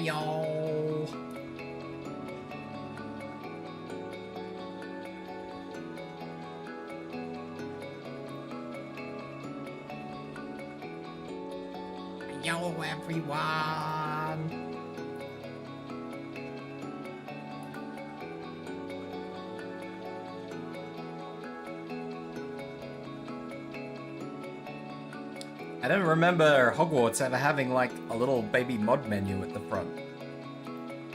Yo. Yo, everyone. I don't remember Hogwarts ever having like a little baby mod menu at the front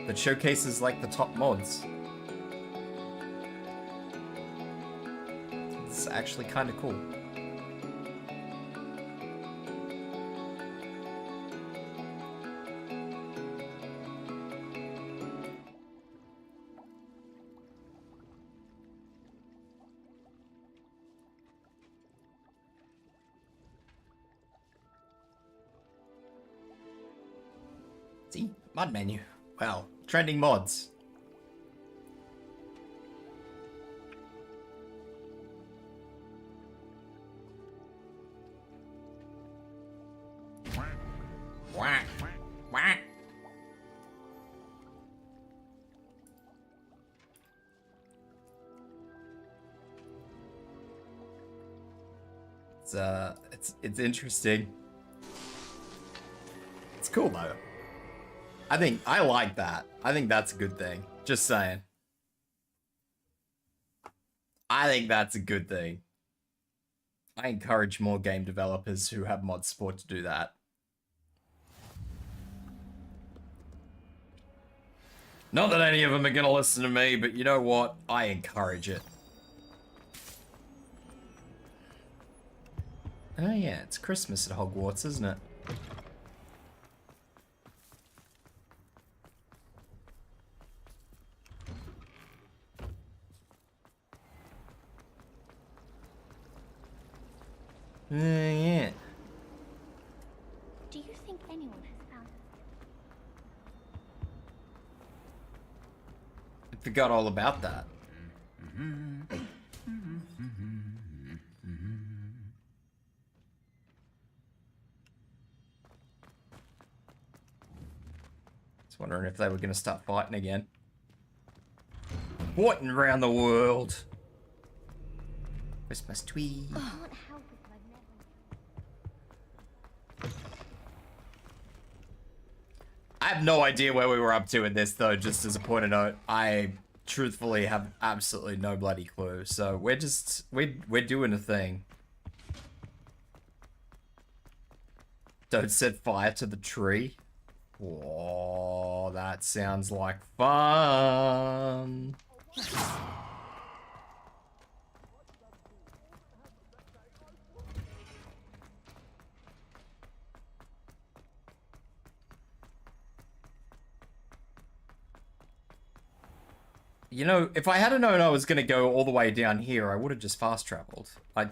that showcases like the top mods. It's actually kind of cool. See? Mod menu. Well, trending mods. Whack. Whack. It's interesting. It's cool though. I like that. I think that's a good thing. Just saying. I think that's a good thing. I encourage more game developers who have mod support to do that. Not that any of them are gonna listen to me, but you know what? I encourage it. Oh yeah, it's Christmas at Hogwarts, isn't it? Yeah. Do you think anyone has found I forgot all about that. Just wondering if they were going to start fighting again. Fighting around the world. Christmas tree. I have no idea where we were up to in this, though, just as a point of note. I truthfully have absolutely no bloody clue. So we're doing a thing. Don't set fire to the tree. Whoa, that sounds like fun. You know, if I had known I was going to go all the way down here, I would have just fast traveled. I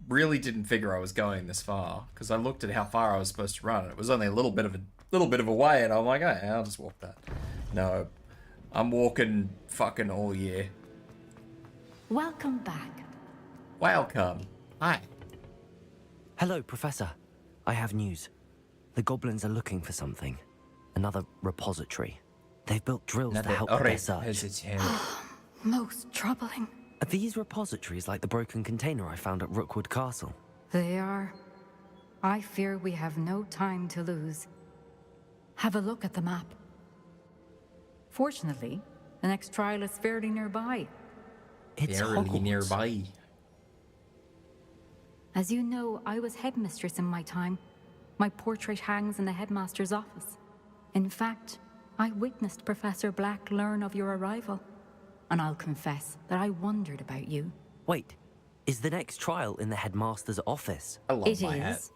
really didn't figure I was going this far because I looked at how far I was supposed to run. And it was only a little bit of a way, and I'm like, oh, yeah, I'll just walk that. No, I'm walking fucking all year. Welcome back. Welcome. Hi. Hello, Professor. I have news. The goblins are looking for something. Another repository. They've built drills to help with their search. Most troubling. Are these repositories like the broken container I found at Rookwood Castle? They are. I fear we have no time to lose. Have a look at the map. Fortunately, the next trial is fairly nearby. It's fairly Hogwarts. nearby. As you know, I was headmistress in my time. My portrait hangs in the headmaster's office. In fact, I witnessed Professor Black learn of your arrival. And I'll confess that I wondered about you. Wait, is the next trial in the headmaster's office? I love It my hat. is.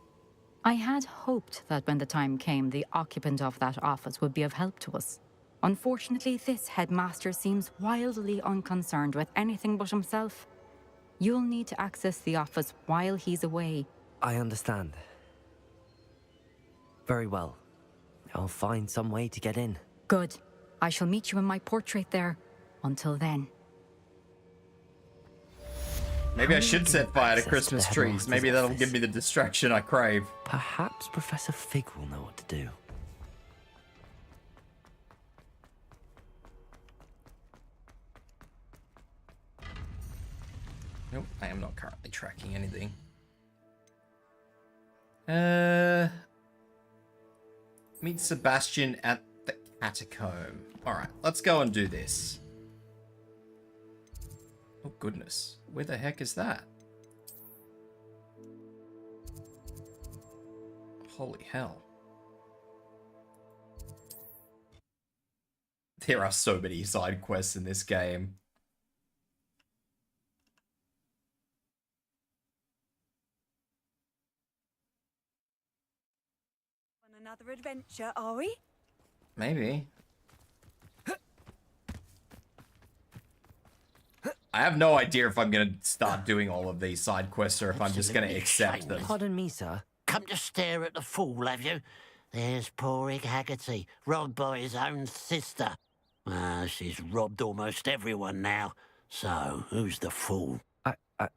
I had hoped that when the time came, the occupant of that office would be of help to us. Unfortunately, this headmaster seems wildly unconcerned with anything but himself. You'll need to access the office while he's away. I understand. Very well. I'll find some way to get in. Good. I shall meet you in my portrait there. Until then. Maybe I should set fire to access to Christmas the trees. headmaster's Maybe that'll office. give me the distraction I crave. Perhaps Professor Fig will know what to do. Nope, I am not currently tracking anything. Meet Sebastian at the catacomb. Alright, let's go and do this. Oh goodness, where the heck is that? Holy hell. There are so many side quests in this game. On another adventure, are we? Maybe. I have no idea if I'm gonna start doing all of these side quests or if I'm just gonna accept them. Pardon me, sir. Come to stare at the fool, have you? There's poor Egg Haggerty, robbed by his own sister. She's robbed almost everyone now. So, who's the fool?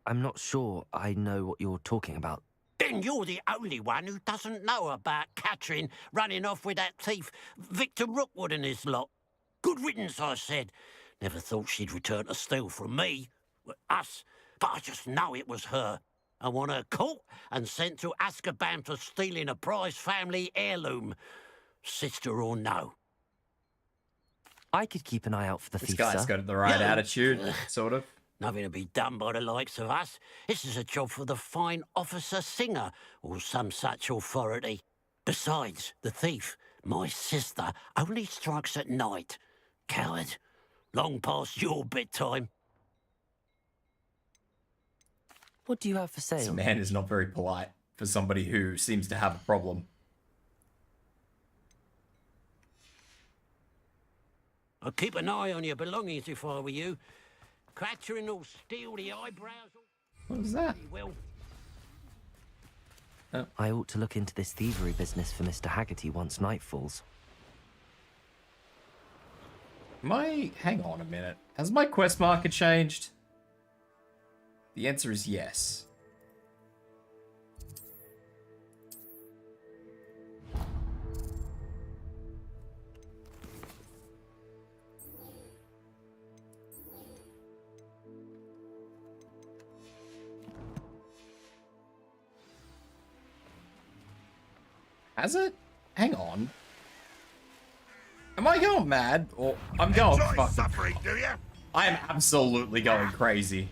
I'm not sure I know what you're talking about. Then you're the only one who doesn't know about Catherine running off with that thief, Victor Rookwood and his lot. Good riddance, I said. Never thought she'd return to steal from me, us, but I just know it was her. I want her caught and sent to Azkaban for stealing a prize family heirloom. Sister or no. I could keep an eye out for the This thief, guy's sir. got the right attitude, sort of. Nothing to be done by the likes of us. This is a job for the fine officer Singer, or some such authority. Besides, the thief, my sister, only strikes at night. Coward. Long past your bedtime. What do you have for sale? This man is not very polite for somebody who seems to have a problem. I'd keep an eye on your belongings if I were you. Catherine will steal the eyebrows. What was that? Well, I ought to look into this thievery business for Mr. Haggerty once night falls. Hang on a minute. Has my quest marker changed? The answer is yes. Has it? Hang on. Am I going mad? Or I'm going fucking... suffering, do you? I am absolutely going crazy.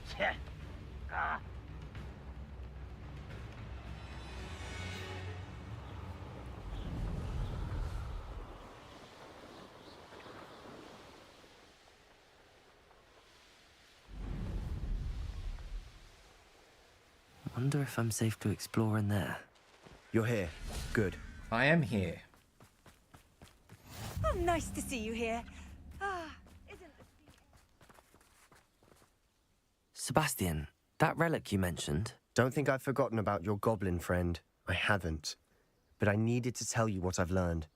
Wonder if I'm safe to explore in there. You're here. Good. I am here. Oh, nice to see you here. Isn't the... Sebastian, that relic you mentioned. Don't think I've forgotten about your goblin friend. I haven't. But I needed to tell you what I've learned.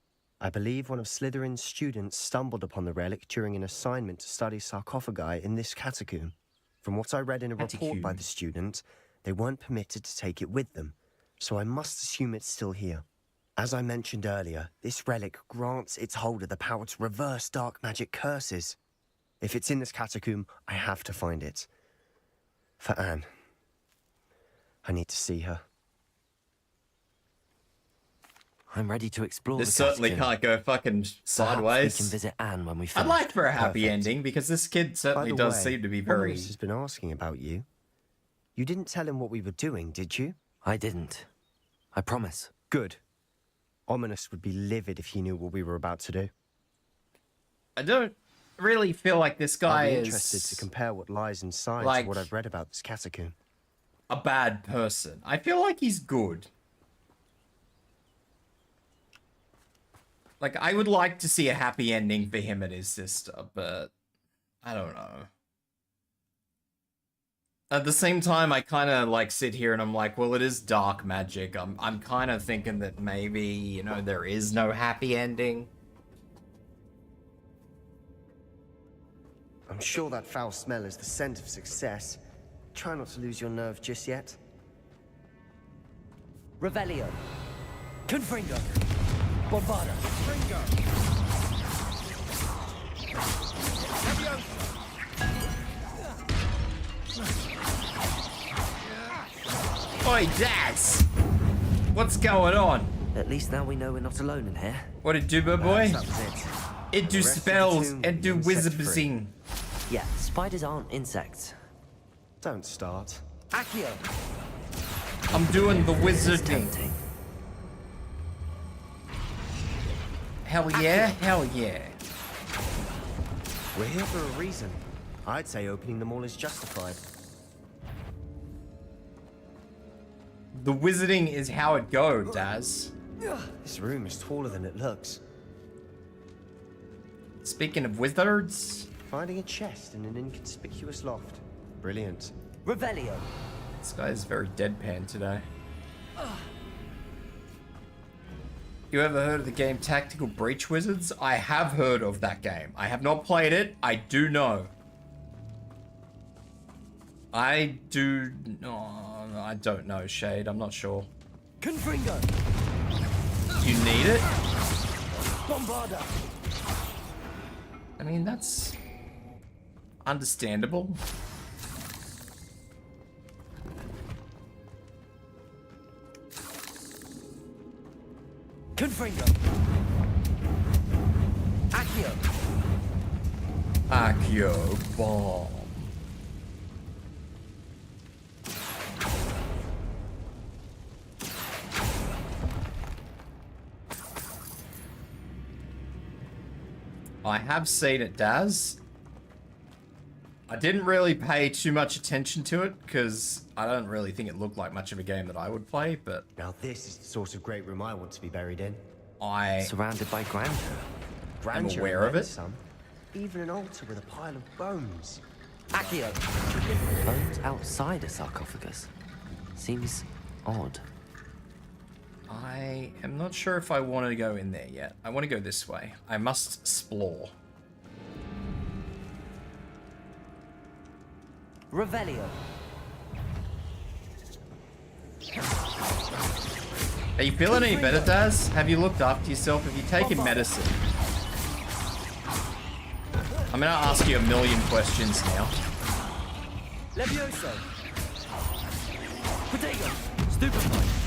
I believe one of Slytherin's students stumbled upon the relic during an assignment to study sarcophagi in this catacomb. From what I read in a report by the student, they weren't permitted to take it with them, so I must assume it's still here. As I mentioned earlier, this relic grants its holder the power to reverse dark magic curses. If it's in this catacomb, I have to find it. For Anne. I need to see her. I'm ready to explore This the certainly catacomb. can't go fucking Perhaps sideways. we can visit Anne when we finish. I'd like for a happy Perfect. ending because this kid certainly By the does way, seem to be very... Ominous has been asking about you. You didn't tell him what we were doing, did you? I didn't. I promise. Good. Ominous would be livid if he knew what we were about to do. I don't really feel like this guy I'd be is interested to compare what lies inside like- to what I've read about this catacomb. a bad person. I feel like he's good. Like, I would like to see a happy ending for him and his sister, but I don't know. At the same time, I kind of like sit here and I'm like, well, it is dark magic. I'm kind of thinking that maybe, you know, there is no happy ending. I'm sure that foul smell is the scent of success. Try not to lose your nerve just yet. Revelio. Confringo. Bombarda. Oi, Daz! What's going on? At least now we know we're not alone in here. What it do, boy? That was it. It do The rest of the spells tomb and do will be insect-free. wizarding. Yeah, spiders aren't insects. Don't start. Accio! I'm doing the This is wizarding. tempting. Hell yeah, hell yeah. We're here for a reason. I'd say opening them all is justified. The wizarding is how it go, Daz. This room is taller than it looks. Speaking of wizards, Finding a chest in an inconspicuous loft. Brilliant. Revelio. this guy is very deadpan today. You ever heard of the game Tactical Breach Wizards? I have heard of that game. I have not played it. I do know. I don't know, Shade. I'm not sure. Confringo. You need it? Bombarda. I mean, that's understandable. Confringo. Accio. Accio bomb. I have seen it, Daz. I didn't really pay too much attention to it because I don't really think it looked like much of a game that I would play, but Now this is the sort of great room I want to be buried in. I Surrounded by grandeur. Grandeur aware and of then it. some. Even an altar with a pile of bones. Accio. Bones outside a sarcophagus. Seems odd. I am not sure if I want to go in there yet. I want to go this way. I must explore. Revelio. Are you feeling any better, Daz? Have you looked after yourself? Have you taken medicine? I'm gonna ask you a million questions now. Levioso. Protego. Stupefy.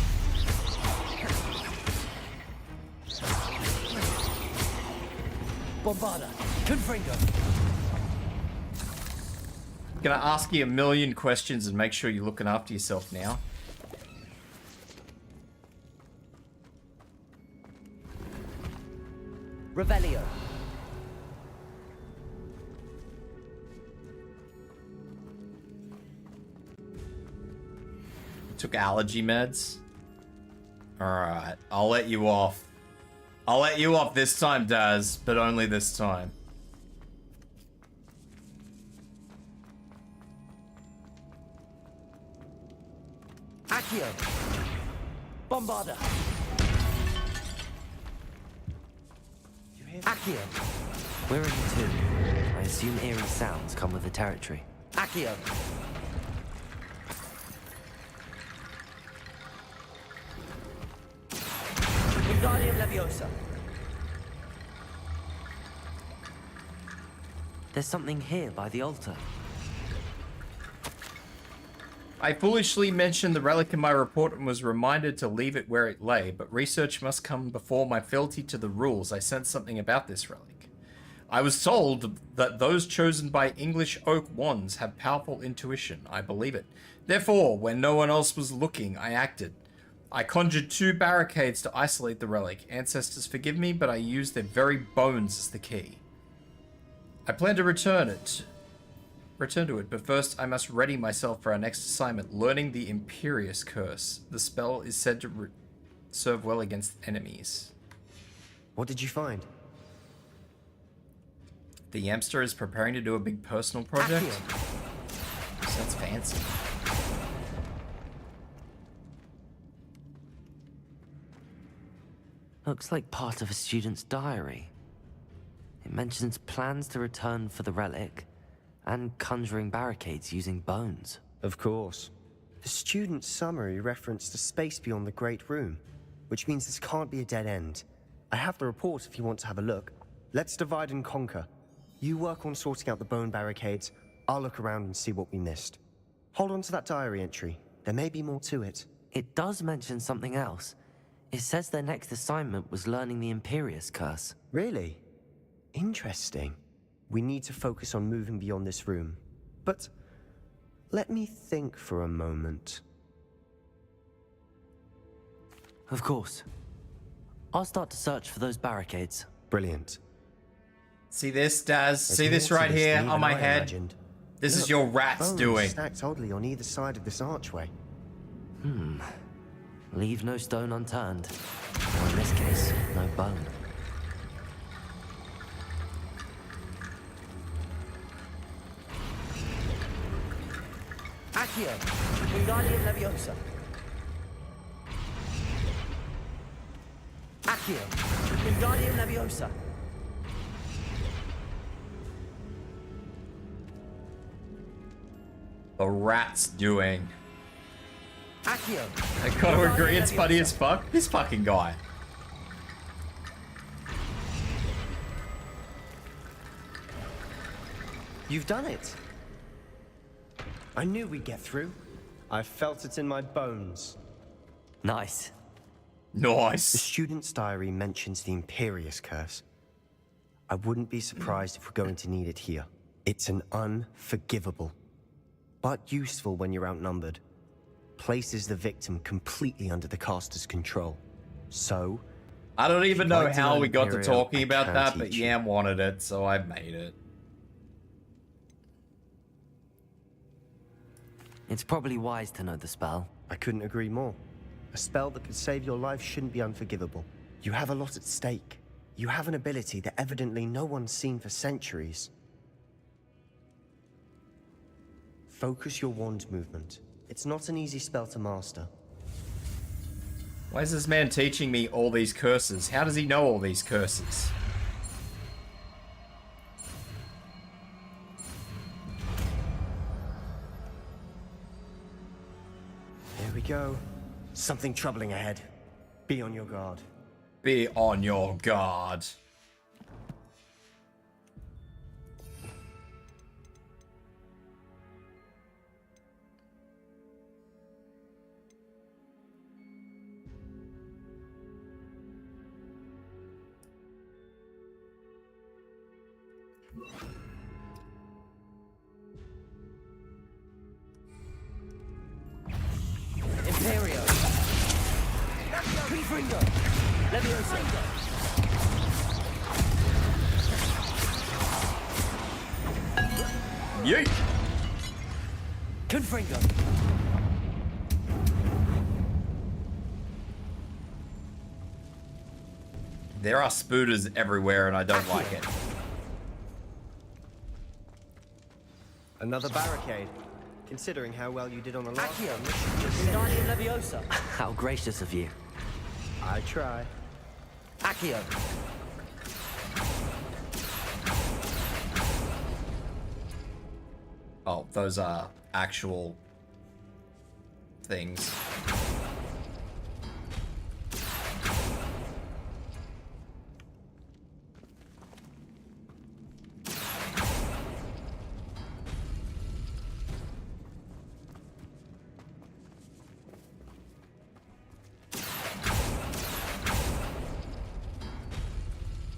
Bombarda. Confringo. Gonna ask you a million questions and make sure you're looking after yourself now. Revelio. Took allergy meds. Alright, I'll let you off. I'll let you off this time, Daz, but only this time. Accio. Bombarda. Accio. We're in the tomb. I assume eerie sounds come with the territory. Accio. Wingardium Leviosa. There's something here by the altar. I foolishly mentioned the relic in my report and was reminded to leave it where it lay, but research must come before my fealty to the rules. I sensed something about this relic. I was told that those chosen by English oak wands have powerful intuition. I believe it. Therefore, when no one else was looking, I acted. I conjured 2 barricades to isolate the relic. Ancestors forgive me, but I used their very bones as the key. I plan to return to it, but first I must ready myself for our next assignment, learning the Imperious Curse. The spell is said to serve well against enemies. What did you find? The Yamster is preparing to do a big personal project. Sounds fancy. Looks like part of a student's diary. It mentions plans to return for the relic and conjuring barricades using bones. Of course. The student's summary referenced a space beyond the Great Room, which means this can't be a dead end. I have the report if you want to have a look. Let's divide and conquer. You work on sorting out the bone barricades. I'll look around and see what we missed. Hold on to that diary entry. There may be more to it. It does mention something else. It says their next assignment was learning the Imperius Curse. Really? Interesting. We need to focus on moving beyond this room. But let me think for a moment. Of course. I'll start to search for those barricades. Brilliant. See this, Daz? See There's this more to right this here than on even my I head? imagined. This is Look, your rats bones doing. stacked oddly on either side of this archway. Leave no stone unturned. Or in this case, no bone. Accio, Wingardium Leviosa. Accio, Wingardium Leviosa. The rat's doing. Accio. I gotta agree, it's funny as fuck. This fucking guy. You've done it. I knew we'd get through. I felt it in my bones. Nice. The Nice. student's diary mentions the Imperius Curse. I wouldn't be surprised if we're going to need it here. It's an unforgivable, but useful when you're outnumbered. Places the victim completely under the caster's control. So, I don't even know Like to how learn we got to Imperial, talking I about can that, but teach you. Yam wanted it, so I made it. It's probably wise to know the spell. I couldn't agree more. A spell that could save your life shouldn't be unforgivable. You have a lot at stake. You have an ability that evidently no one's seen for centuries. Focus your wand movement. It's not an easy spell to master. Why is this man teaching me all these curses? How does he know all these curses? Here we go. Something troubling ahead. Be on your guard. Be on your guard. Imperio. Confringo. Leviosa. Yeet! Confringo. There are spooters everywhere and I don't like it. Another barricade. Considering how well you did on the last Accio. one. Wingardium Leviosa. How gracious of you. I try. Accio. Oh, those are actual things.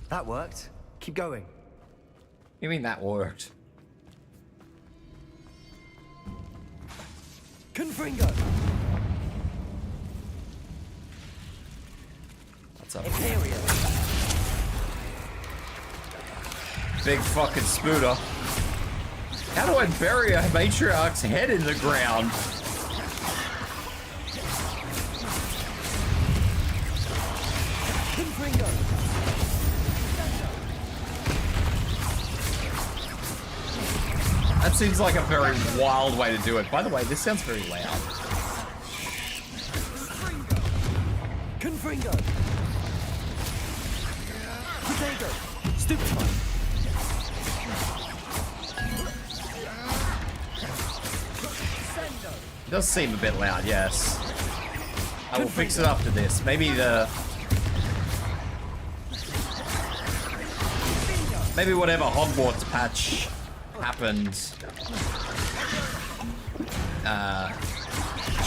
That worked. Keep going. You mean that worked? Confringo. What's up? Imperio. Big fucking spooter. How do I bury a matriarch's head in the ground? Confringo. That seems like a very wild way to do it. By the way, this sounds very loud. Confringo. Potato. Stupefy. It does seem a bit loud, yes. I will fix it after this. Maybe whatever Hogwarts patch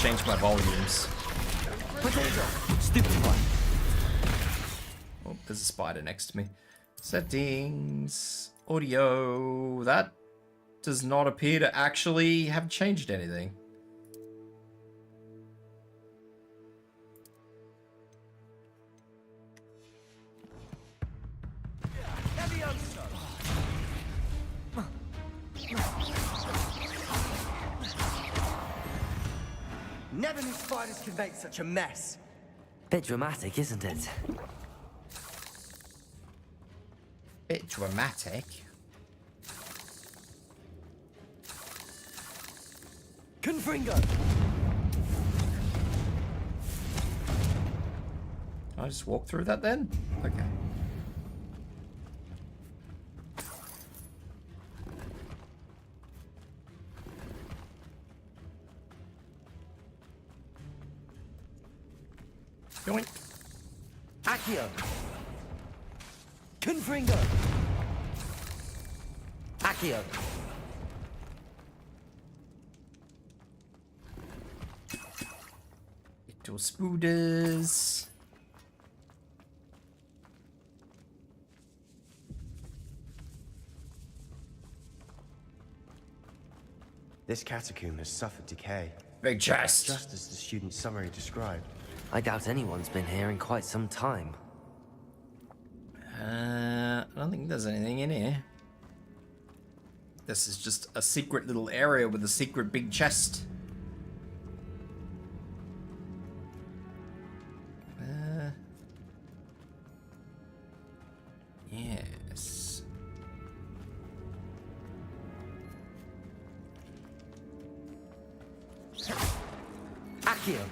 change my volumes. Potato. Stupid one. Oh, there's a spider next to me. Settings. Audio. That does not appear to actually have changed anything. Never knew spiders could make such a mess. Bit dramatic, isn't it? Bit dramatic. Confringo. Can I just walk through that then? Okay. Yoink. Accio. Confringo. Accio. Little spooders. This catacomb has suffered decay, Big chest. just as the student's summary described. I doubt anyone's been here in quite some time. I don't think there's anything in here. This is just a secret little area with a secret big chest. Yes. Accio.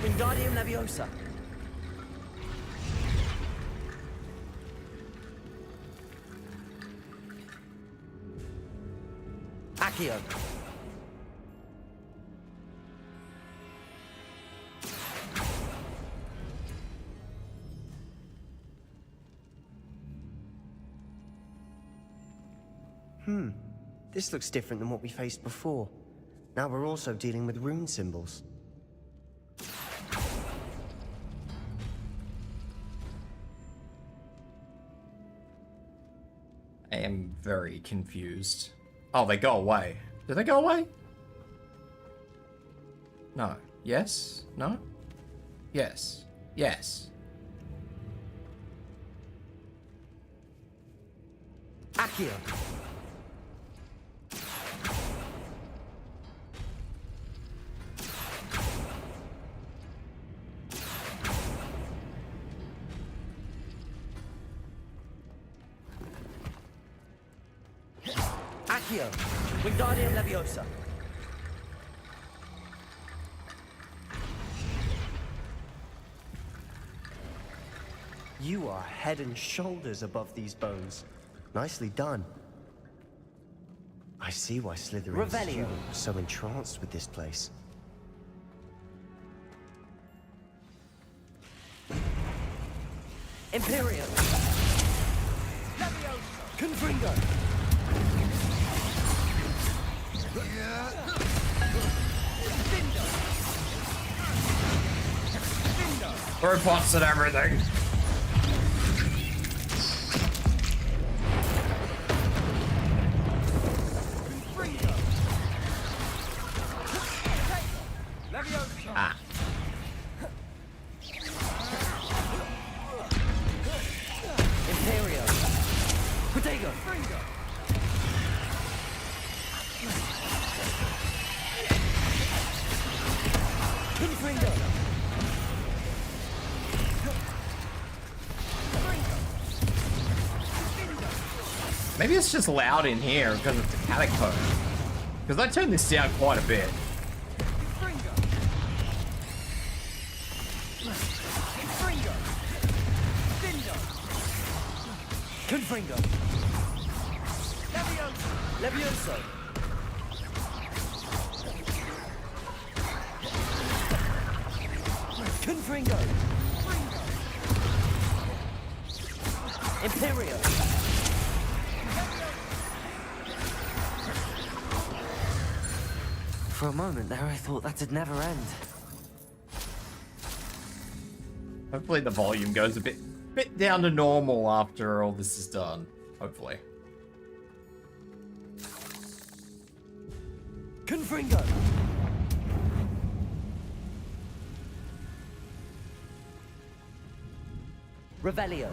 Wingardium Leviosa. Accio. This looks different than what we faced before. Now we're also dealing with rune symbols. I am very confused. Oh, they go away. Do they go away? No. Yes? No? Yes. Yes. Accio. Accio. Wingardium Leviosa. You are head and shoulders above these bones. Nicely done. I see why Slytherin's Revelio. student was so entranced with this place. Imperium. Leviosa. Confringo. Throw pots at everything. Ah. Imperium. Potato. Confringo. Maybe it's just loud in here because it's a catacomb. Because I turned this down quite a bit. Confringo. Levioso. Confringo. Imperio. For a moment there, I thought that'd never end. Hopefully the volume goes a bit down to normal after all this is done. Hopefully. Confringo! Revelio.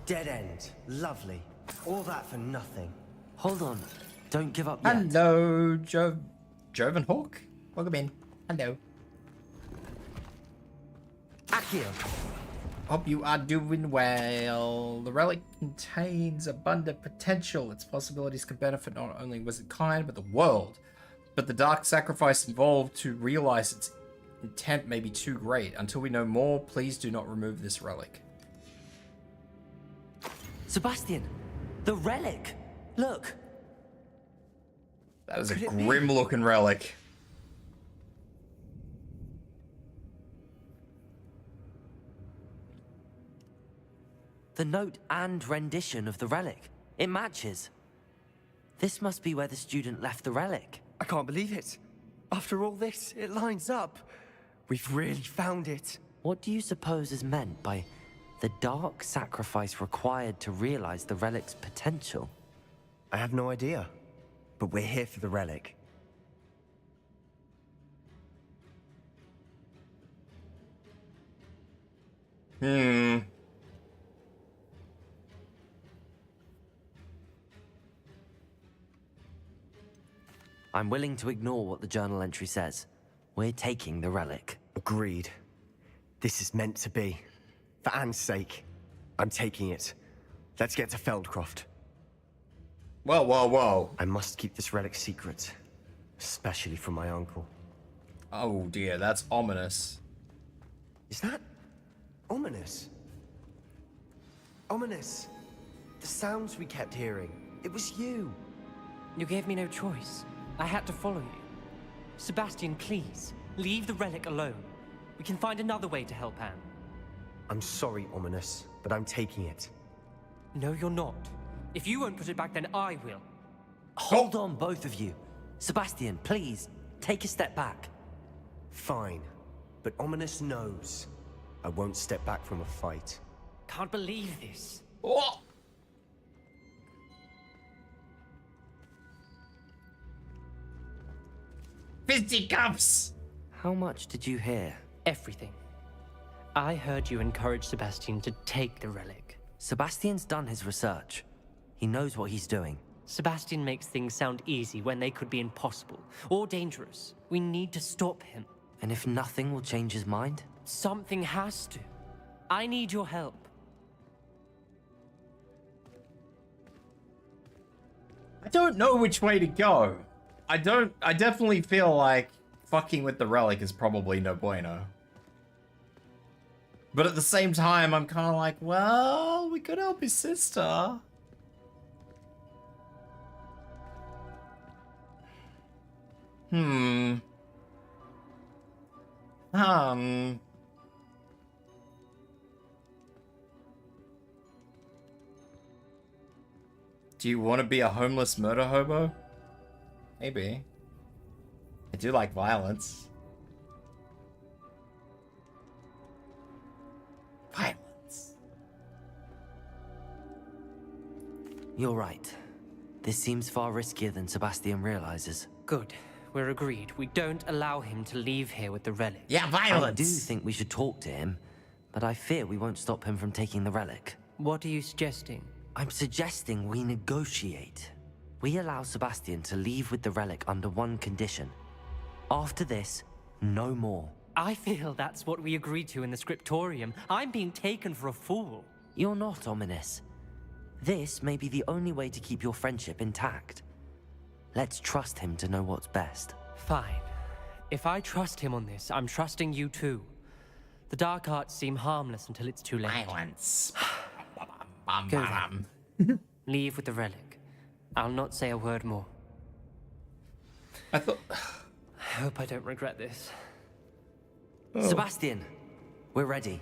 Dead end. Lovely. All that for nothing. Hold on. Don't give up yet. Hello, Joven Hawk. Welcome in. Hello. Accio. Hope you are doing well. The relic contains abundant potential. Its possibilities can benefit not only wizardkind, but the world. But the dark sacrifice involved to realize its intent may be too great. Until we know more, please do not remove this relic. Sebastian, the relic. Look. That is a grim-looking relic. The note and rendition of the relic. It matches. This must be where the student left the relic. I can't believe it. After all this, it lines up. We've really found it. What do you suppose is meant by the dark sacrifice required to realize the relic's potential? I have no idea. But we're here for the relic. I'm willing to ignore what the journal entry says. We're taking the relic. Agreed. This is meant to be. For Anne's sake, I'm taking it. Let's get to Feldcroft. Whoa, whoa, whoa. I must keep this relic secret. Especially from my uncle. Oh dear, that's ominous. Is that ominous? Ominous. The sounds we kept hearing. It was you. You gave me no choice. I had to follow you. Sebastian, please, leave the relic alone. We can find another way to help Anne. I'm sorry, Ominous, but I'm taking it. No, you're not. If you won't put it back, then I will. Hold on, both of you. Sebastian, please, take a step back. Fine, but Ominous knows. I won't step back from a fight. Can't believe this. Oh. Fisticuffs! How much did you hear? Everything. I heard you encourage Sebastian to take the relic. Sebastian's done his research. He knows what he's doing. Sebastian makes things sound easy when they could be impossible or dangerous. We need to stop him. And if nothing will change his mind? Something has to. I need your help. I don't know which way to go. I definitely feel like fucking with the relic is probably no bueno. But at the same time, I'm kind of like, well, we could help his sister. Do you want to be a homeless murder hobo? Maybe. I do like violence. Violence. You're right. This seems far riskier than Sebastian realizes. Good. We're agreed. We don't allow him to leave here with the relic. Yeah, I violence. do think we should talk to him, but I fear we won't stop him from taking the relic. What are you suggesting? I'm suggesting we negotiate. We allow Sebastian to leave with the relic under one condition. After this, no more. I feel that's what we agreed to in the scriptorium. I'm being taken for a fool. You're not, Ominous. This may be the only way to keep your friendship intact. Let's trust him to know what's best. Fine. If I trust him on this, I'm trusting you too. The dark arts seem harmless until it's too late. Violence. Go then. Leave with the relic. I'll not say a word more. I thought... I hope I don't regret this. Sebastian, we're ready.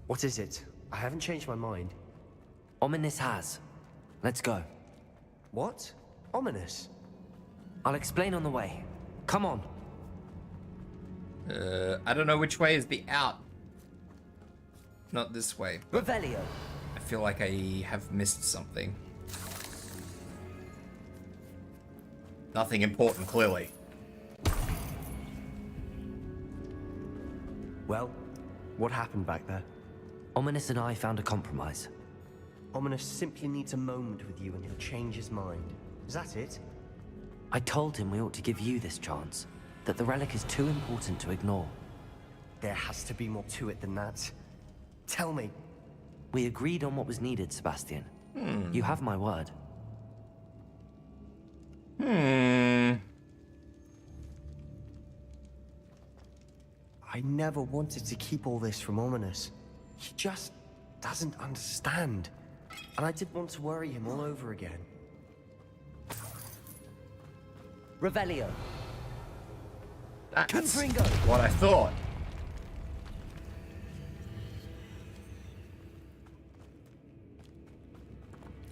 What is it? I haven't changed my mind. Ominous has. Let's go. What? Ominous? I'll explain on the way. Come on. I don't know which way is the out. Not this way. Revelio. I feel like I have missed something. Nothing important, clearly. Well, what happened back there? Ominous and I found a compromise. Ominous simply needs a moment with you and he'll change his mind. Is that it? I told him we ought to give you this chance, that the relic is too important to ignore. There has to be more to it than that. Tell me. We agreed on what was needed, Sebastian. You have my word. I never wanted to keep all this from Ominous. He just doesn't understand. And I didn't want to worry him all over again. Revelio. That's Confringo. what I thought.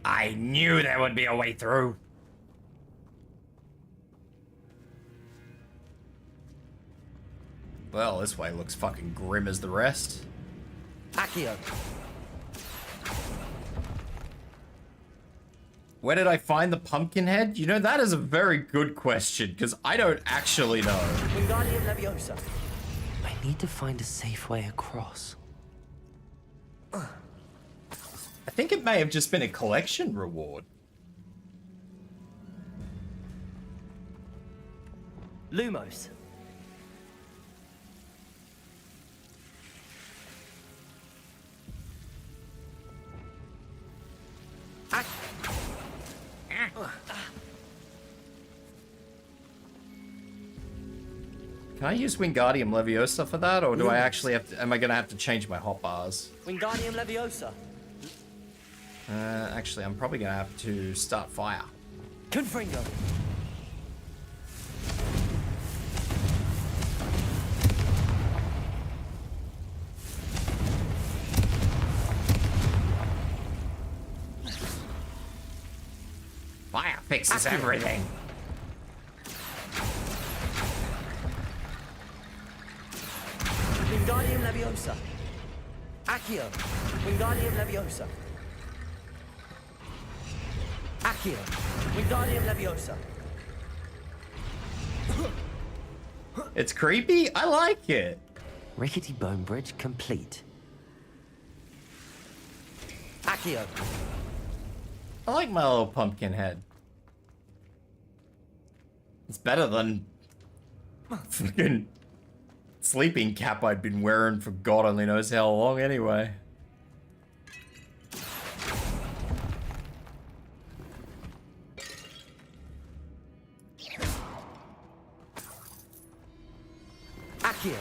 I knew there would be a way through. Well, this way looks fucking grim as the rest. Accio. Where did I find the pumpkin head? You know, that is a very good question, because I don't actually know. Wingardium Leviosa. I need to find a safe way across. I think it may have just been a collection reward. Lumos. Can I use Wingardium Leviosa for that, or do I actually have to, am I gonna have to change my hotbars? Wingardium Leviosa. Actually, I'm probably gonna have to start fire. Confringo. Fire fixes everything. Wingardium Leviosa. Accio. Wingardium Leviosa. Accio. Wingardium Leviosa. It's creepy. I like it. Rickety bone bridge complete. Accio. I like my little pumpkin head. It's better than fucking sleeping cap I'd been wearing for God only knows how long anyway. Accio.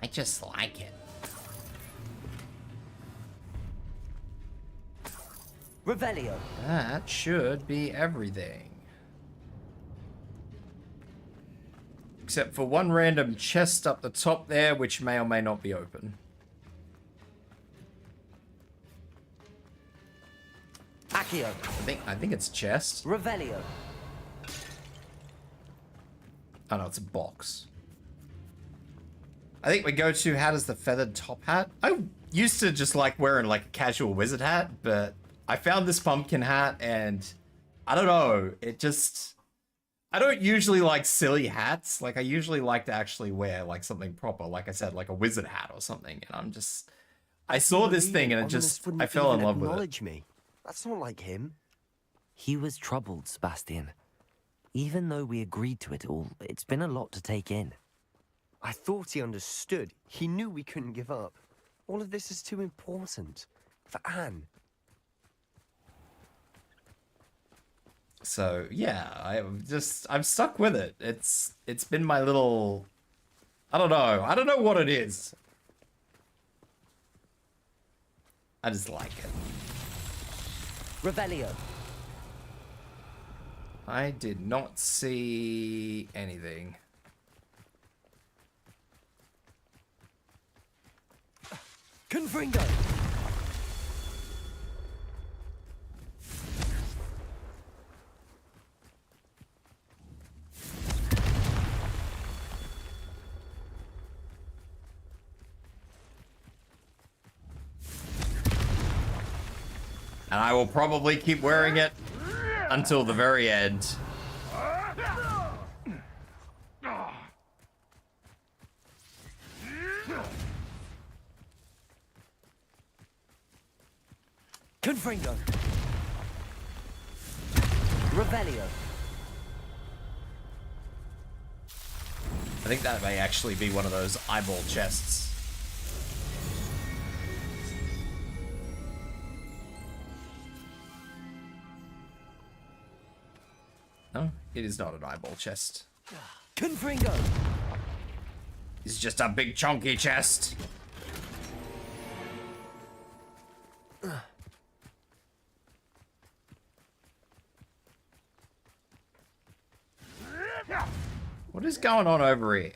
I just like it. Revelio. That should be everything. Except for one random chest up the top there, which may or may not be open. Accio. I think it's a chest. Revelio. Oh no, it's a box. I think we go to, how does the feathered top hat? I used to just like wearing like a casual wizard hat, but I found this pumpkin hat and I don't know, it just, I don't usually like silly hats. Like I usually like to actually wear like something proper, like I said, like a wizard hat or something. And I saw this thing and it just, I fell in love with it. Me. That's not like him. He was troubled, Sebastian. Even though we agreed to it all, it's been a lot to take in. I thought he understood. He knew we couldn't give up. All of this is too important. For Anne. So yeah, I'm stuck with it. It's been my little, I don't know what it is. I just like it. Revelio. I did not see anything. Confringo. And I will probably keep wearing it until the very end. Confringo. Revelio. I think that may actually be one of those eyeball chests. No, it is not an eyeball chest. Confringo. It's just a big chunky chest. What is going on over here?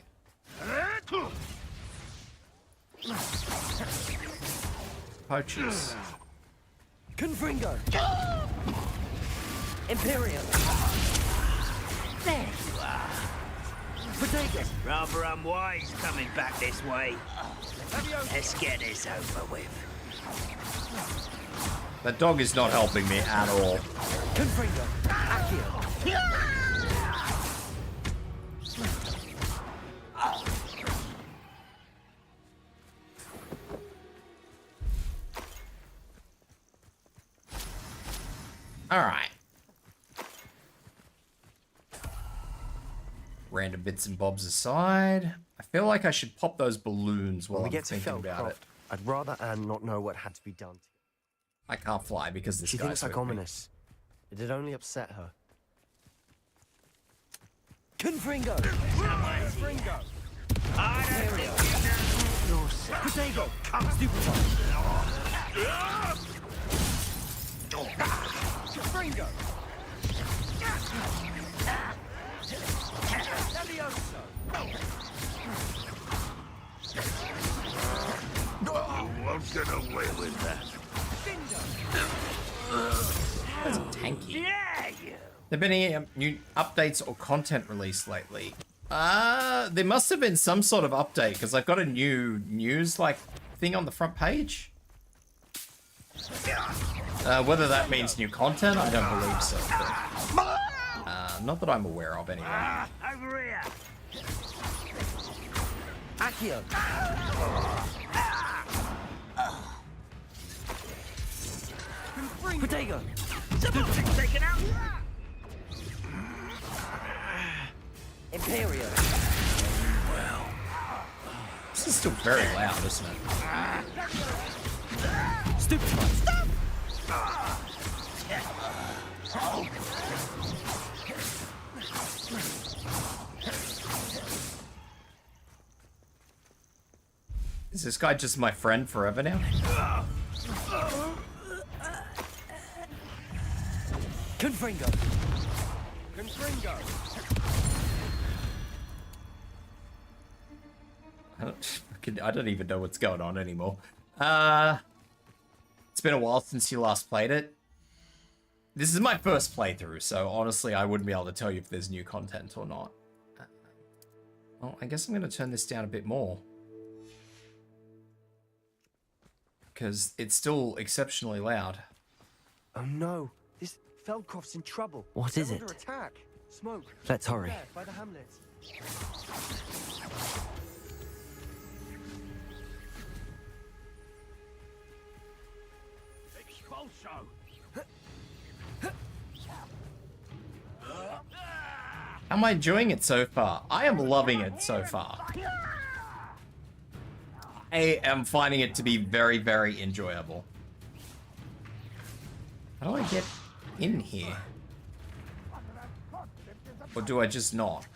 Poachers. Confringo. Imperium. There you are. Potato. Rather unwise coming back this way. Let's get this over with. That dog is not helping me at all. Confringo. Accio. All right. Random bits and bobs aside, I feel like I should pop those balloons while When we I'm get to thinking about it. Feldcroft, I'd rather Anne not know what had to be done. I can't fly because this She guy's thinks like with me. ominous. It'd only upset her. Confringo. Confringo. I don't think you know yourself. Potato. Come, Stupid. Confringo. You won't get away with that. That's tanky. Yeah, you. There been any new updates or content released lately? There must have been some sort of update because I've got a new news like thing on the front page. Whether that means new content, I don't believe so. But, not that I'm aware of anyway. Over here. Accio. Potato. Something's taken out. Imperio. This is still very loud, isn't it? Stupid. Is this guy just my friend forever now? Confringo. Confringo. I don't even know what's going on anymore. It's been a while since you last played it. This is my first playthrough, so honestly, I wouldn't be able to tell you if there's new content or not. Well, I guess I'm going to turn this down a bit more. Because it's still exceptionally loud. Oh no, this Feldcroft's in trouble. What They're is under it? attack. Smoke. Let's hurry. There, by the hamlet. Expulso. How am I enjoying it so far? I am loving it so far. I am finding it to be very, very enjoyable. How do I get in here? Or do I just not?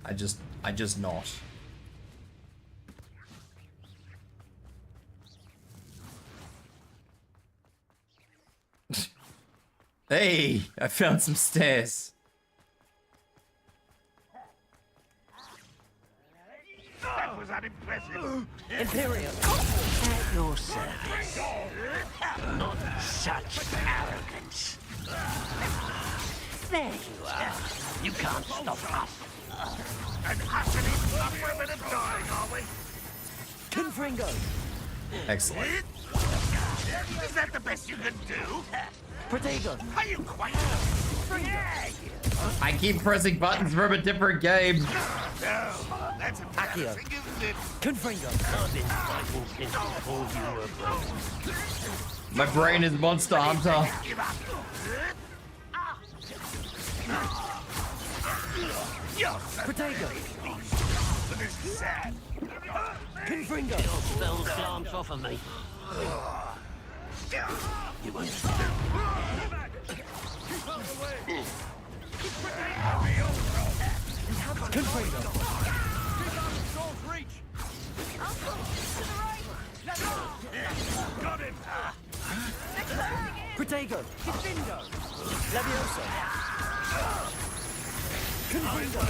I just not. Hey, I found some stairs. That was unimpressive. Imperium. At your service. Not such arrogance. There you are. You can't stop us. And utterly for a bit of dying, are we? Confringo! Excellent. Is that the best you can do? Protego! Are you quite... I keep pressing buttons from a different game. No, that's embarrassing, isn't it? Confringo! I've been fighting since before you were born. My brain is Monster Hunter. Give up. Protego! This is sad. Confringo! Spell glance off of me. You won't Confringo! Got him. Protego! Levioso! Confringo!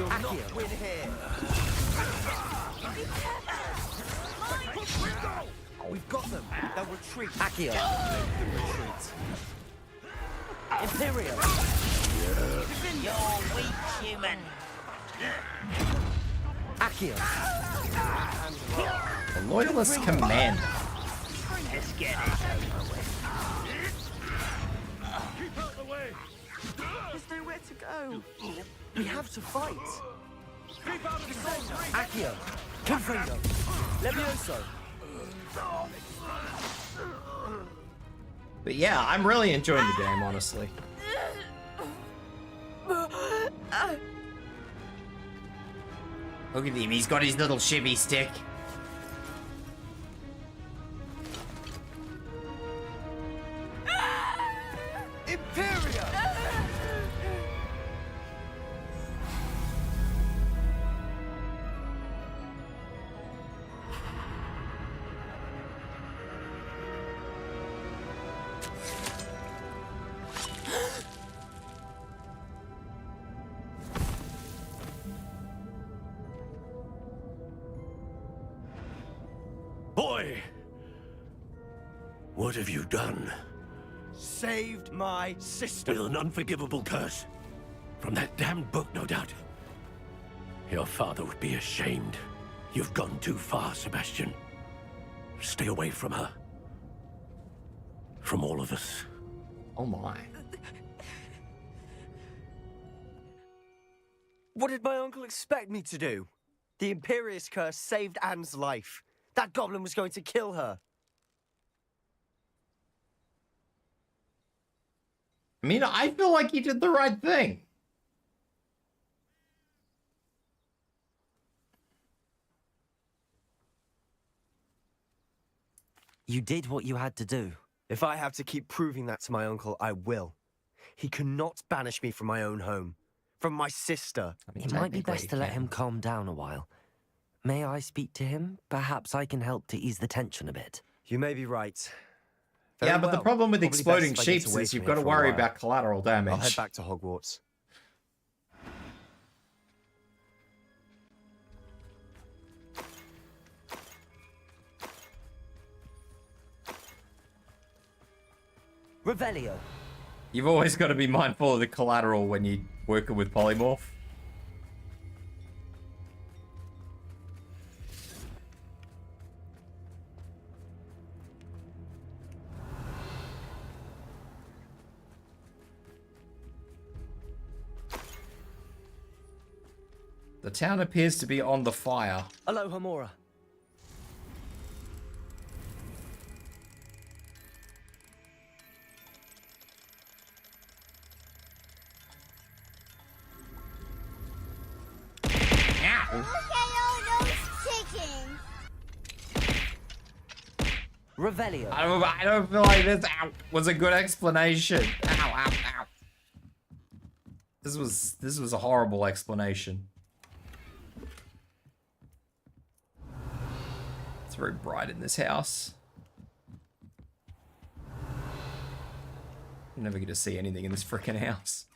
Accio! Win here. We've got them. They'll retreat. Accio! Imperio! You're weak, human. Accio! The Loyalist Commander. Let's get it over with. Keep out the way. There's nowhere to go. We have to fight. Keep out of the zone. Accio! Confringo! Levioso! But yeah, I'm really enjoying the game, honestly. Look at him, he's got his little chibi stick. Imperio! Boy! What have you done? Saved my sister. With an unforgivable curse. From that damned book, no doubt. Your father would be ashamed. You've gone too far, Sebastian. Stay away from her. From all of us. Oh my. What did my uncle expect me to do? The Imperious curse saved Anne's life. That goblin was going to kill her. I mean, I feel like he did the right thing. You did what you had to do. If I have to keep proving that to my uncle, I will. He cannot banish me from my own home. From my sister. I mean, It might be technically best he to let can. him calm down a while. May I speak to him? Perhaps I can help to ease the tension a bit. You may be right. Yeah, Very but the well. problem with Probably exploding best if I get sheep away is from you've here got to for a worry while. about collateral damage. I'll head back to Hogwarts. Revelio! You've always got to be mindful of the collateral when you're working with polymorph. The town appears to be on the fire. Aloha Mora. Revelio! I don't feel like this was a good explanation. Ow, ow, ow. This was a horrible explanation. It's very bright in this house. I'm never going to see anything in this freaking house.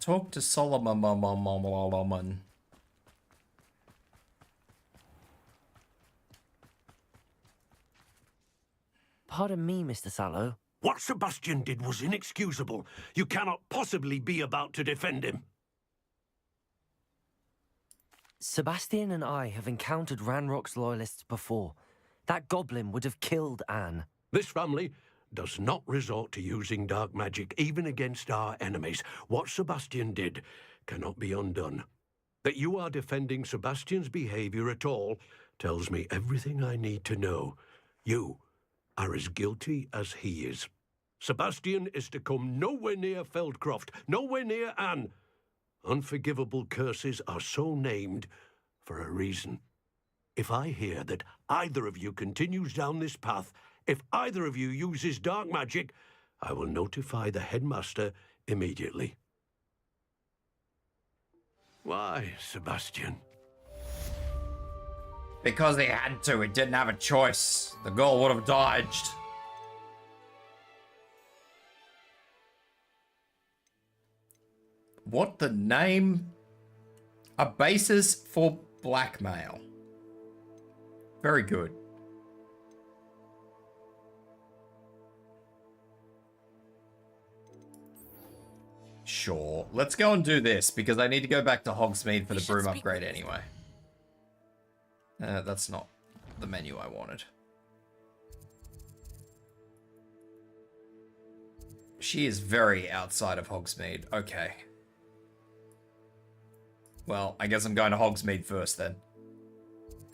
Talk to Solomon. Pardon me, Mr. Sallow. What Sebastian did was inexcusable. You cannot possibly be about to defend him. Sebastian and I have encountered Ranrock's loyalists before. That goblin would have killed Anne. This family does not resort to using dark magic even against our enemies. What Sebastian did cannot be undone. That you are defending Sebastian's behavior at all tells me everything I need to know. You are as guilty as he is. Sebastian is to come nowhere near Feldcroft, nowhere near Anne. Unforgivable curses are so named for a reason. If I hear that either of you continues down this path, if either of you uses dark magic, I will notify the headmaster immediately. Why, Sebastian? Because he had to. He didn't have a choice. The girl would have dodged. What the name? A basis for blackmail. Very good. Sure. Let's go and do this, because I need to go back to Hogsmeade for the broom upgrade anyway. That's not the menu I wanted. She is very outside of Hogsmeade. Okay. Well, I guess I'm going to Hogsmeade first then.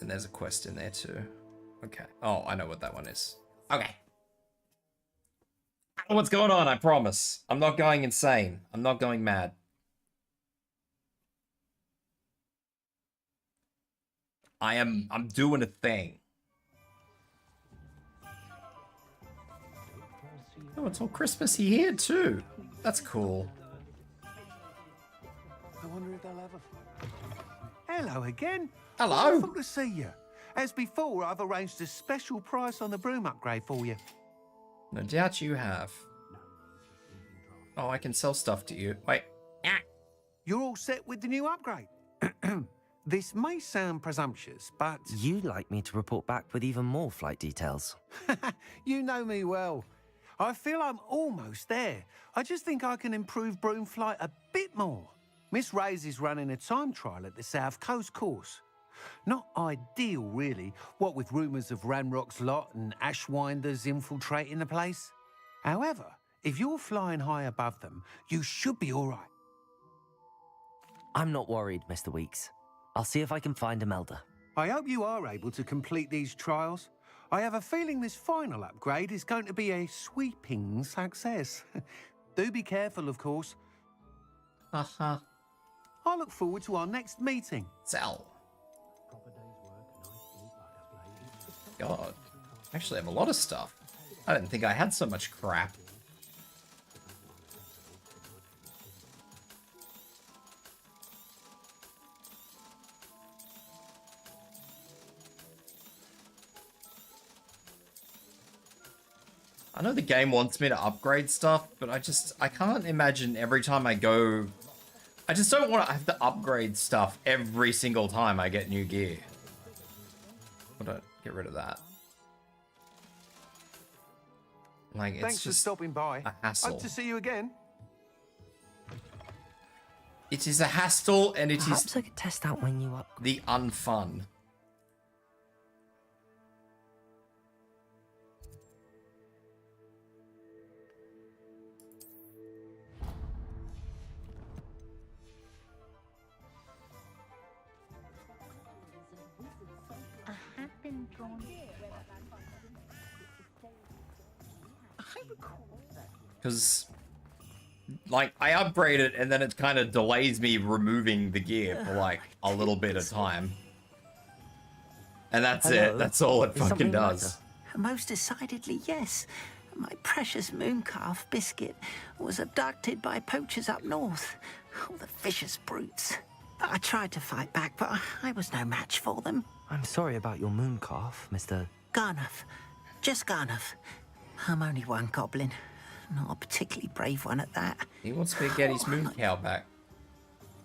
And there's a quest in there too. Okay. Oh, I know what that one is. Okay. I know what's going on, I promise. I'm not going insane. I'm not going mad. I'm doing a thing. Oh, it's all Christmassy here too. That's cool. I wonder if they'll have a... Hello again. Hello. Wonderful to see you. As before, I've arranged a special price on the broom upgrade for you. No doubt you have. Oh, I can sell stuff to you. Wait. You're all set with the new upgrade. This may sound presumptuous, but... You'd like me to report back with even more flight details. You know me well. I feel I'm almost there. I just think I can improve broom flight a bit more. Miss Ray's is running a time trial at the South Coast course. Not ideal, really, what with rumours of Ranrock's lot and Ashwinders infiltrating the place. However, if you're flying high above them, you should be all right. I'm not worried, Mr. Weeks. I'll see if I can find Imelda. I hope you are able to complete these trials. I have a feeling this final upgrade is going to be a sweeping success. Do be careful, of course. Uh-huh. I look forward to our next meeting. Sell. God. Actually, I have a lot of stuff. I didn't think I had so much crap. I know the game wants me to upgrade stuff, but I can't imagine every time I go... I just don't want to have to upgrade stuff every single time I get new gear. I'm gonna get rid of that. Like, it's Thanks just for stopping by. a hassle. Hope to see you again. It is a hassle, and it Perhaps is I could test out my new upgrade. the unfun. Because, like, I upgrade it and then it kind of delays me removing the gear for, like, a little bit of time. And that's Hello? it. That's all it Is fucking something the does. Most decidedly, yes. My precious mooncalf, Biscuit, was abducted by poachers up north. Oh, the vicious brutes. I tried to fight back, but I was no match for them. I'm sorry about your mooncalf, Mr. Garnuff. Just Garnuff. I'm only one goblin. Not a particularly brave one at that. He wants me to get his moon cow back.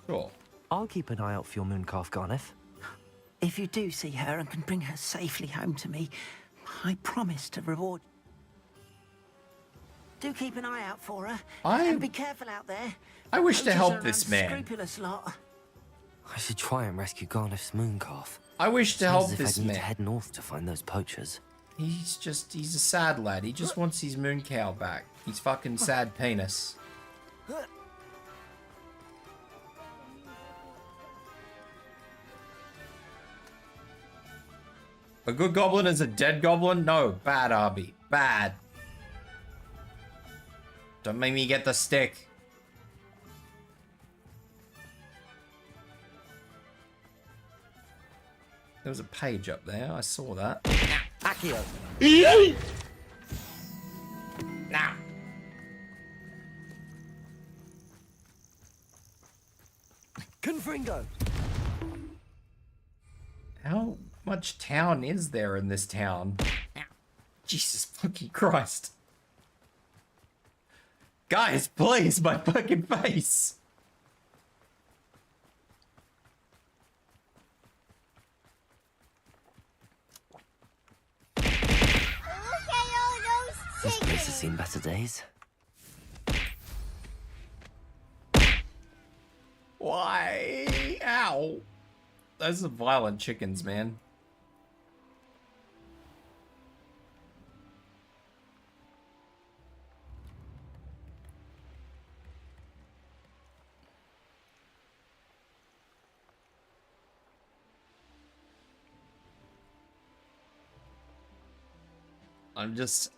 Sure. I'll keep an eye out for your mooncalf, Garniff. If you do see her and can bring her safely home to me, I promise to reward... Do keep an eye out for her. I- And be careful out there. I wish to Poachers help are an this man. unscrupulous lot. I should try and rescue Garneth's mooncalf. I wish to Seems help as if this I'd need man. to head north to find those poachers. He's a sad lad. He just wants his moon cow back. He's fucking sad penis. A good goblin is a dead goblin? No, bad, Arby. Bad. Don't make me get the stick. There was a page up there. I saw that. Accio! Now. Confringo! How much town is there in this town? Jesus fucking Christ. Guys, please, my fucking face. This place has seen better days. Why? Ow. Those are violent chickens, man.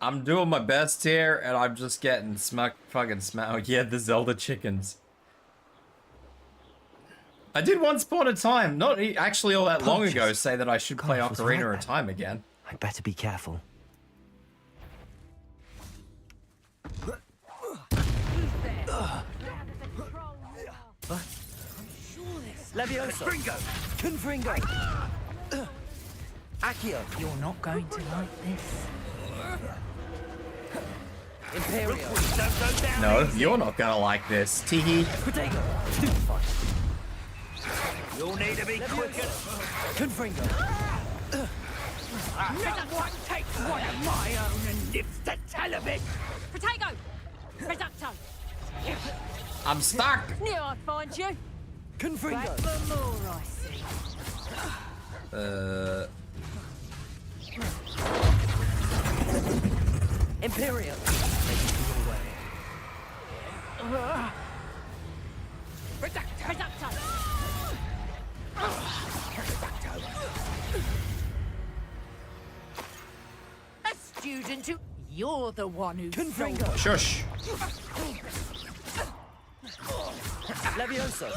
I'm doing my best here, and I'm just getting fucking smacked. Yeah, the Zelda chickens. I did once upon a time, not actually all that long ago, say that I should play Garneth was Ocarina right of Time again. I'd better be careful. Levioso! Confringo! Accio! You're not going to like this. Imperial! No, you're not gonna like this. Teehee. Protego! Stupefy! You'll need to be quicker. Confringo! Not one takes one of my own and lives to tell of it. Protego! Reducto! I'm stuck. Knew I'd find you. Confringo! Back for more, I see. Imperial! Reducto! A student who... You're the one who... Confringo! Shush. Levioso!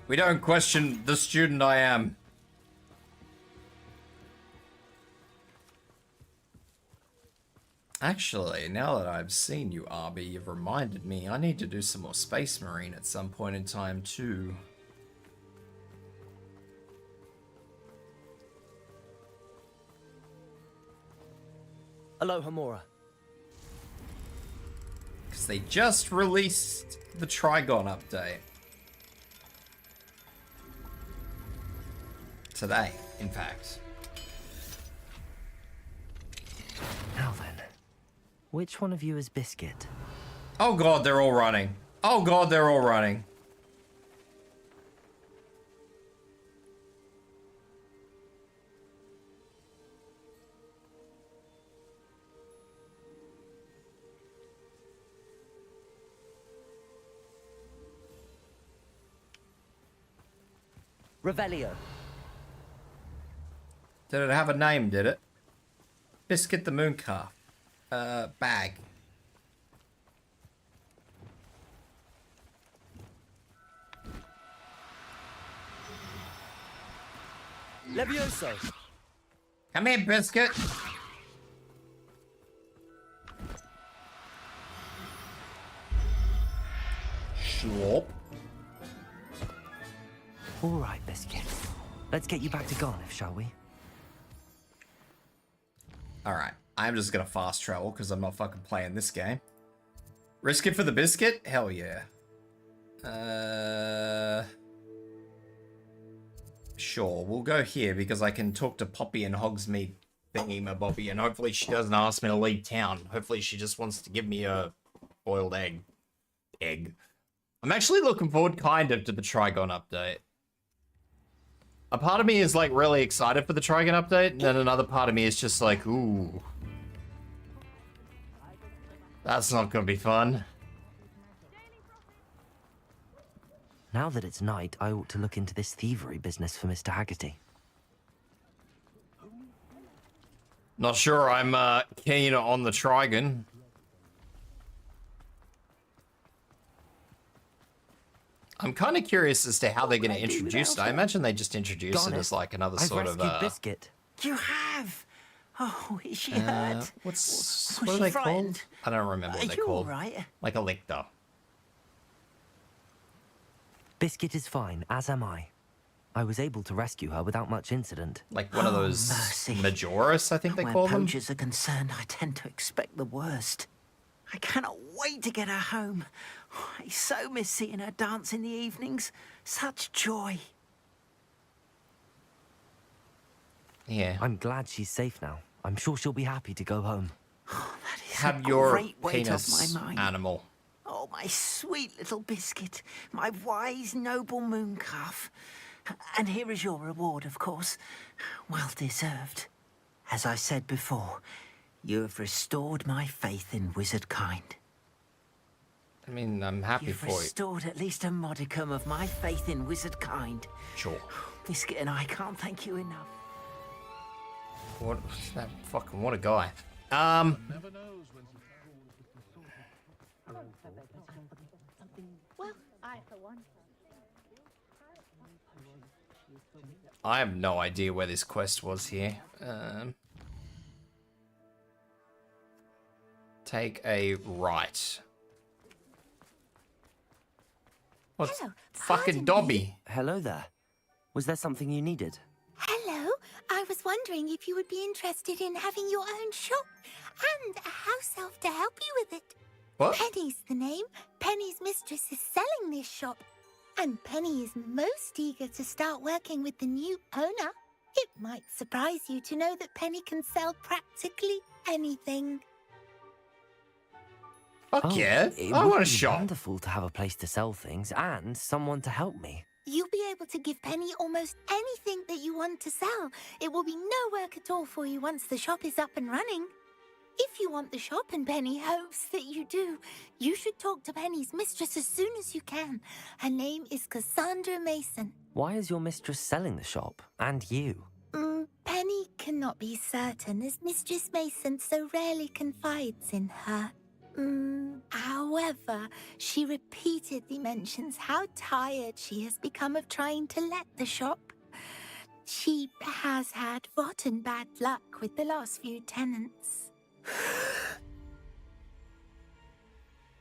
We don't question the student I am. Actually, now that I've seen you, Arby, you've reminded me I need to do some more Space Marine at some point in time, too. Aloha Mora. Because they just released the Trigon update. Today, in fact. Now then, which one of you is Biscuit? Oh god, they're all running. Oh god, they're all running. Revelio. Did it have a name, did it? Biscuit the Mooncalf. Bag. Levioso. Come here, Biscuit. Slop. All right, Biscuit. Let's get you back to Garneth, shall we? Alright, I'm just gonna fast travel because I'm not fucking playing this game. Risk it for the biscuit? Hell yeah. Sure, we'll go here because I can talk to Poppy and Hogsmeade thingy-ma-bobby, and hopefully she doesn't ask me to leave town. Hopefully she just wants to give me a boiled egg. I'm actually looking forward kind of to the Trigon update. A part of me is like really excited for the Trigon update, and then another part of me is just like, ooh. That's not gonna be fun. Now that it's night, I ought to look into this thievery business for Mr. Haggerty. Not sure I'm keen on the Trigon. I'm kind of curious as to how they're going to introduce it. I imagine they just introduce it as like another sort of Biscuit. You have? Oh, is she hurt? What Was are she they frightened? called? I don't remember what Are they're you called. all right? Like a lictor. Biscuit is fine, as am I. I was able to rescue her without much incident. Like one of those mercy. Majoris, I think they Where call them. poachers are concerned, I tend to expect the worst. I cannot wait to get her home. I so miss seeing her dance in the evenings. Such joy. Yeah. I'm glad she's safe now. I'm sure she'll be happy to go home. That is Have a your great weight penis off my mind. animal. Oh, my sweet little biscuit, my wise, noble moon calf. And here is your reward, of course. Well deserved. As I said before, you have restored my faith in wizard kind. I mean, I'm happy You've for you. restored at least a modicum of my faith in wizard kind. Sure. Biscuit and I can't thank you enough. What that fucking what a guy. Well, I for one. I have no idea where this quest was here. Take a right. What's Hello, fucking pardon Dobby? Hello there. Was there something you needed? Hello, I was wondering if you would be interested in having your own shop and a house elf to help you with it. What? Penny's the name. Penny's mistress is selling this shop. And Penny is most eager to start working with the new owner. It might surprise you to know that Penny can sell practically anything. Fuck yeah. It I would want a be shop. wonderful to have a place to sell things and someone to help me. You'll be able to give Penny almost anything that you want to sell. It will be no work at all for you once the shop is up and running. If you want the shop and Penny hopes that you do, you should talk to Penny's mistress as soon as you can. Her name is Cassandra Mason. Why is your mistress selling the shop? And you? Penny cannot be certain as Mistress Mason so rarely confides in her. However, she repeatedly mentions how tired she has become of trying to let the shop. She has had rotten bad luck with the last few tenants.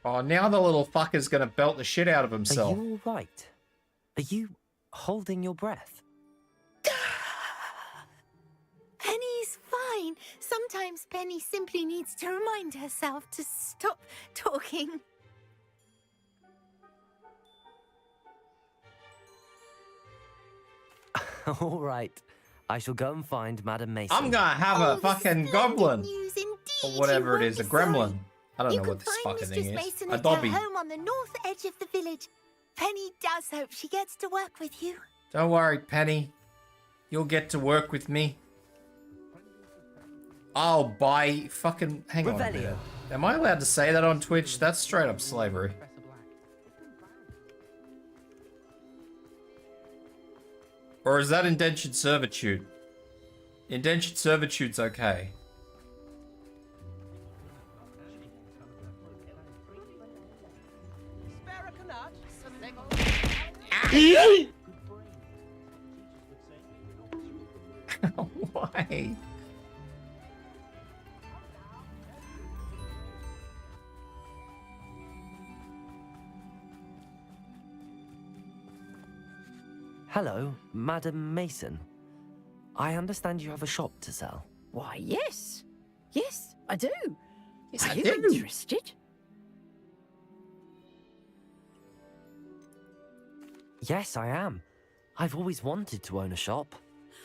Oh, now the little fucker's gonna belt the shit out of himself. Are you all right? Are you holding your breath? Penny's fine. Sometimes Penny simply needs to remind herself to stop talking. All right. I shall go and find Madam Mason. I'm gonna have a fucking goblin. Or whatever it is, a gremlin. I don't know what this fucking thing is. Mason A at her Dobby. home on the north edge of the village. Penny does hope she gets to work with you. Don't worry, Penny. You'll get to work with me. I'll buy fucking... Hang on a minute. Am I allowed to say that on Twitch? That's straight up slavery. Or is that indentured servitude? Indentured servitude's okay. Why? Hello, Madam Mason. I understand you have a shop to sell. Why, yes. Yes, I do. Yes, Are I you do. interested? Yes, I am. Oh, I've always wanted to own a shop.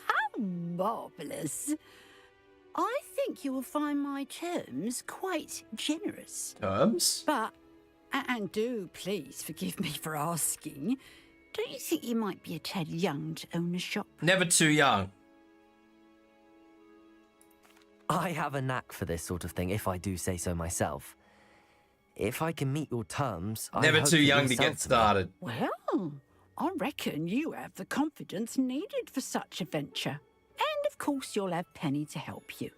How marvellous. I think you will find my terms quite generous. Terms? But, and do please forgive me for asking, don't you think you might be a tad young to own a shop? Never too young. I have a knack for this sort of thing, if I do say so myself. If I can meet your terms, I Never hope too that young you'll to sell get started. Well, I reckon you have the confidence needed for such a venture. And of course you'll have Penny to help you.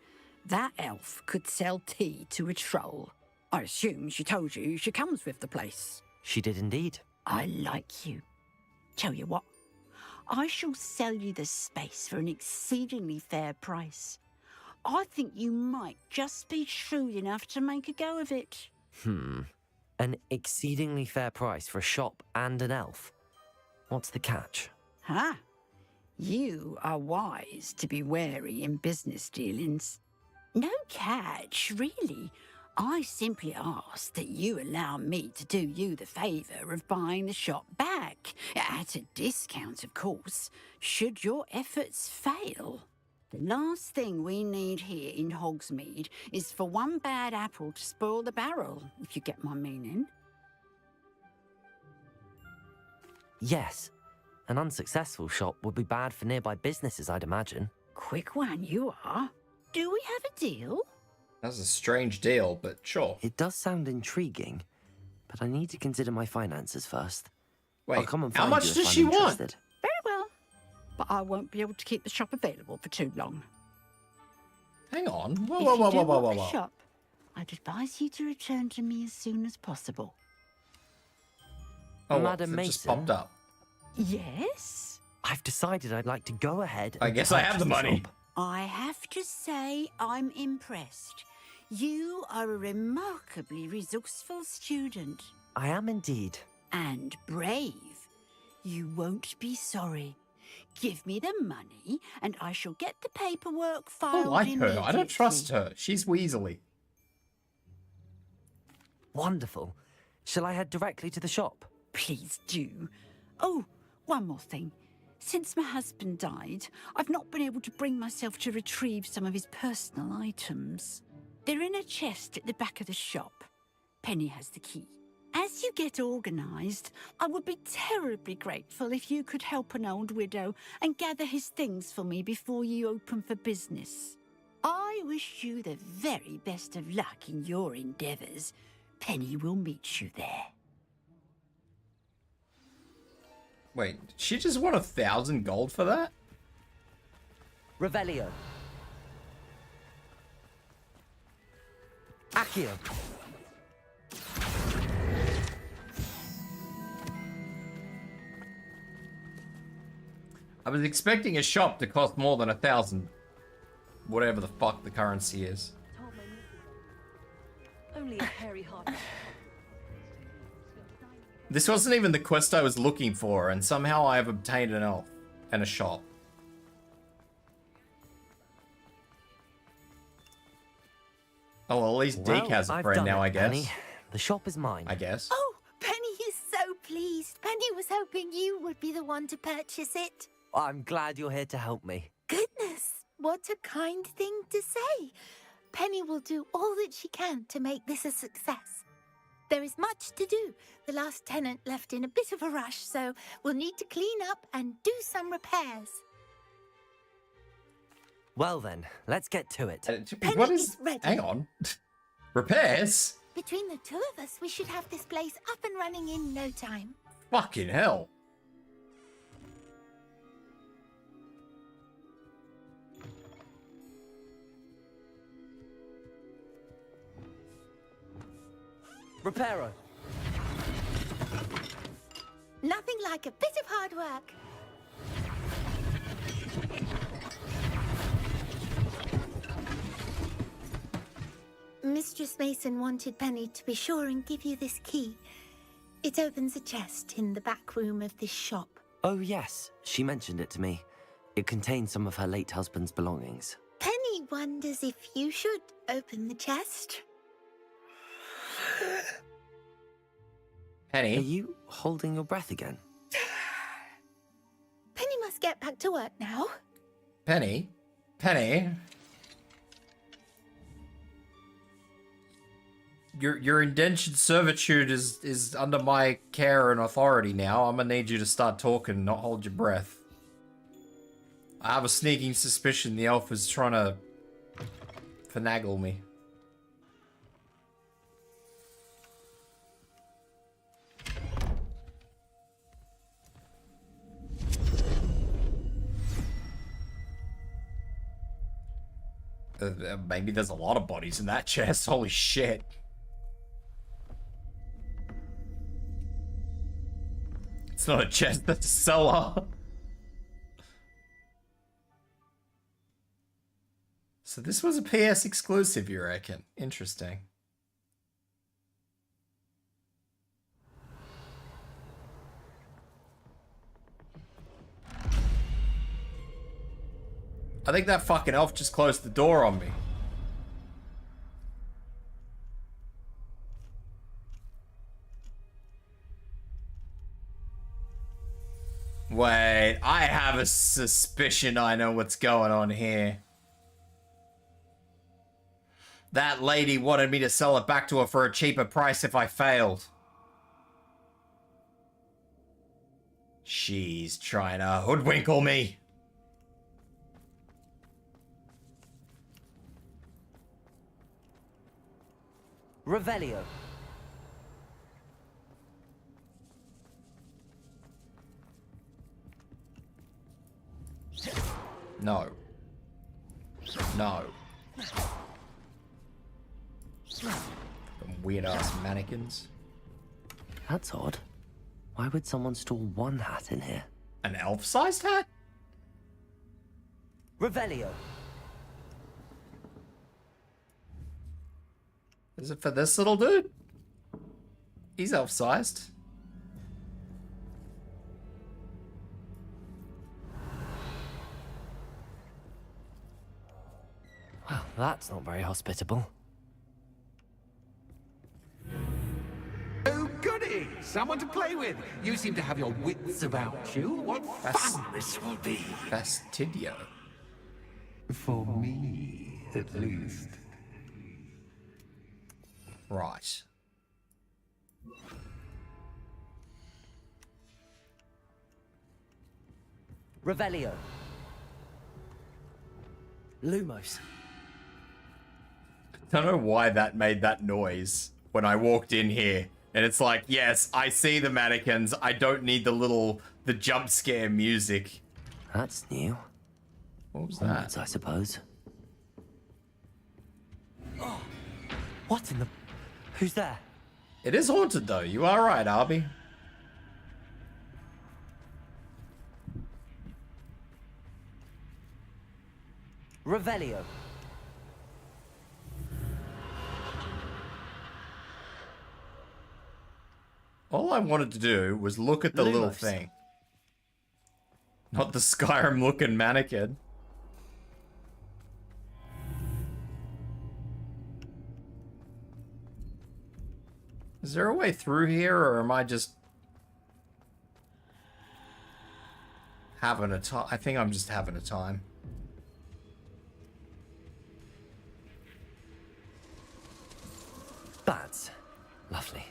That elf could sell tea to a troll. I assume she told you she comes with the place. She did indeed. I like you. Tell you what, I shall sell you the space for an exceedingly fair price. I think you might just be shrewd enough to make a go of it. An exceedingly fair price for a shop and an elf. What's the catch? Huh? You are wise to be wary in business dealings. No catch, really. I simply ask that you allow me to do you the favour of buying the shop back. At a discount, of course, should your efforts fail. The last thing we need here in Hogsmeade is for one bad apple to spoil the barrel, if you get my meaning. Yes. An unsuccessful shop would be bad for nearby businesses, I'd imagine. Quick one you are. Do we have a deal? That's a strange deal, but sure. It does sound intriguing, but I need to consider my finances first. Wait, I'll come and how find much you if does I'm she want? interested. Very well. But I won't be able to keep the shop available for too long. Hang on. Whoa, If whoa, you whoa, do whoa, whoa, want whoa, the whoa. shop, I'd advise you to return to me as soon as possible. Oh, what? Madam It just Mason? popped up. Yes? I've decided I'd like to go ahead I and guess I have purchase the money. shop. I have to say I'm impressed. You are a remarkably resourceful student. I am indeed. And brave. You won't be sorry. Give me the money, and I shall get the paperwork I filed don't like her. I don't immediately. trust her. She's Weasley. Wonderful. Shall I head directly to the shop? Please do. Oh, one more thing. Since my husband died, I've not been able to bring myself to retrieve some of his personal items. They're in a chest at the back of the shop. Penny has the key. As you get organised, I would be terribly grateful if you could help an old widow and gather his things for me before you open for business. I wish you the very best of luck in your endeavours. Penny will meet you there. Wait, she just want 1,000 gold for that? Revelio. Accio. I was expecting a shop to cost more than 1,000. Whatever the fuck the currency is. Only a hairy heart. This wasn't even the quest I was looking for, and somehow I have obtained an elf and a shop. Oh, well, at least Deke has a I've friend done now, it, I guess. Penny. The shop is mine. I guess. Oh, Penny is so pleased. Penny was hoping you would be the one to purchase it. I'm glad you're here to help me. Goodness, what a kind thing to say. Penny will do all that she can to make this a success. There is much to do. The last tenant left in a bit of a rush, so we'll need to clean up and do some repairs. Well then, let's get to it. Penny What is ready. Hang on. Repairs? Between the two of us, we should have this place up and running in no time. Fucking hell. Reparo. Nothing like a bit of hard work. Mistress Mason wanted Penny to be sure and give you this key. It opens a chest in the back room of this shop. Oh yes, she mentioned it to me. It contains some of her late husband's belongings. Penny wonders if you should open the chest. Penny? Are you holding your breath again? Penny must get back to work now. Penny? Penny? your indentured servitude is under my care and authority now. I'm gonna need you to start talking, not hold your breath. I have a sneaking suspicion the elf is trying to finagle me. Maybe there's a lot of bodies in that chest. Holy shit. It's not a chest, that's a cellar. So this was a PS exclusive, you reckon? Interesting. I think that fucking elf just closed the door on me. Wait, I have a suspicion I know what's going on here. That lady wanted me to sell it back to her for a cheaper price if I failed. She's trying to hoodwinkle me. Revelio. No. No. Some weird-ass mannequins. That's odd. Why would someone store one hat in here? An elf-sized hat? Revelio. Is it for this little dude? He's elf-sized. Well, that's not very hospitable. Oh, goody! Someone to play with. You seem to have your wits about you. What fun this will be. Fastidio. For me, at least. Right. Revelio. Lumos. I don't know why that made that noise when I walked in here. And it's like, yes, I see the mannequins. I don't need the jump scare music. That's new. What was that? Emotes, I suppose. Oh, what in the... Who's there? It is haunted, though. You are right, Arby. Revelio. All I wanted to do was look at the little Lumos. thing. Not the Skyrim-looking mannequin. Is there a way through here, or am I just having a time? I think I'm just having a time. Bats. Lovely.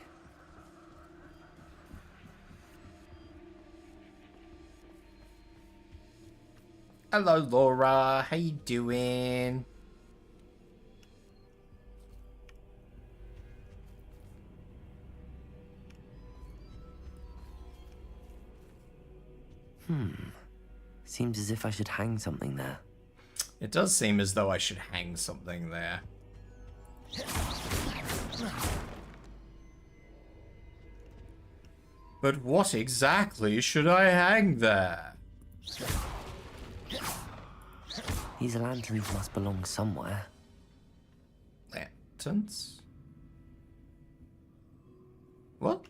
Hello, Laura. How you doing? Seems as if I should hang something there. It does seem as though I should hang something there. But what exactly should I hang there? These lanterns must belong somewhere. Lanterns? What?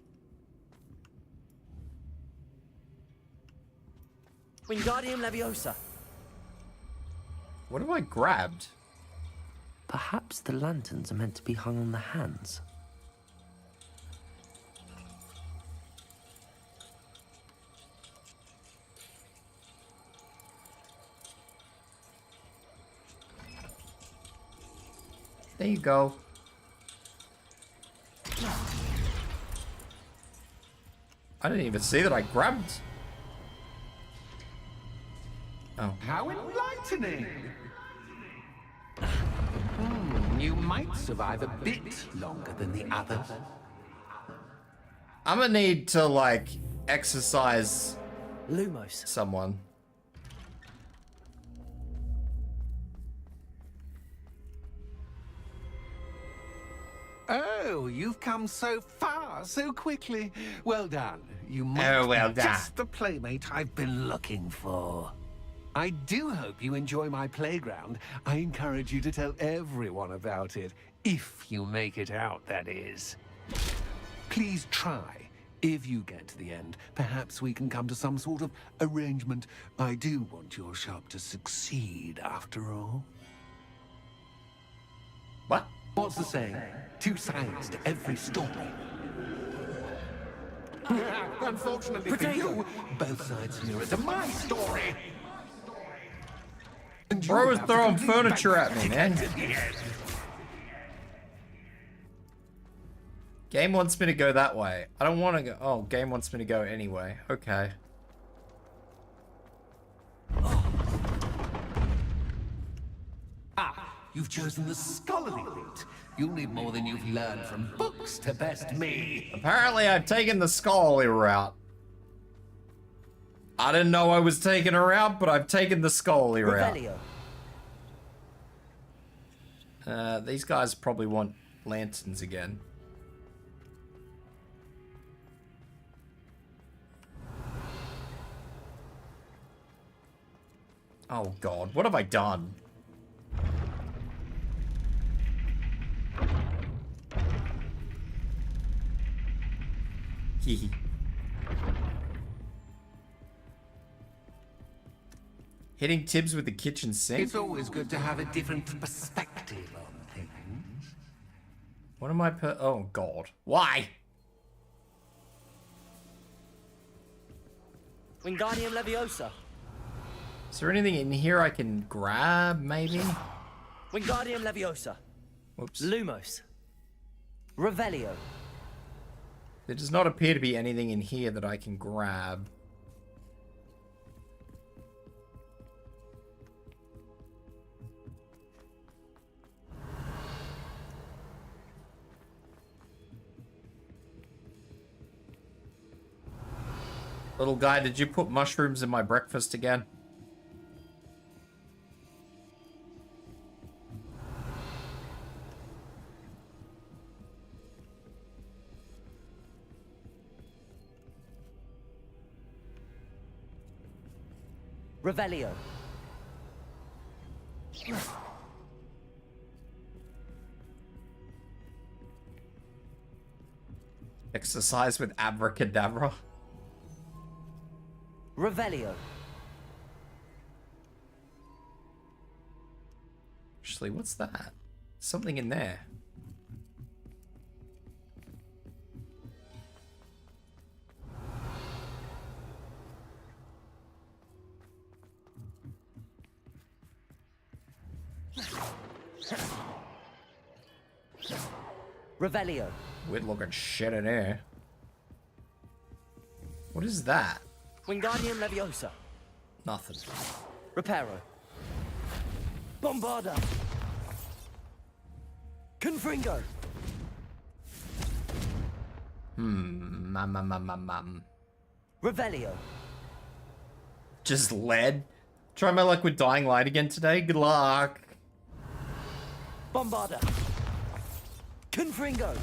Wingardium Leviosa. What have I grabbed? Perhaps the lanterns are meant to be hung on the hands. There you go. I didn't even see that I grabbed. Oh. How enlightening! You might survive a bit longer than the others. I'm gonna need to, like, exercise Lumos. someone. Oh, you've come so far so quickly. Well done. You might Oh, well be done. just the playmate I've been looking for. I do hope you enjoy my playground. I encourage you to tell everyone about it. If you make it out, that is. Please try. If you get to the end, perhaps we can come to some sort of arrangement. I do want your shop to succeed, after all. What? What's the saying? Two sides to every story. Unfortunately for you, both sides mirror to my story. And Bro was have to throwing complete furniture at me, man. at the end. Game wants me to go that way. I don't want to go. Oh, game wants me to go anyway. Okay. Ah, you've chosen the scholarly route. You'll need more than you've learned from books to best me. Apparently, I've taken the scholarly route. I didn't know I was taking a route, but I've taken the scholarly route. These guys probably want lanterns again. Oh god, what have I done? Hehe. Hitting Tibs with the kitchen sink? It's always good to have a different perspective on things. What am I oh god. Why? Wingardium Leviosa. Is there anything in here I can grab, maybe? Wingardium Leviosa. Whoops. Lumos. Revelio. There does not appear to be anything in here that I can grab. Little guy, did you put mushrooms in my breakfast again? Revelio. Exercise with abracadabra. Revelio. Actually, what's that? Something in there. Revelio. Weird looking shit in here. What is that? Wingardium Leviosa. Nothing. Reparo. Bombarda. Confringo. Revelio. Just lead. Try my luck with Dying Light again today. Good luck. Bombarda. Confringo.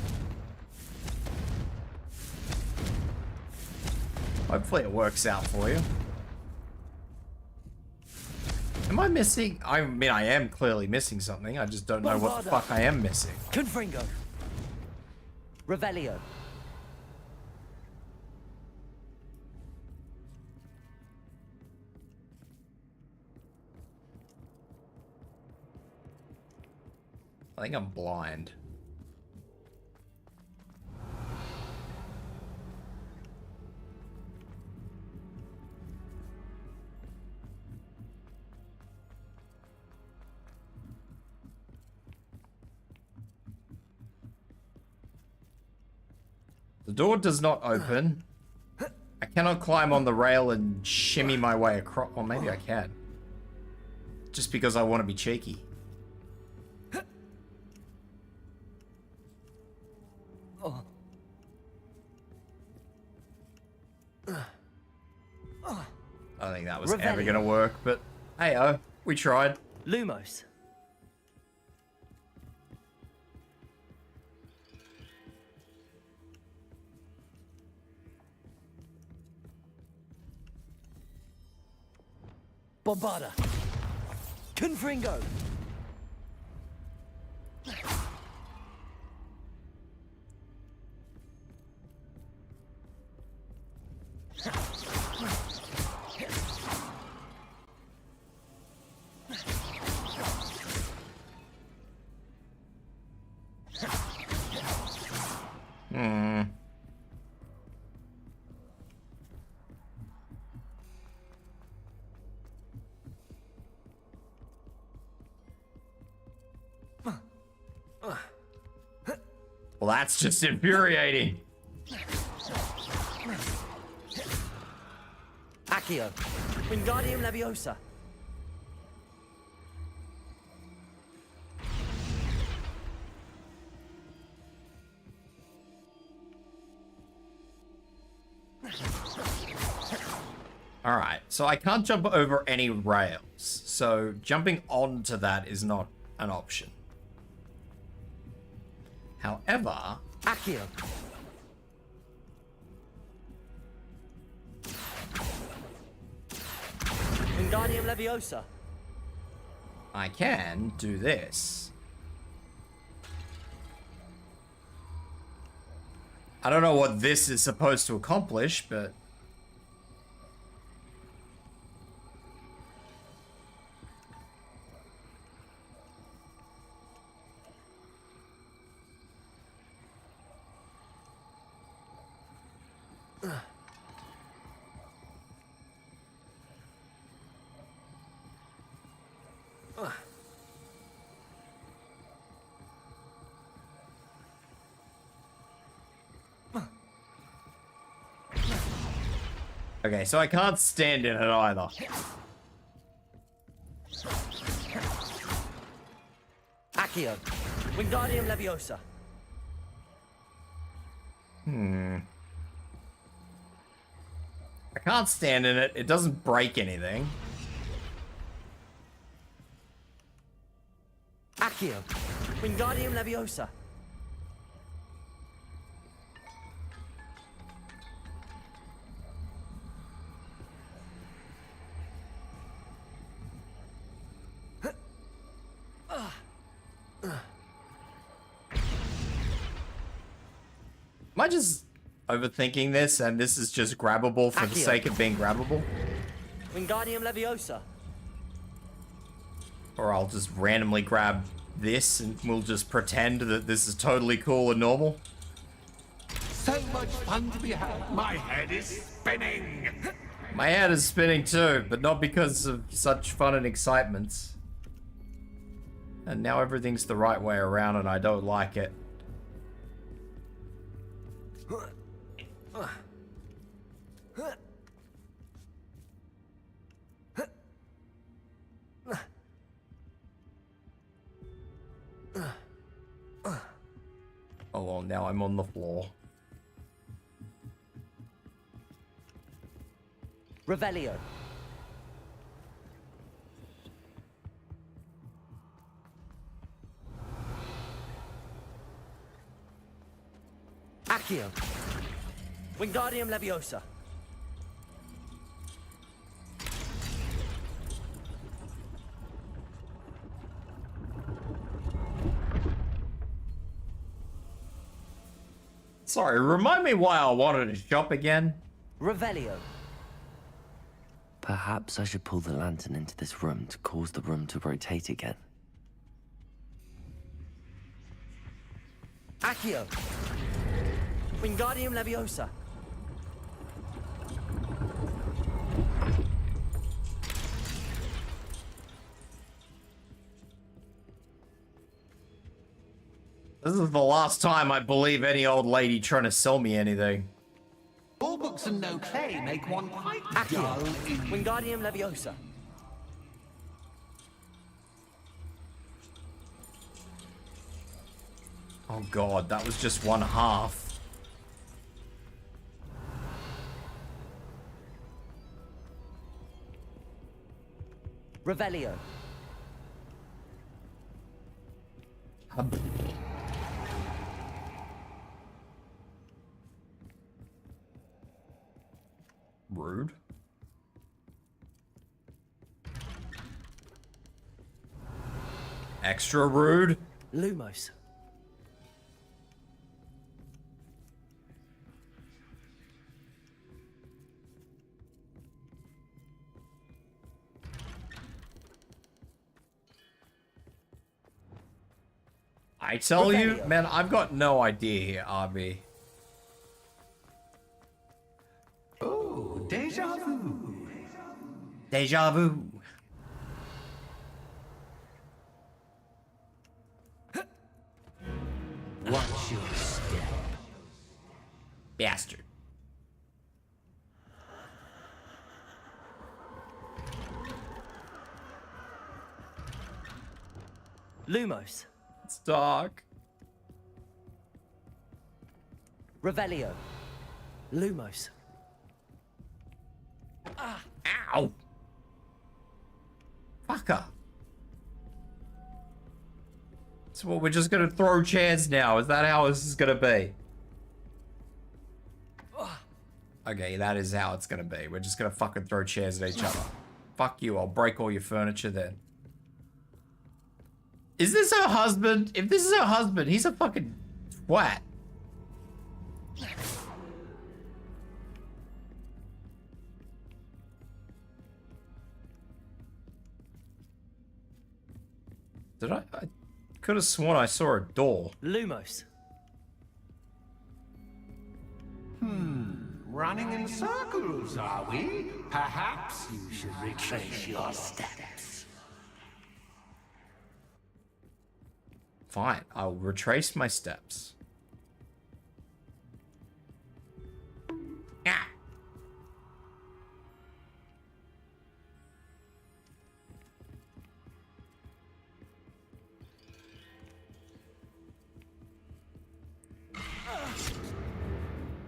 Hopefully it works out for you. Am I missing? I mean, I am clearly missing something. I just don't know what the fuck I am missing. Confringo. Revelio. I think I'm blind. The door does not open. Cannot climb on the rail and shimmy my way across. Or maybe I can. Just because I want to be cheeky. I don't think that was ever gonna work, but hey, oh, we tried. Lumos. Bombarda. Confringo. Well, that's just infuriating. Accio. Wingardium Leviosa. Alright, so I can't jump over any rails, so jumping onto that is not an option. However... Accio. Wingardium Leviosa. I can do this. I don't know what this is supposed to accomplish, but... Okay, so I can't stand in it either. Accio. Wingardium Leviosa. I can't stand in it. It doesn't break anything. Accio. Wingardium Leviosa. Am I just overthinking this and this is just grabbable for the sake of being grabbable? Wingardium Leviosa. Or I'll just randomly grab this and we'll just pretend that this is totally cool and normal? So much fun to be had. My head is spinning. My head is spinning too, but not because of such fun and excitement. And now everything's the right way around and I don't like it. Oh well, now I'm on the floor. Revelio. Accio. Wingardium Leviosa. Sorry, remind me why I wanted to shop again? Revelio. Perhaps I should pull the lantern into this room to cause the room to rotate again. Accio. Wingardium Leviosa. This is the last time I believe any old lady trying to sell me anything. All books and no clay make one quite Accio. dull in... Wingardium Leviosa. Oh god, that was just one half. Revelio. Rude. Extra rude. Lumos. I tell you, man, I've got no idea here, RB. Oh, deja vu. Deja vu. Watch your step. Bastard. Lumos. It's dark. Revelio. Lumos. Ow. Fucker. So what, we're just gonna throw chairs now? Is that how this is gonna be? Okay, that is how it's gonna be. We're just gonna fucking throw chairs at each other. Fuck you, I'll break all your furniture then. Is this her husband? If this is her husband, he's a fucking twat. Did I could have sworn I saw a door. Lumos. Running in circles, are we? Perhaps you should retrace your steps. Fine, I'll retrace my steps. Ah.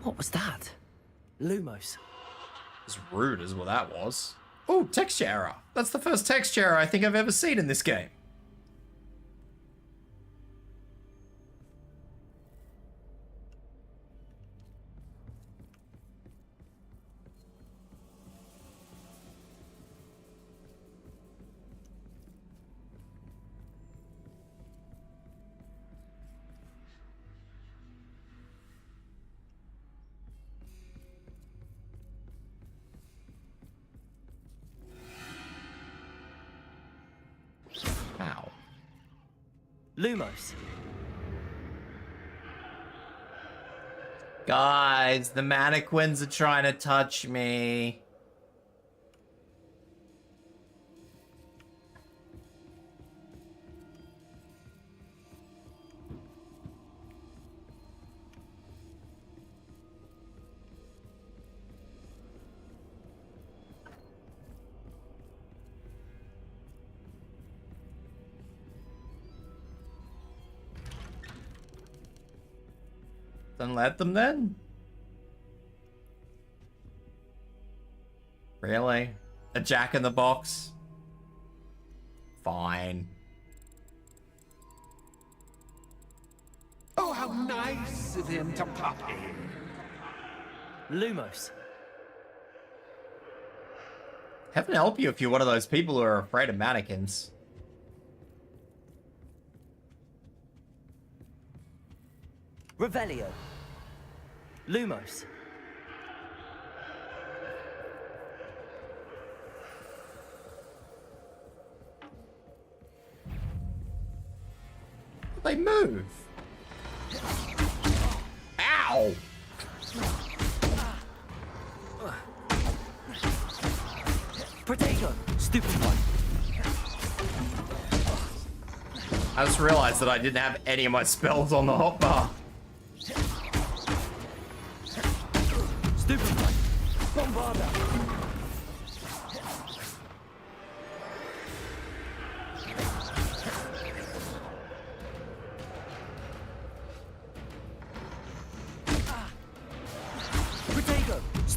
What was that? Lumos. It's rude as what that was. Oh, texture error. That's the first texture error I think I've ever seen in this game. Ow. Lumos. Guys, the mannequins are trying to touch me. Then let them then. Really? A Jack in the Box? Fine. Oh, how nice of him to pop in. Lumos. Heaven help you if you're one of those people who are afraid of mannequins. Revelio. Lumos. They move. Ow! Protego. Stupid one. I just realized that I didn't have any of my spells on the hotbar. Stupid one.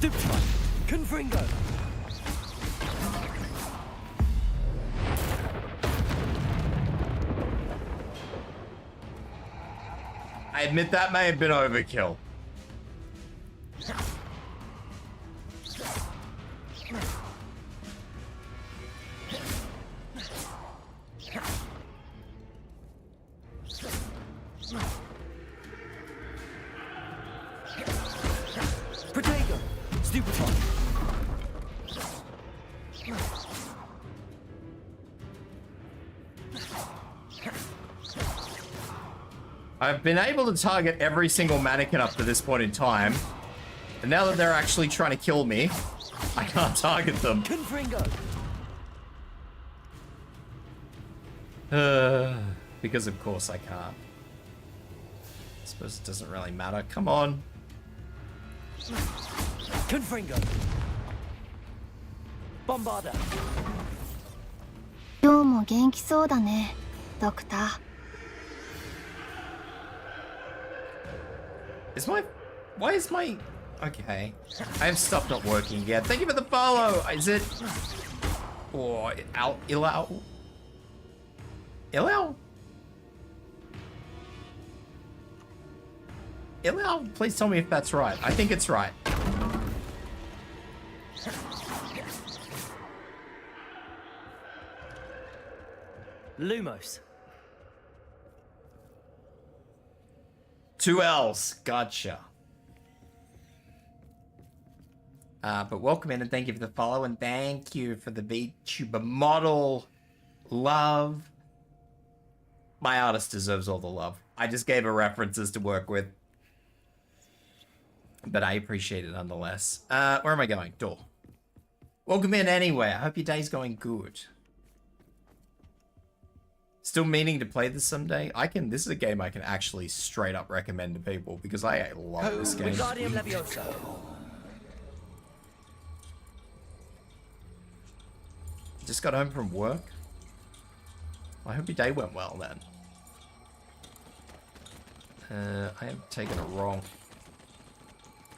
Stupefy. Confringo. I admit that may have been overkill. Protego. Stupefy. I've been able to target every single mannequin up to this point in time. And now that they're actually trying to kill me, I can't target them. Confringo. Because of course I can't. I suppose it doesn't really matter. Come on. Confringo. Bombarda. 今日も元気そうだね、ドクター。 Is my... Why is my... Okay. I have stuff not working yet. Thank you for the follow. Is it... Or... Ilau? Ilau? Ilau? Please tell me if that's right. I think it's right. Lumos. 2 L's. Gotcha. But welcome in and thank you for the follow and thank you for the vtuber model. Love. My artist deserves all the love. I just gave her references to work with. But I appreciate it nonetheless. Where am I going? Door. Welcome in anyway. I hope your day's going good. Still meaning to play this someday. This is a game I can actually straight up recommend to people because I love this game. Just got home from work. I hope your day went well then. I have taken a wrong.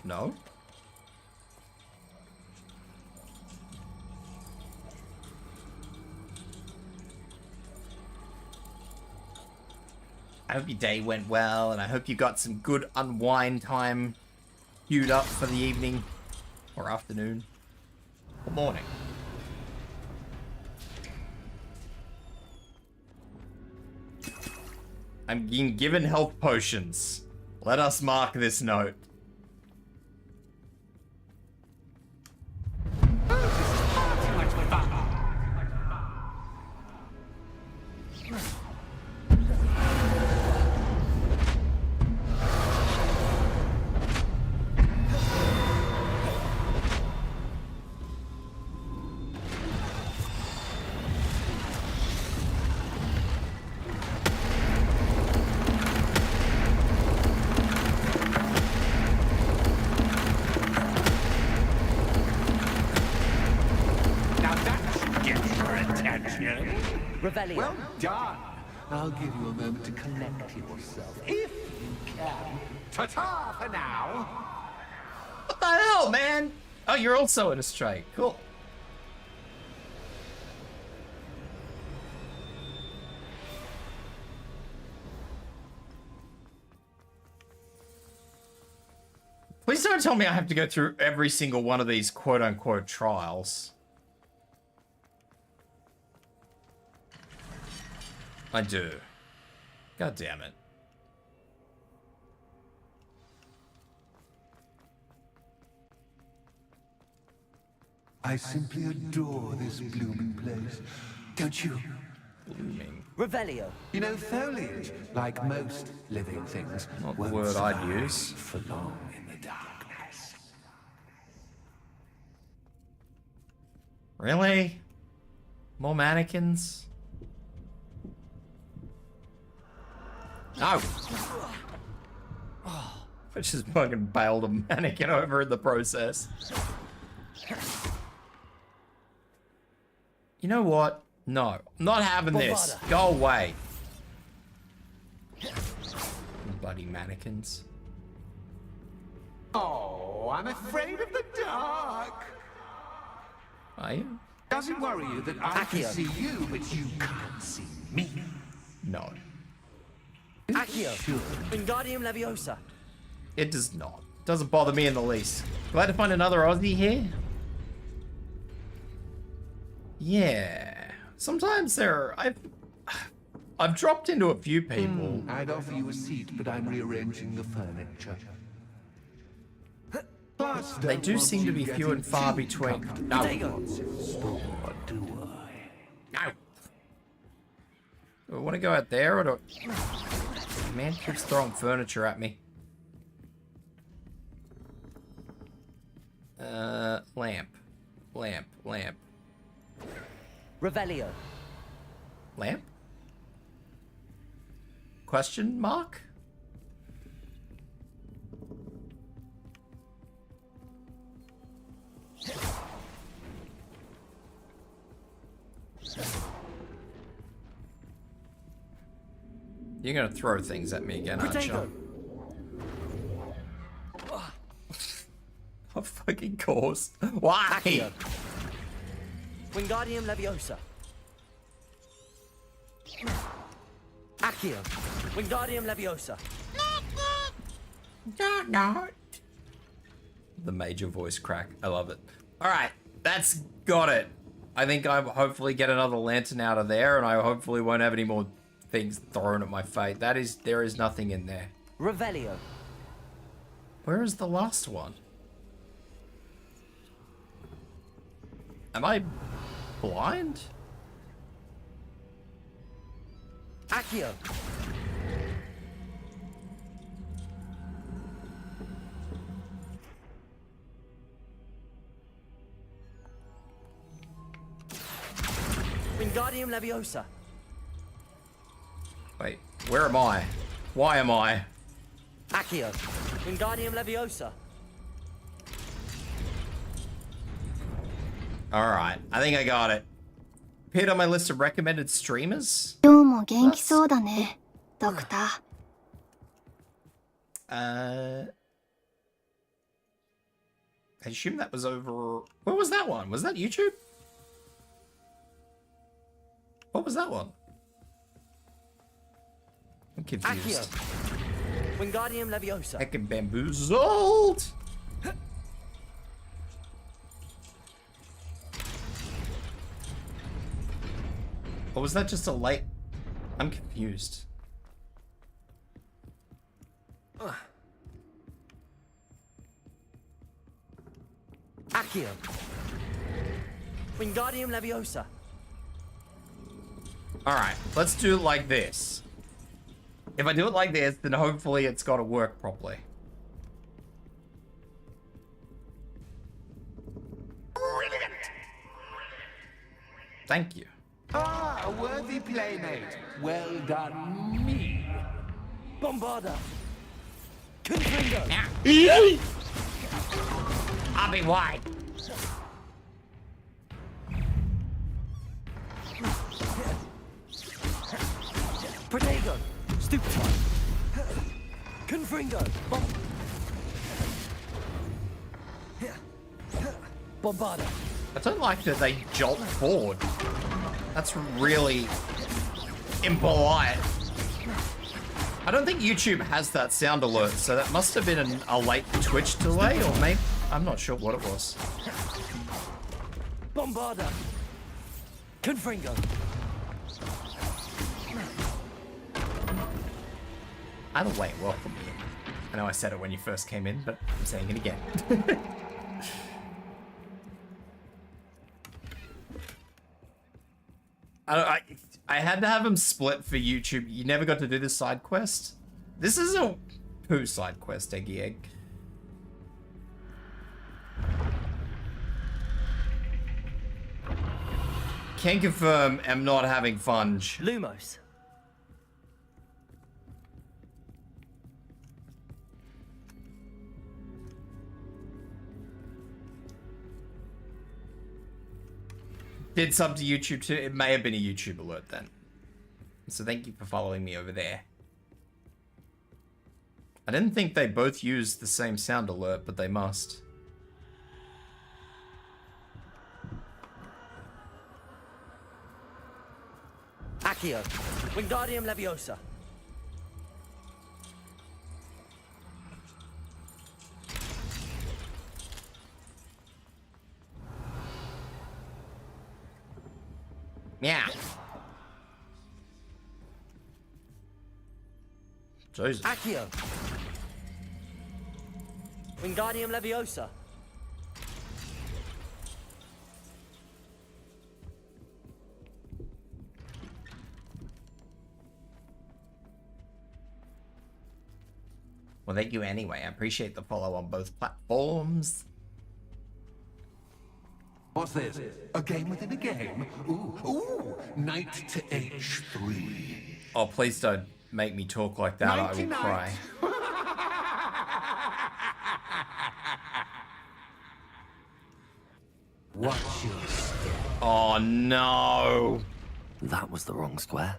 No? I hope your day went well, and I hope you got some good unwind time queued up for the evening or afternoon or morning. I'm being given health potions. Let us mark this note. Well done. I'll give you a moment to collect yourself, if you can. Ta-ta for now. What the hell, man? Oh, you're also in a strike. Cool. Please don't tell me I have to go through every single one of these quote-unquote trials. I do. God damn it. I simply adore this blooming place. Don't you? Blooming. Revelio. You know, foliage, like most living things, Not the won't word I'd survive use. for long in the darkness. Really? More mannequins? No! I just fucking bailed a mannequin over in the process. You know what? No. I'm not having this. Go away. Bloody mannequins. Oh, I'm afraid of the dark. Are you? Does it worry you that I can see you, but you can't see me? No. Accio. Wingardium Leviosa. It does not. Doesn't bother me in the least. Glad to find another Aussie here. Yeah. Sometimes I've dropped into a few people. I'd offer you a seat, but I'm rearranging the furniture. Plus, They do seem to be few and far between. No. No. Do I want to go out there or do Man keeps throwing furniture at me. Lamp. Lamp. Lamp. Revelio. Lamp? Question mark? You're gonna throw things at me again, aren't you? Of fucking course. Why? Accio. Wingardium Leviosa. Accio. Wingardium Leviosa. No. The major voice crack. I love it. Alright, that's got it. I think I hopefully get another lantern out of there, and I hopefully won't have any more things thrown at my face. There is nothing in there. Revelio. Where is the last one? Am I blind? Accio. Wingardium Leviosa. Wait, where am I? Why am I? Accio. Wingardium Leviosa. Alright, I think I got it. Appeared on my list of recommended streamers? 今日も元気そうだね、ドクター。I assume that was over... Where was that one? Was that YouTube? What was that one? I'm confused. Accio. Wingardium Leviosa. Heckin' bamboozled! Or was that just a late... I'm confused. Accio. Wingardium Leviosa. Alright, let's do it like this. If I do it like this, then hopefully it's got to work properly. Brilliant. Thank you. Ah, a worthy playmate. Well done, me. Bombarda. Confringo. I'll be wide. Protego. Stupefy. Confringo. Bombarda. I don't like that they jolt forward. That's really impolite. I don't think YouTube has that sound alert, so that must have been a late Twitch delay, or maybe... I'm not sure what it was. Bombarda. Confringo. Either way, welcome. I know I said it when you first came in, but I'm saying it again. I had to have them split for YouTube. You never got to do the side quest. This is a poo side quest, Eggy Egg. Can confirm, am not having fun. Lumos. Did sub to YouTube too. It may have been a YouTube alert then. So thank you for following me over there. I didn't think they both used the same sound alert, but they must. Accio, Wingardium Leviosa. Yeah. Jesus. Accio. Wingardium Leviosa. Well, thank you anyway. I appreciate the follow on both platforms. What's this? A game within a game? Ooh, knight to H3. Oh, please don't make me talk like that. I will cry. Watch your step. Oh, no. That was the wrong square.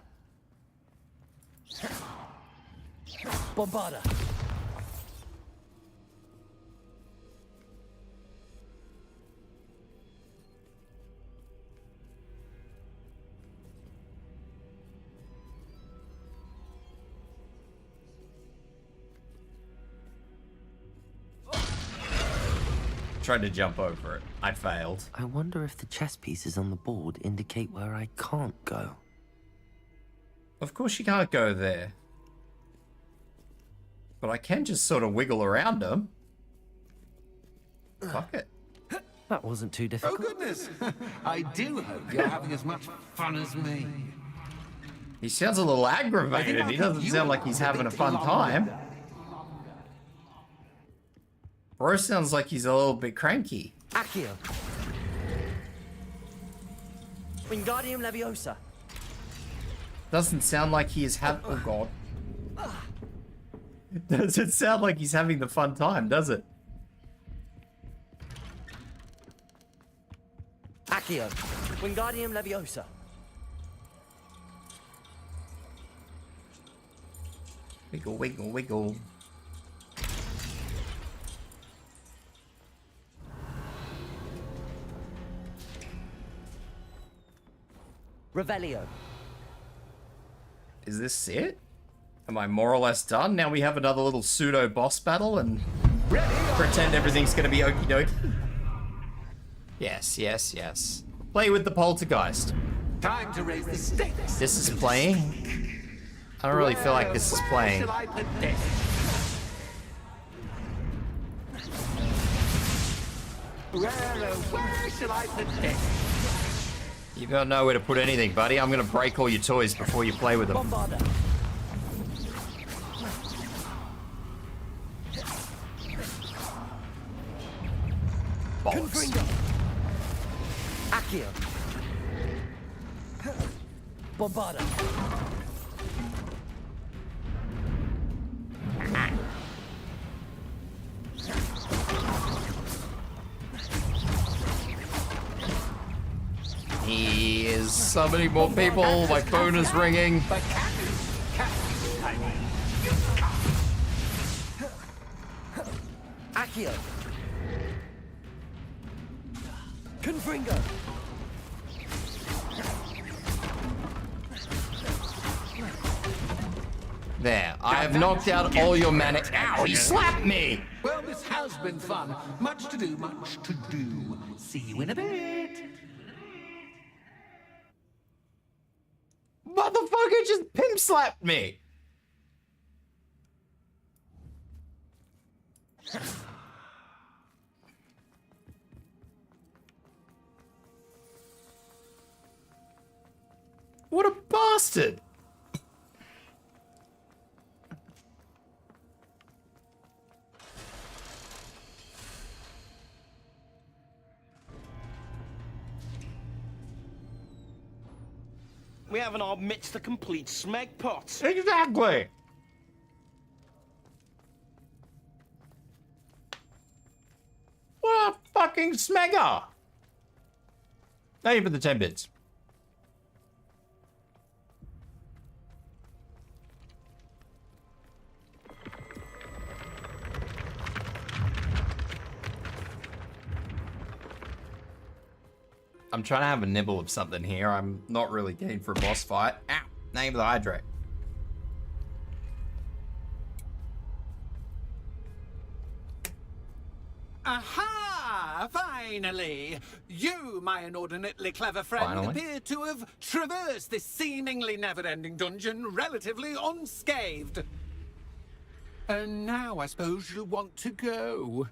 Bombarda. Tried to jump over it. I failed. I wonder if the chess pieces on the board indicate where I can't go. Of course you can't go there. But I can just sort of wiggle around them. Fuck it. That wasn't too difficult. Oh, goodness. I do hope you're having as much fun as me. He sounds a little aggravated. He doesn't sound like he's having a fun time. Bro sounds like he's a little bit cranky. Accio. Wingardium Leviosa. Doesn't sound like he is having... Oh, God. Doesn't sound like he's having the fun time, does it? Accio. Wingardium Leviosa. Wiggle, wiggle, wiggle. Revelio. Is this it? Am I more or less done? Now we have another little pseudo boss battle and pretend everything's gonna be okie dokie. Yes, yes, yes. Play with the poltergeist. Time to raise the stakes. This is playing? I don't really feel like this is playing. Where shall I put this? Where shall I put this? You don't know where to put anything, buddy. I'm gonna break all your toys before you play with them. Bombarda. Bollocks. Accio. Bombarda. He is summoning more people. My phone is ringing. Accio. Confringo. There, I have knocked out all your mana. Ow, he slapped me! Well, this has been fun. Much to do, much to do. See you in a bit. Motherfucker just pimp slapped me! What a bastard! We haven't all mixed the complete smeg pot. Exactly! What a fucking smegger! Thank you for the 10 bits. I'm trying to have a nibble of something here. I'm not really keen for a boss fight. Ow! Name of the hydrate. Aha! Finally! You, my inordinately clever friend, appear to have traversed this seemingly never-ending dungeon relatively unscathed. And now I suppose you'll want to go.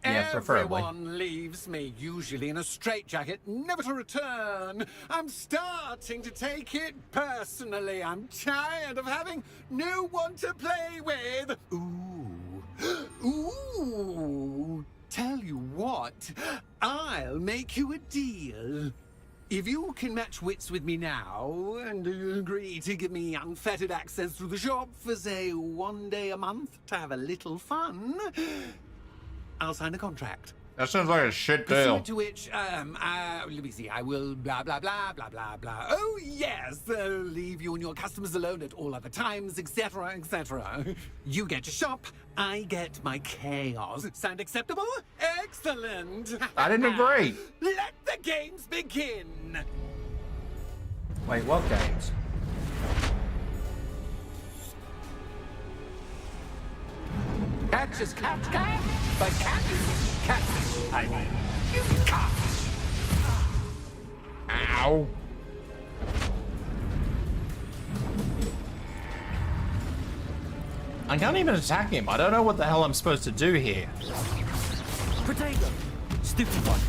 Yeah, preferably. Everyone leaves me, usually in a straitjacket, never to return. I'm starting to take it personally. I'm tired of having no one to play with. Ooh. Tell you what, I'll make you a deal. If you can match wits with me now and agree to give me unfettered access to the shop for, say, 1 day a month to have a little fun, I'll sign a contract. That sounds like a shit deal. Pursuant to which, let me see, I will blah, blah, blah, blah, blah, blah. Oh, yes, leave you and your customers alone at all other times, etc., etc. You get your shop, I get my chaos. Sound acceptable? Excellent. I didn't agree. Let the games begin. Wait, what games? Catch is catch, but catch, I mean, you catch. Ow. I can't even attack him. I don't know what the hell I'm supposed to do here. Potato! Stupid one.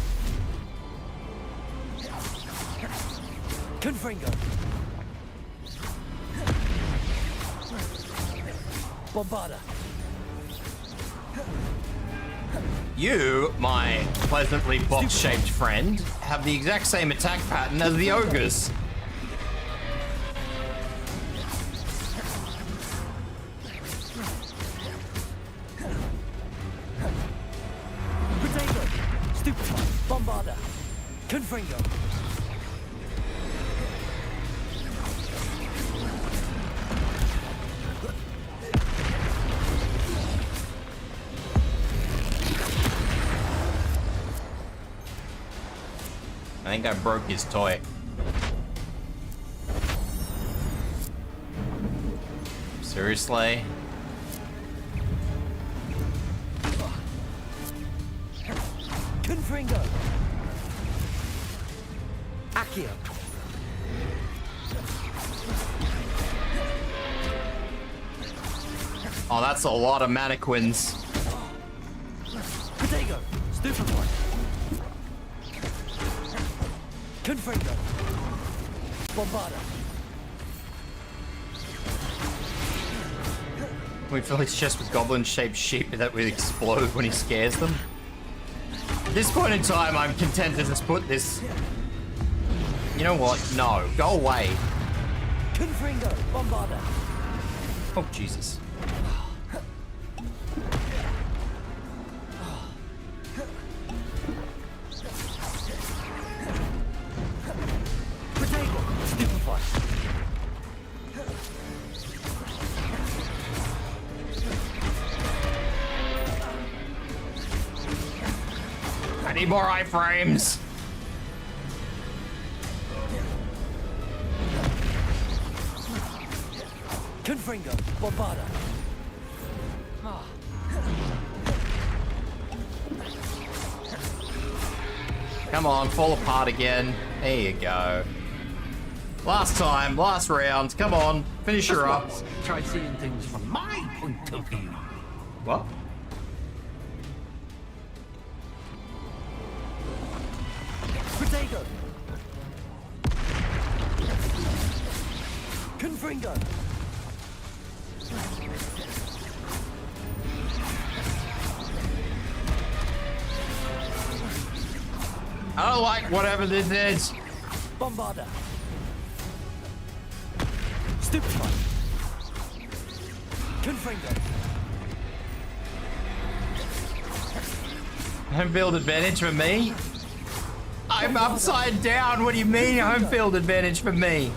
Confringo. Bombarda. You, my pleasantly box-shaped friend, have the exact same attack pattern as the ogres. Potato! Stupid one. Bombarda. Confringo. I think I broke his toy. Seriously? Confringo. Accio. Oh, that's a lot of mannequins. Potato. Stupid one. Confringo. Bombarda. We fill his chest with goblin-shaped sheep that will explode when he scares them. At this point in time, I'm content to just put this... You know what? No. Go away. Confringo. Bombarda. Oh, Jesus. I need more iframes. Confringo. Bombarda. Come on, fall apart again. There you go. Last time, last round. Come on, finish her up. Try seeing things from my point of view. What? Potato. Confringo. I don't like whatever this is. Bombarda. Stupid one. Confringo. Home field advantage for me? I'm upside down. What do you mean home field advantage for me?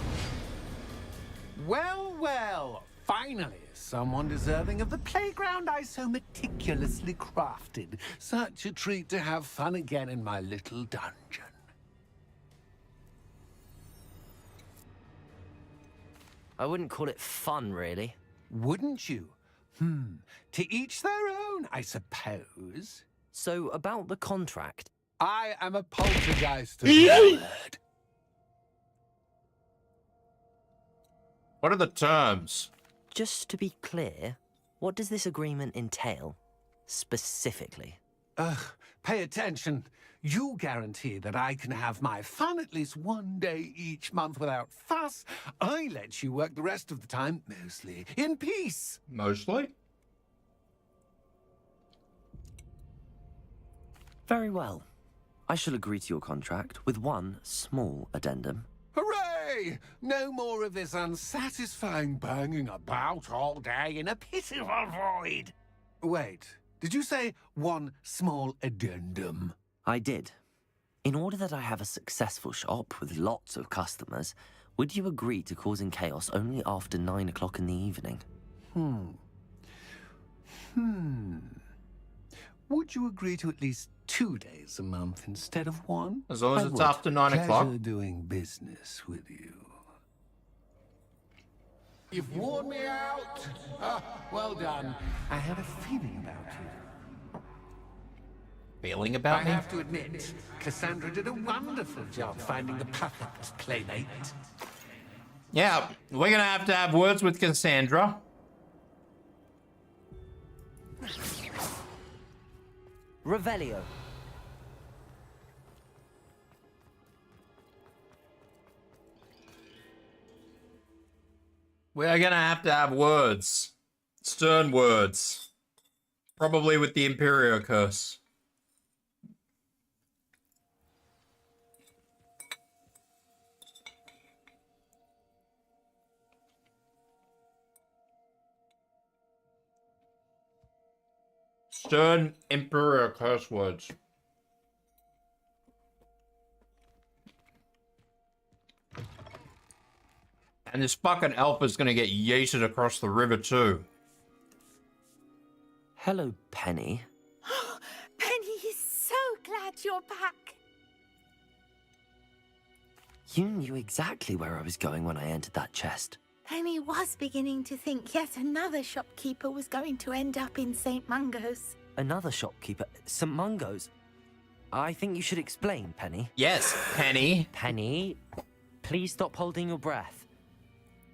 Well, well, finally, someone deserving of the playground I so meticulously crafted. Such a treat to have fun again in my little dungeon. I wouldn't call it fun, really. Wouldn't you? To each their own, I suppose. So, about the contract. I am a poltergeist. What are the terms? Just to be clear, what does this agreement entail, specifically? Pay attention. You guarantee that I can have my fun at least one day each month without fuss. I let you work the rest of the time, mostly in peace. Mostly? Very well. I shall agree to your contract with one small addendum. Hooray! No more of this unsatisfying banging about all day in a pitiful void. Wait, did you say one small addendum? I did. In order that I have a successful shop with lots of customers, would you agree to causing chaos only after 9 o'clock in the evening? Would you agree to at least 2 days a month instead of one? As long as it's after 9 o'clock. Pleasure doing business with you. You've worn me out. Well done. I had a feeling about you. Feeling about me? I have to admit, Cassandra did a wonderful job finding the perfect playmate. Yeah, we're gonna have to have words with Cassandra. Revelio. We're gonna have to have words. Stern words. Probably with the Imperio curse. Stern Imperial curse words. And this fucking elf is gonna get yeeted across the river too. Hello, Penny. Penny is so glad you're back. You knew exactly where I was going when I entered that chest. Penny was beginning to think yet another shopkeeper was going to end up in St. Mungo's. Another shopkeeper? St. Mungo's? I think you should explain, Penny. Yes, Penny. Penny, please stop holding your breath.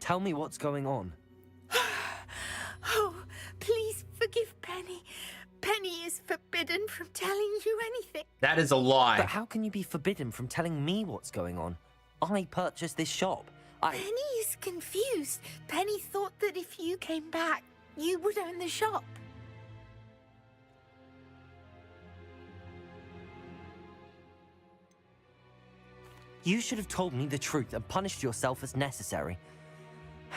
Tell me what's going on. Oh, please forgive Penny. Penny is forbidden from telling you anything. That is a lie. But how can you be forbidden from telling me what's going on? I purchased this shop. Penny is confused. Penny thought that if you came back, you would own the shop. You should have told me the truth and punished yourself as necessary.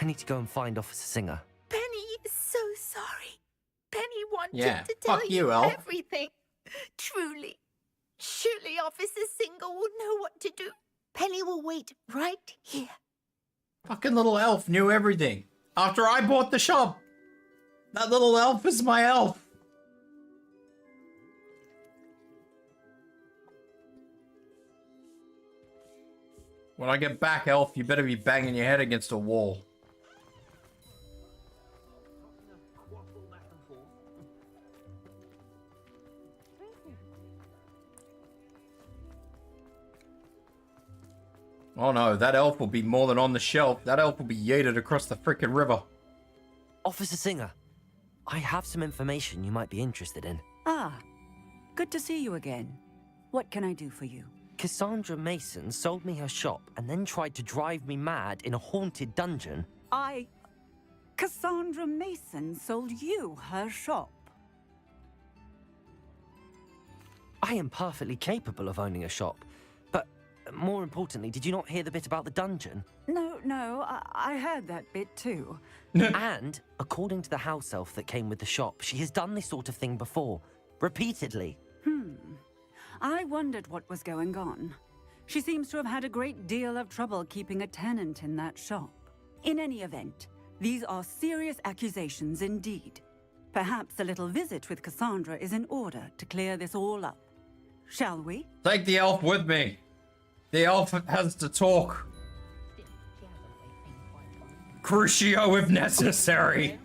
I need to go and find Officer Singer. Penny is so sorry. Penny wanted to fuck tell you, you Elf. everything. Truly. Surely Officer Singer will know what to do. Penny will wait right here. Fucking little elf knew everything. After I bought the shop. That little elf is my elf. When I get back, elf, you better be banging your head against a wall. Oh no, that elf will be more than on the shelf. That elf will be yeeted across the frickin' river. Officer Singer, I have some information you might be interested in. Ah, good to see you again. What can I do for you? Cassandra Mason sold me her shop and then tried to drive me mad in a haunted dungeon. Cassandra Mason sold you her shop? I am perfectly capable of owning a shop. But more importantly, did you not hear the bit about the dungeon? No, I heard that bit too. And, according to the house elf that came with the shop, she has done this sort of thing before. Repeatedly. I wondered what was going on. She seems to have had a great deal of trouble keeping a tenant in that shop. In any event, these are serious accusations indeed. Perhaps a little visit with Cassandra is in order to clear this all up. Shall we? Take the elf with me. The elf has to talk. Crucio if necessary.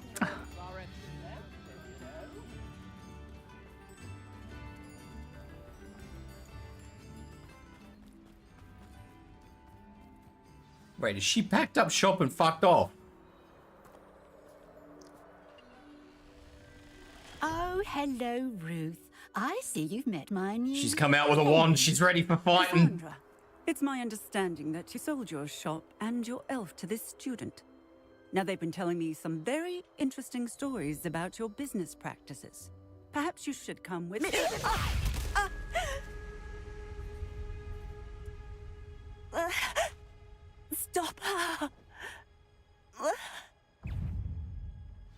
Wait, is she packed up shop and fucked off? Oh, hello, Ruth. I see you've met my new... She's come out with a wand. She's ready for fighting. Cassandra, it's my understanding that you sold your shop and your elf to this student. Now, they've been telling me some very interesting stories about your business practices. Perhaps you should come with me. Stop her!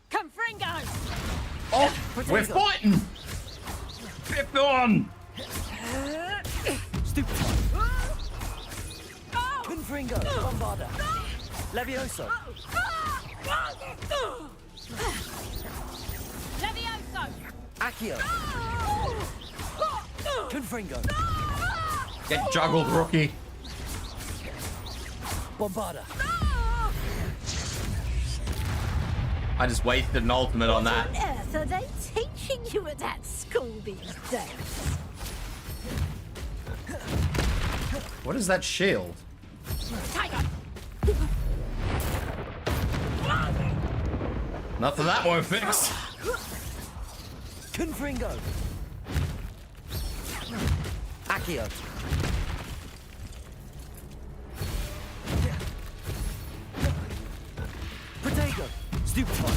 Confringo! Oh, we're fighting! Pip on! Stupid. Confringo, Bombarda. Levioso. Levioso! Accio. Confringo. Get juggled, rookie. Bombarda. I just wasted an ultimate on that. What on earth are they teaching you at that school these days? What is that shield? Tiger! Nothing that won't fix. Confringo. Accio. Protego. Stupefy.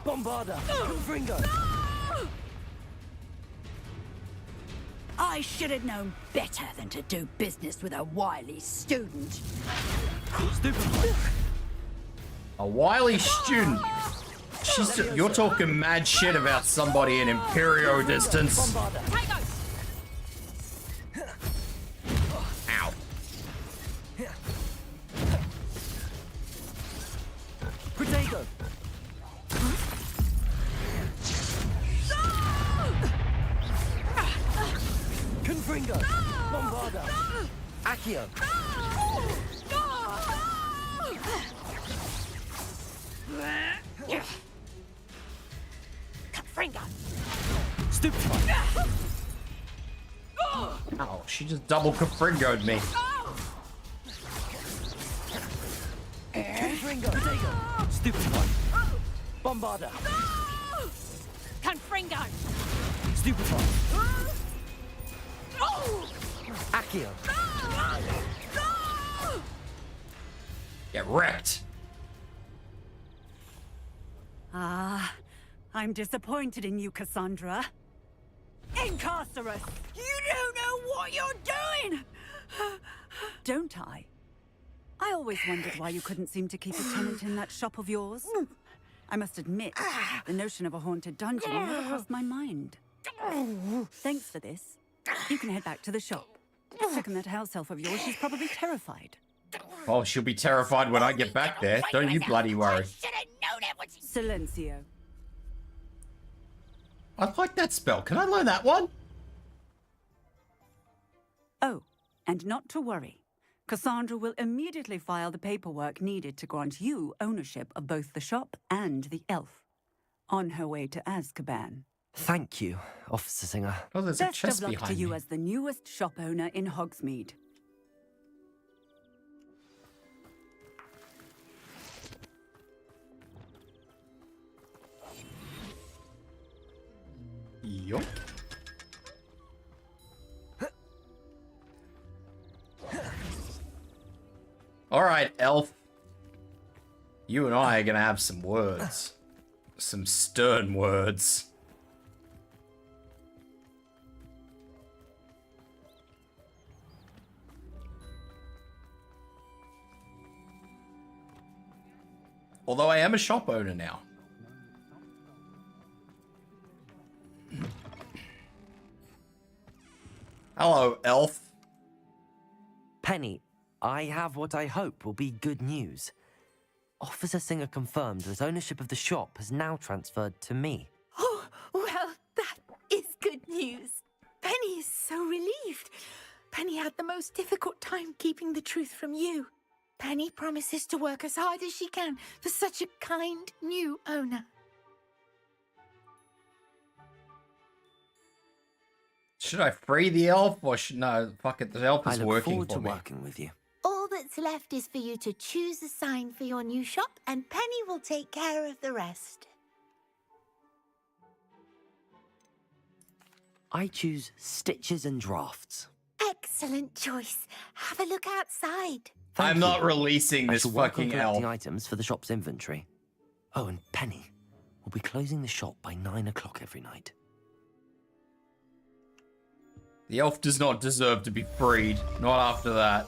Bombarda. Confringo. I should have known better than to do business with a wily student. Stupefy. A wily student. You're talking mad shit about somebody in Imperio distance. Tiger! Ow. Protego. Confringo. Bombarda. Accio. Confringo! Stupefy. Oh, she just double confringoed me. Confringo. Protego. Stupefy. Bombarda. Confringo! Stupefy. Accio. Get wrecked. Ah, I'm disappointed in you, Cassandra. Incarcerous! You don't know what you're doing! Don't I? I always wondered why you couldn't seem to keep a tenant in that shop of yours. I must admit, the notion of a haunted dungeon never crossed my mind. Thanks for this. You can head back to the shop. Check on that house elf of yours. She's probably terrified. Oh, she'll be terrified when I get back there. Don't you bloody worry. Silencio. I like that spell. Can I learn that one? Oh, and not to worry. Cassandra will immediately file the paperwork needed to grant you ownership of both the shop and the elf. On her way to Azkaban. Thank you, Officer Singer. Oh, there's a Best chest of luck behind to you me. as the newest shop owner in Hogsmeade. Yup. All right, elf. You and I are gonna have some words. Some stern words. Although I am a shop owner now. Hello, elf. Penny, I have what I hope will be good news. Officer Singer confirmed that ownership of the shop has now transferred to me. Oh, well, that is good news. Penny is so relieved. Penny had the most difficult time keeping the truth from you. Penny promises to work as hard as she can for such a kind new owner. Should I free the elf or should no? Fuck it, the elf is I look working forward for to me. working with you. All that's left is for you to choose a sign for your new shop, and Penny will take care of the rest. I choose stitches and drafts. Excellent choice. Have a look outside. Thank I'm you. not releasing I this shall work on fucking collecting elf. items for the shop's inventory. Oh, and Penny, we'll be closing the shop by 9 o'clock every night. The elf does not deserve to be freed. Not after that.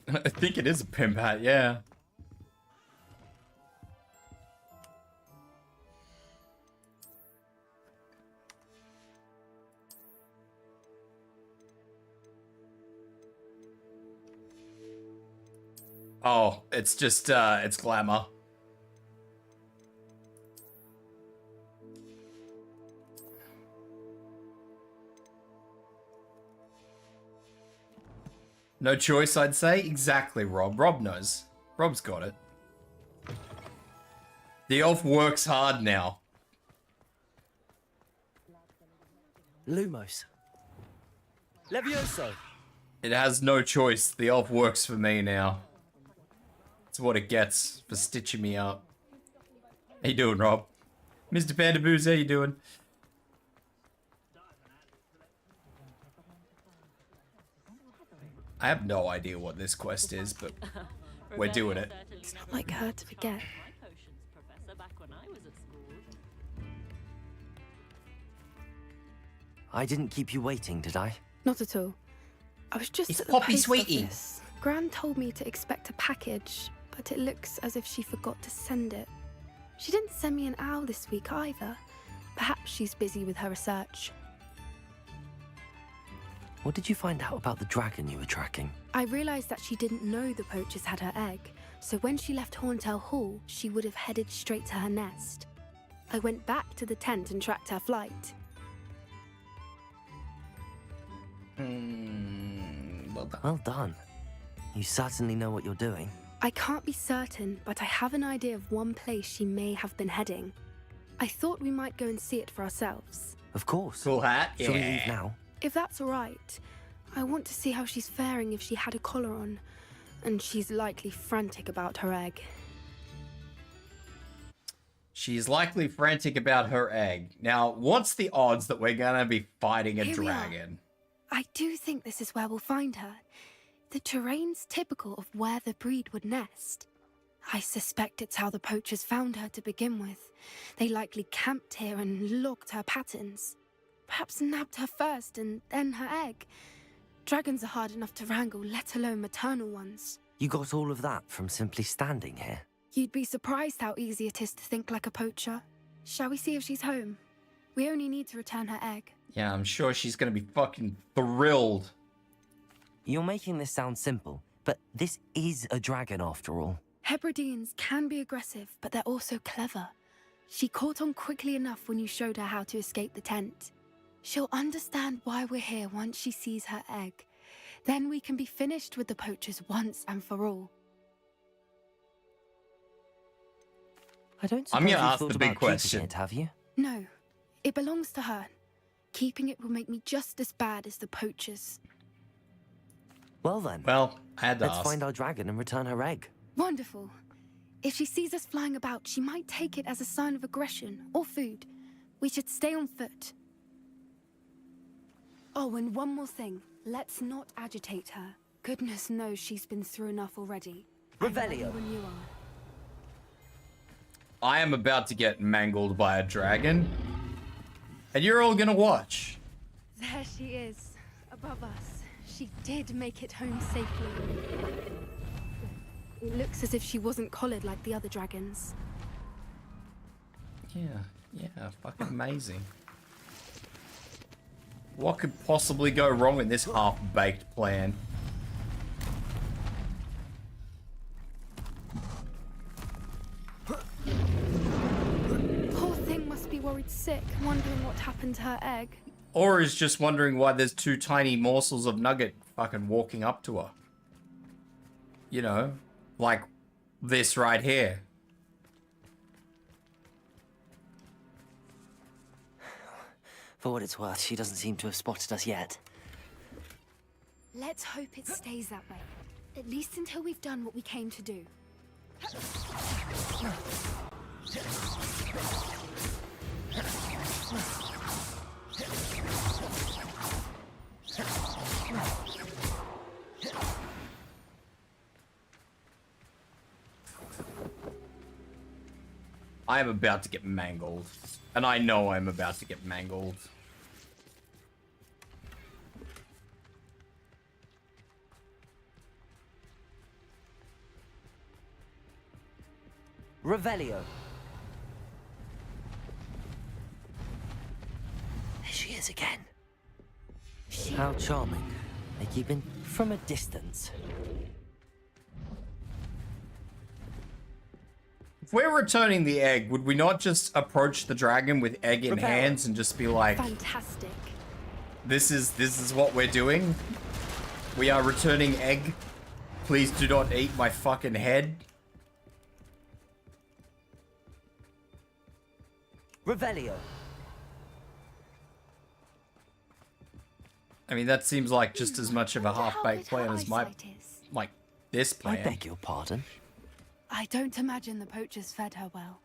I think it is a pimp hat, yeah. Oh, it's just, it's glamour. No choice, I'd say. Exactly, Rob. Rob knows. Rob's got it. The elf works hard now. Lumos. Levioso. It has no choice. The elf works for me now. That's what it gets for stitching me up. How you doing, Rob? Mr. Pandaboos, how you doing? I have no idea what this quest is, but we're doing it. It's not like her to forget. I didn't keep you waiting, did I? Not at all. I was just It's at the Poppy post Sweetie. office. Gran told me to expect a package, but it looks as if she forgot to send it. She didn't send me an owl this week either. Perhaps she's busy with her research. What did you find out about the dragon you were tracking? I realized that she didn't know the poachers had her egg, so when she left Horntail Hall, she would have headed straight to her nest. I went back to the tent and tracked her flight. Well done. You certainly know what you're doing. I can't be certain, but I have an idea of one place she may have been heading. I thought we might go and see it for ourselves. Of course. Cool hat? Shall we Yeah. leave now? If that's all right, I want to see how she's faring if she had a collar on, and she's likely frantic about her egg. She's likely frantic about her egg. Now, what's the odds that we're gonna be fighting a Here we are. dragon? I do think this is where we'll find her. The terrain's typical of where the breed would nest. I suspect it's how the poachers found her to begin with. They likely camped here and logged her patterns. Perhaps nabbed her first and then her egg. Dragons are hard enough to wrangle, let alone maternal ones. You got all of that from simply standing here. You'd be surprised how easy it is to think like a poacher. Shall we see if she's home? We only need to return her egg. Yeah, I'm sure she's gonna be fucking thrilled. You're making this sound simple, but this is a dragon after all. Hebrideans can be aggressive, but they're also clever. She caught on quickly enough when you showed her how to escape the tent. She'll understand why we're here once she sees her egg. Then we can be finished with the poachers once and for all. I don't I'm suppose gonna you've ask thought the big about keeping question. it, have you? No, it belongs to her. Keeping it will make me just as bad as the poachers. Well then. Well, I had to Let's ask. find our dragon and return her egg. Wonderful. If she sees us flying about, she might take it as a sign of aggression or food. We should stay on foot. Oh, and one more thing. Let's not agitate her. Goodness knows she's been through enough already. Revelio. When you are. I am about to get mangled by a dragon. And you're all gonna watch. There she is, above us. She did make it home safely. It looks as if she wasn't collared like the other dragons. Yeah, fucking amazing. What could possibly go wrong in this half-baked plan? worried sick, wondering what happened to her egg. Or is just wondering why there's 2 tiny morsels of nugget fucking walking up to her. You know, like this right here. For what it's worth, she doesn't seem to have spotted us yet. Let's hope it stays that way. At least until we've done what we came to do. I am about to get mangled. And I know I'm about to get mangled. Revelio. There she is again. How charming. They keep in from a distance. If we're returning the egg, would we not just approach the dragon with egg in hands and just be like, fantastic. This is what we're doing? We are returning egg. Please do not eat my fucking head. Revelio. I mean, that seems like just as much of a half-baked plan as my, like, this plan. I beg your pardon? I don't imagine the poachers fed her well.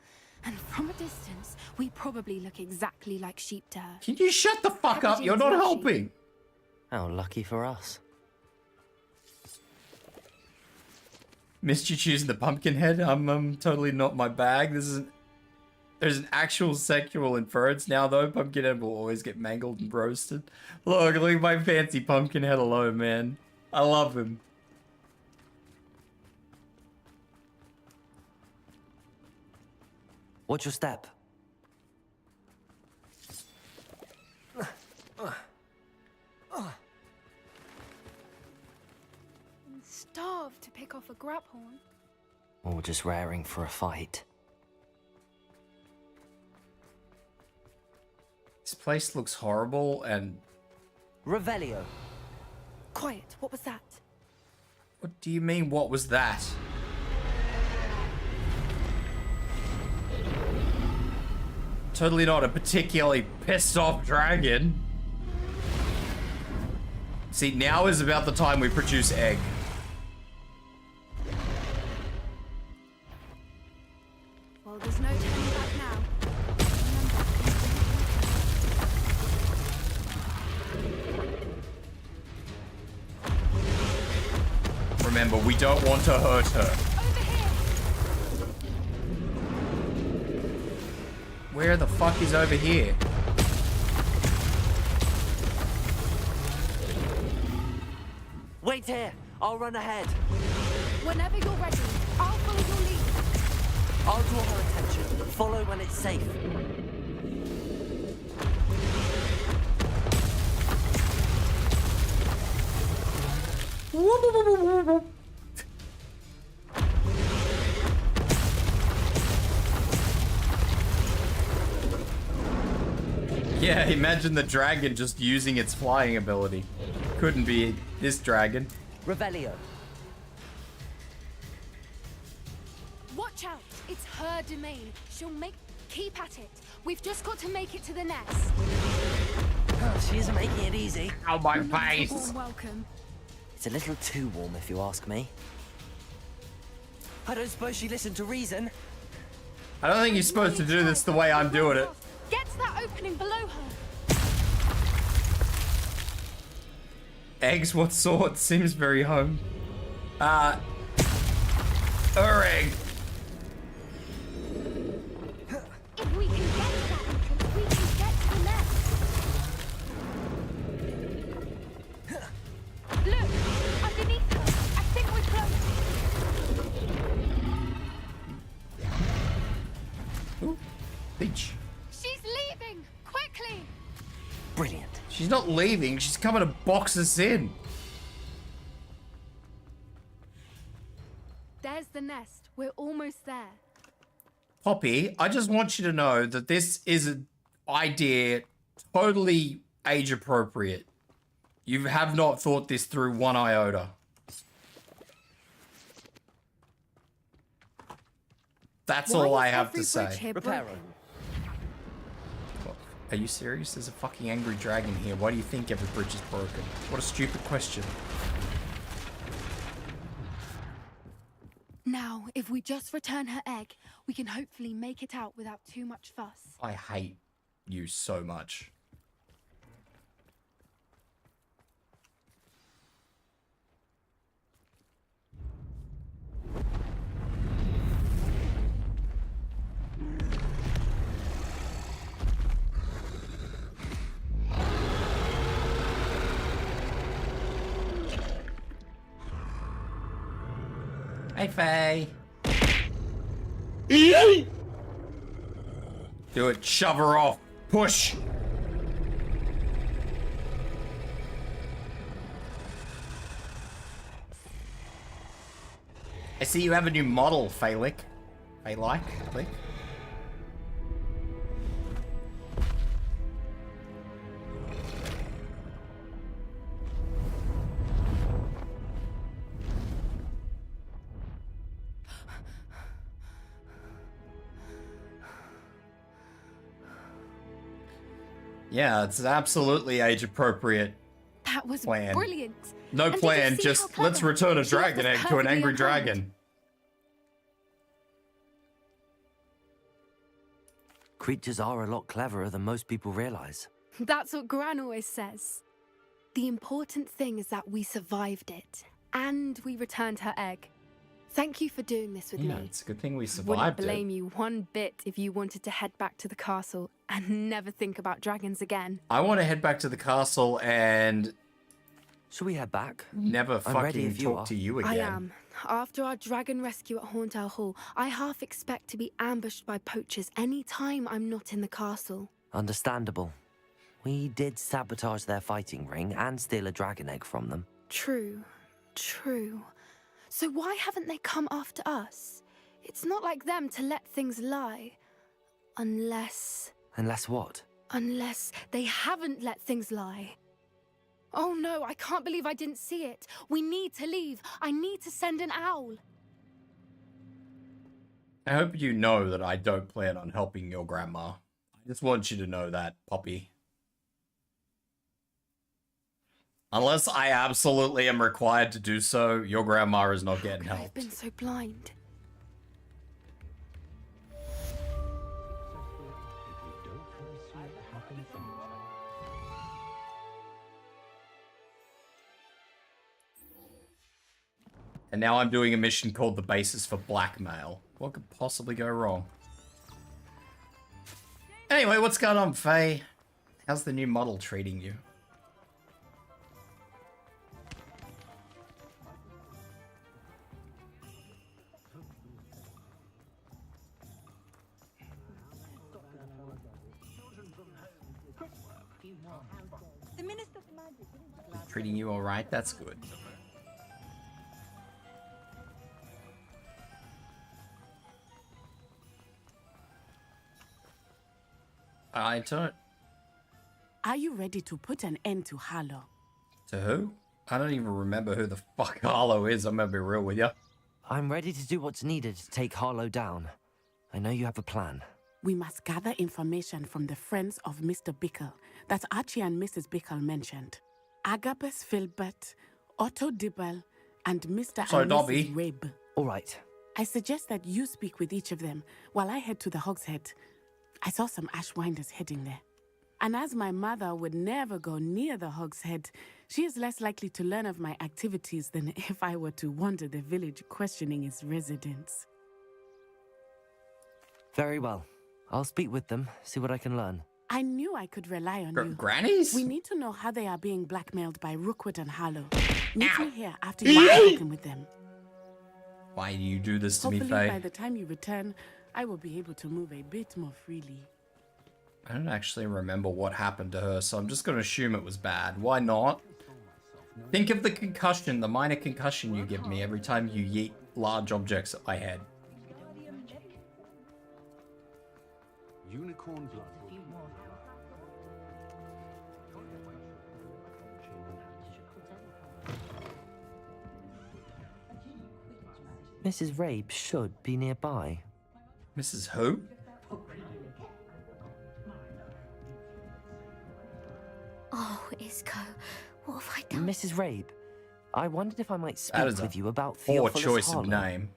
And from a distance, we probably look exactly like sheep to her. Can you shut the fuck up? You're not helping. How lucky for us. Missed you choosing the pumpkin head. I'm totally not my bag. There's an actual sexual inference now, though. Pumpkinhead will always get mangled and roasted. Look at my fancy Pumpkinhead alone, man. I love him. What's your step? Starved to pick off a grabhorn. Or just raring for a fight. This place looks horrible and... Revelio. Quiet, what was that? What do you mean, what was that? Totally not a particularly pissed off dragon. See, now is about the time we produce egg. Well, there's no turning back now. Remember, we don't want to hurt her. Where the fuck is over here? Wait here. I'll run ahead. Whenever you're ready, I'll follow your lead. I'll draw her attention. Follow when it's safe. Yeah, imagine the dragon just using its flying ability. Couldn't be this dragon. Revelio. Watch out! It's her domain. Keep at it. We've just got to make it to the nest. Oh, she isn't making it easy. Ow, my face! Warm welcome. It's a little too warm, if you ask me. I don't suppose she listened to reason. I don't think you're supposed to do this the way I'm doing it. Get to that opening below her. Eggs, what sort? Seems very home. Her egg. If we can get to that entrance, we can get to the nest. Look, underneath her. I think we're close. Ooh, beach. She's leaving! Quickly! Brilliant. She's not leaving, she's coming to box us in. There's the nest. We're almost there. Poppy, I just want you to know that this is idea, totally age appropriate. You have not thought this through one iota. That's all I have to say. Are you serious? There's a fucking angry dragon here. Why do you think every bridge is broken? What a stupid question. Now, if we just return her egg, we can hopefully make it out without too much fuss. I hate you so much. Hey, Faye. Do it. Shove her off. Push. I see you have a new model, Faylick. Faylick? Click. Yeah, it's absolutely age appropriate. That was plan. Brilliant. No And plan, did you see how just clever? let's return a She left dragon us egg to an perfectly angry on hand. dragon. Creatures are a lot cleverer than most people realize. That's what Gran always says. The important thing is that we survived it, and we returned her egg. Thank you for doing this with Yeah, me. it's a good thing we Wouldn't survived blame it. you one bit if you wanted to head back to the castle and never think about dragons again. I want to head back to the castle and... Should we head back? Never I'm ready fucking if you talk are. to you again. I am. After our dragon rescue at Hauntow Hall, I half expect to be ambushed by poachers any time I'm not in the castle. Understandable. We did sabotage their fighting ring and steal a dragon egg from them. True. So why haven't they come after us? It's not like them to let things lie. Unless Unless what? they haven't let things lie. Oh no, I can't believe I didn't see it. We need to leave. I need to send an owl. I hope you know that I don't plan on helping your grandma. I just want you to know that, Poppy. Unless I absolutely am required to do so, your grandma is not getting I've help. been so blind. And now I'm doing a mission called The Basis for Blackmail. What could possibly go wrong? Anyway, what's going on, Faye? How's the new model treating you? Treating you alright? That's good. I don't... Are you ready to put an end to Harlow? To who? I don't even remember who the fuck Harlow is, I'm gonna be real with you. I'm ready to do what's needed to take Harlow down. I know you have a plan. We must gather information from the friends of Mr. Bickle that Archie and Mrs. Bickle mentioned. Agabus Filbert, Otto Dibble, and Mr. So, and Dobby. Mrs. Webb. All right. I suggest that you speak with each of them while I head to the Hogshead. I saw some Ashwinders heading there. And as my mother would never go near the Hogshead, she is less likely to learn of my activities than if I were to wander the village questioning its residents. Very well. I'll speak with them, see what I can learn. I knew I could rely on you. Grannies? We need to know how they are being blackmailed by Rookwood and Harlow. Meet me here after you've spoken with them. Why do you do this to me, Hopefully, by Faye? the time you return, I will be able to move a bit more freely. I don't actually remember what happened to her, so I'm just gonna assume it was bad. Why not? Think of the concussion, the minor concussion you give me every time you yeet large objects at my head. Unicorn blood. Mrs. Rabe should be nearby. Mrs. Who? Oh, Isco, what have I done? Mrs. Rabe, I wondered if I might speak That is with a you about poor Theophilus choice Harlow. of name.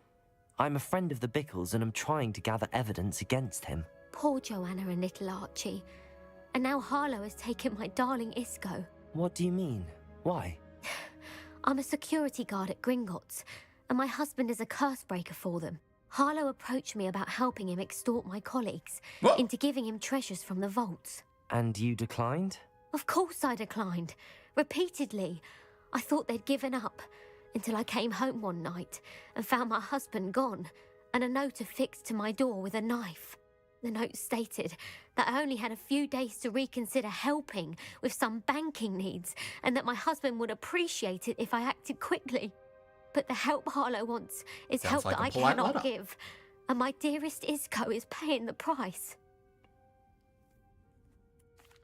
I'm a friend of the Bickles and I'm trying to gather evidence against him. Poor Joanna and little Archie. And now Harlow has taken my darling Isco. What do you mean? Why? I'm a security guard at Gringotts, and my husband is a curse breaker for them. Harlow approached me about helping him extort my colleagues into giving him treasures from the vaults. And you declined? Of course I declined. Repeatedly. I thought they'd given up, until I came home one night and found my husband gone, and a note affixed to my door with a knife. The note stated that I only had a few days to reconsider helping with some banking needs, and that my husband would appreciate it if I acted quickly. But the help Harlow wants is help that I cannot give, and my dearest Isco is paying the price.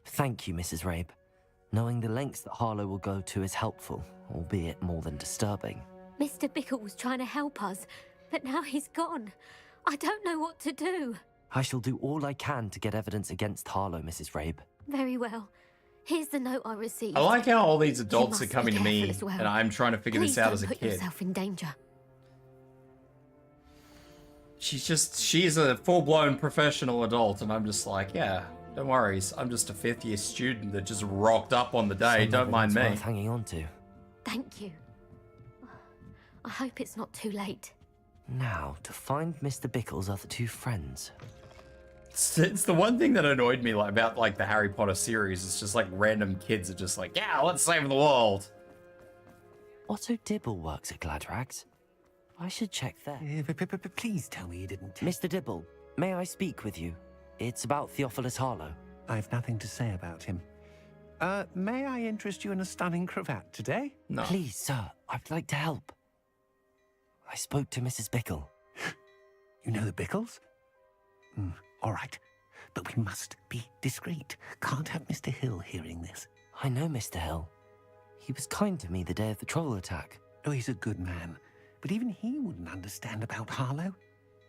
Thank you, Mrs. Rabe. Knowing the lengths that Harlow will go to is helpful, albeit more than disturbing. Mr. Bickle was trying to help us, but now he's gone. I don't know what to do. I shall do all I can to get evidence against Harlow, Mrs. Rabe. Very well. Here's the note I received. I like how all these adults are must be coming to me, careful as well. and I'm trying to figure Please this out don't as a put kid. yourself in danger. She's a full-blown professional adult, and I'm just like, yeah, don't worry. I'm just a fifth-year student that just rocked up on the day. Some Don't mind me. evidence worth hanging on to. Thank you. I hope it's not too late. Now, to find Mr. Bickle's other two friends. It's the one thing that annoyed me about the Harry Potter series. It's just like random kids are just like, yeah, let's save the world. Otto Dibble works at Gladrags. I should check there. Please tell me you didn't. Mr. Dibble, may I speak with you? It's about Theophilus Harlow. I've nothing to say about him. May I interest you in a stunning cravat today? No. Please, sir, I'd like to help. I spoke to Mrs. Bickle. You know the Bickles? All right, but we must be discreet. Can't have Mr. Hill hearing this. I know Mr. Hill. He was kind to me the day of the troll attack. Oh, he's a good man, but even he wouldn't understand about Harlow.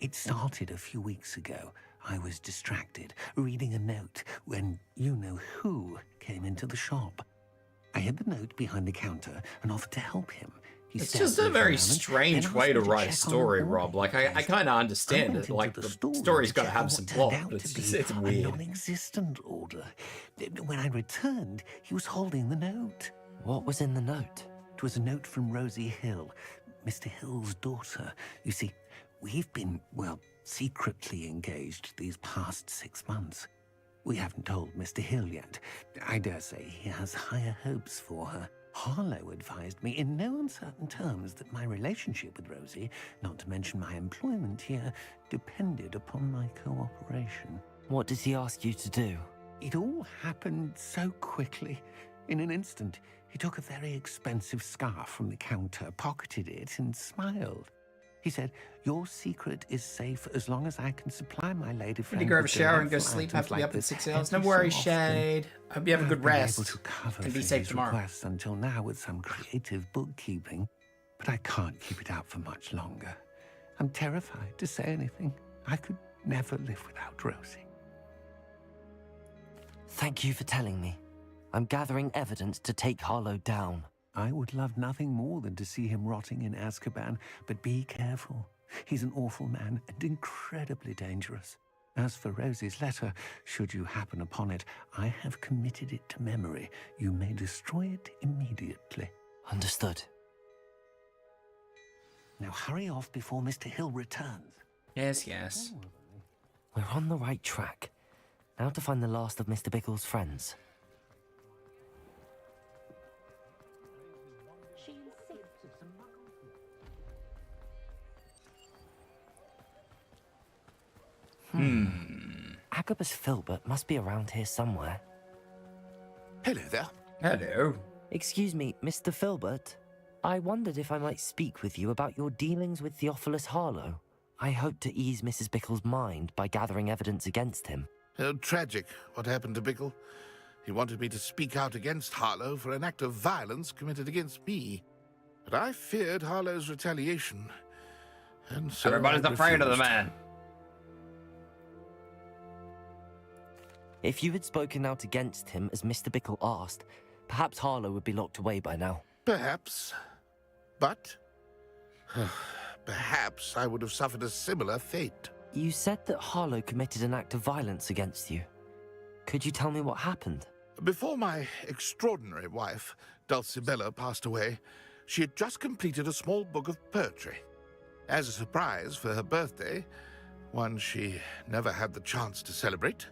It started a few weeks ago. I was distracted, reading a note, when you-know-who came into the shop. I hid the note behind the counter and offered to help him. It's just a very strange way to write a story, Rob. Like, I kind of understand it. Like, the story's got to have some plot, but it's a weird. non-existent order. When I returned, he was holding the note. What was in the note? It was a note from Rosie Hill, Mr. Hill's daughter. You see, we've been, well, secretly engaged these past 6 months. We haven't told Mr. Hill yet. I dare say he has higher hopes for her. Harlow advised me in no uncertain terms that my relationship with Rosie, not to mention my employment here, depended upon my cooperation. What did he ask you to do? It all happened so quickly. In an instant, he took a very expensive scarf from the counter, pocketed it, and smiled. He said, "Your secret is safe as long as I can supply my lady friend." Need to grab a shower and go sleep. Have to be up in 6 hours. No worries, Shade. Hope you have a good rest. Able to cover And be for safe his tomorrow. requests until now with some creative bookkeeping, but I can't keep it out for much longer. I'm terrified to say anything. I could never live without Rosie. Thank you for telling me. I'm gathering evidence to take Harlow down. I would love nothing more than to see him rotting in Azkaban, but be careful. He's an awful man and incredibly dangerous. As for Rosie's letter, should you happen upon it, I have committed it to memory. You may destroy it immediately. Understood. Now hurry off before Mr. Hill returns. Yes, yes. We're on the right track. Now to find the last of Mr. Bickle's friends. Agabus Filbert must be around here somewhere. Hello there. Hello. Excuse me, Mr. Filbert. I wondered if I might speak with you about your dealings with Theophilus Harlow. I hope to ease Mrs. Bickle's mind by gathering evidence against him. Oh, tragic what happened to Bickle. He wanted me to speak out against Harlow for an act of violence committed against me. But I feared Harlow's retaliation. And so everybody's I afraid of the refused. man. If you had spoken out against him as Mr. Bickle asked, perhaps Harlow would be locked away by now. Perhaps. But perhaps I would have suffered a similar fate. You said that Harlow committed an act of violence against you. Could you tell me what happened? Before my extraordinary wife, Dulcibella, passed away, she had just completed a small book of poetry. As a surprise for her birthday, one she never had the chance to celebrate,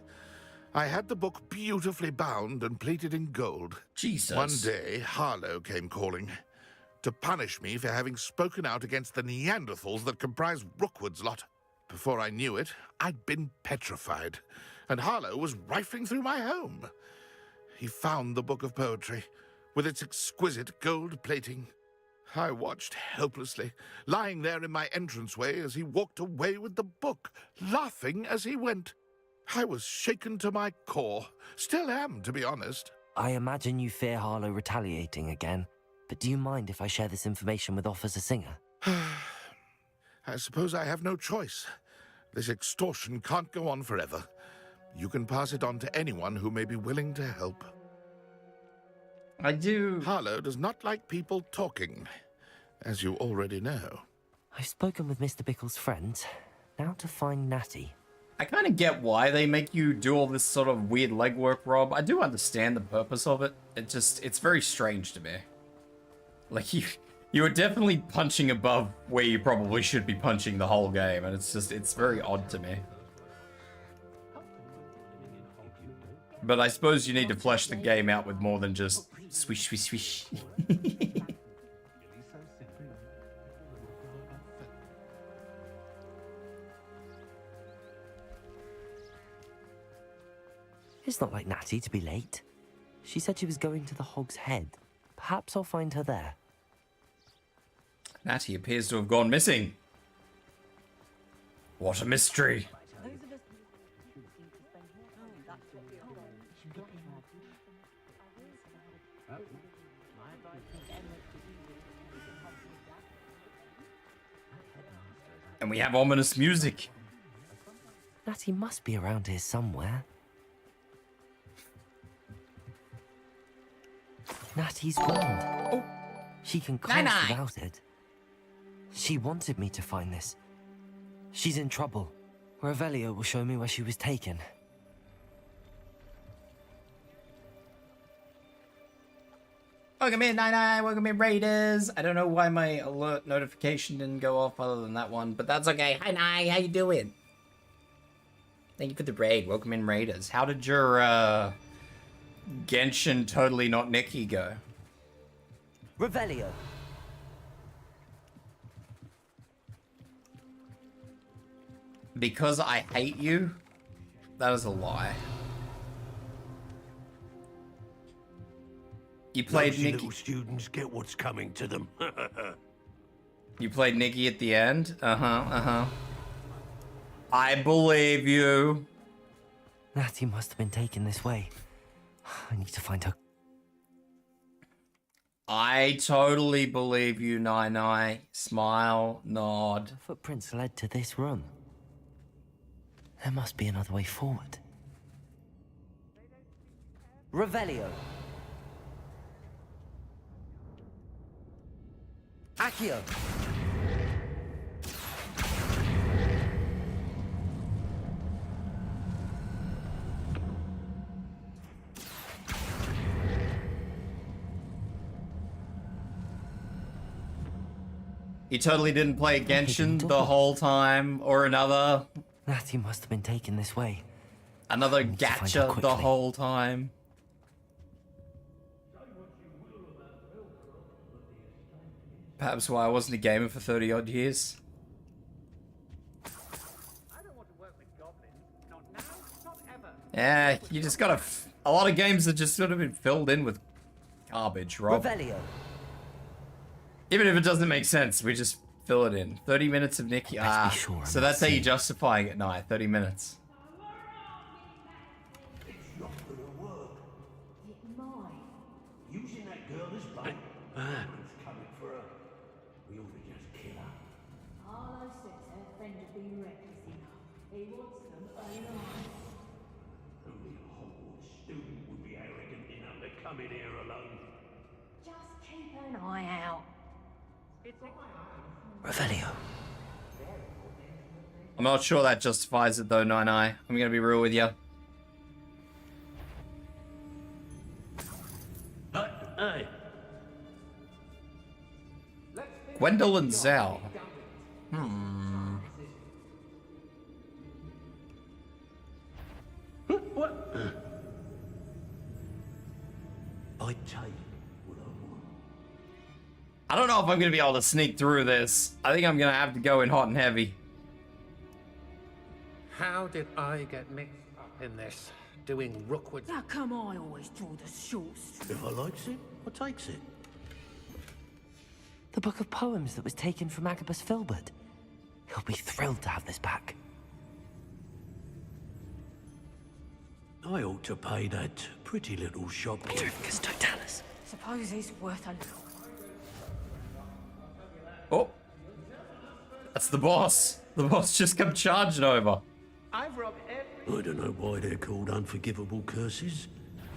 I had the book beautifully bound and plated in gold. Jesus. One day, Harlow came calling to punish me for having spoken out against the Neanderthals that comprise Rookwood's lot. Before I knew it, I'd been petrified, and Harlow was rifling through my home. He found the book of poetry, with its exquisite gold plating. I watched helplessly, lying there in my entranceway as he walked away with the book, laughing as he went. I was shaken to my core. Still am, to be honest. I imagine you fear Harlow retaliating again, but do you mind if I share this information with Officer Singer? I suppose I have no choice. This extortion can't go on forever. You can pass it on to anyone who may be willing to help. I do. Harlow does not like people talking, as you already know. I've spoken with Mr. Bickle's friends. Now to find Natty. I kind of get why they make you do all this sort of weird legwork, Rob. I do understand the purpose of it. It's very strange to me. Like, you are definitely punching above where you probably should be punching the whole game, and it's very odd to me. But I suppose you need to flesh the game out with more than just swish, swish, swish. It's not like Natty to be late. She said she was going to the Hog's Head. Perhaps I'll find her there. Natty appears to have gone missing. What a mystery. And we have ominous music. Natty must be around here somewhere. Natty's wand. Oh, she can cast without it. She wanted me to find this. She's in trouble. Revelio will show me where she was taken. Welcome in, Nine. Welcome in, Raiders. I don't know why my alert notification didn't go off other than that one, but that's okay. Hi, Nine. How you doing? Thank you for the raid. Welcome in, Raiders. How did your, Genshin Totally Not Nikki go? Revelio. Because I hate you? That is a lie. You played Nosy Nikki. little students get what's coming to them. You played Nikki at the end? I believe you. Natty must have been taken this way. I need to find her. I totally believe you, Nine. Smile, nod. The footprints led to this room. There must be another way forward. Revelio. Accio. You totally didn't play Genshin the whole time, or another... Natty must have been taken this way. Another gacha the whole time. Perhaps why I wasn't a gamer for 30 odd years. Yeah, you just gotta... A lot of games have just sort of been filled in with garbage, Rob. Revelio. Even if it doesn't make sense, we just fill it in. 30 minutes of Nikki. Sure so that's how you're justifying it, Nye. 30 minutes. Using that girl as bait. It's coming for her. We ought to just kill her. Harlow said pretend to be reckless enough. He wants them alive. Only a Hogwarts student would be arrogant enough to come in here alone. Just keep an eye out. Revelio. I'm not sure that justifies it though, Nine Eye. I'm gonna be real with you. Hey. Wendell and Zal. What? I take I don't know if I'm gonna be able to sneak through this. I think I'm gonna have to go in hot and heavy. How did I get mixed up in this? Doing Rookwood? How come I always draw the short straw? If I likes it, I takes it. The book of poems that was taken from Agabus Filbert. He'll be thrilled to have this back. I ought to pay that pretty little shopkeeper. Totalis. Suppose he's worth a lot. Oh, that's the boss. The boss just come charging over. I've robbed I don't know why they're called unforgivable curses.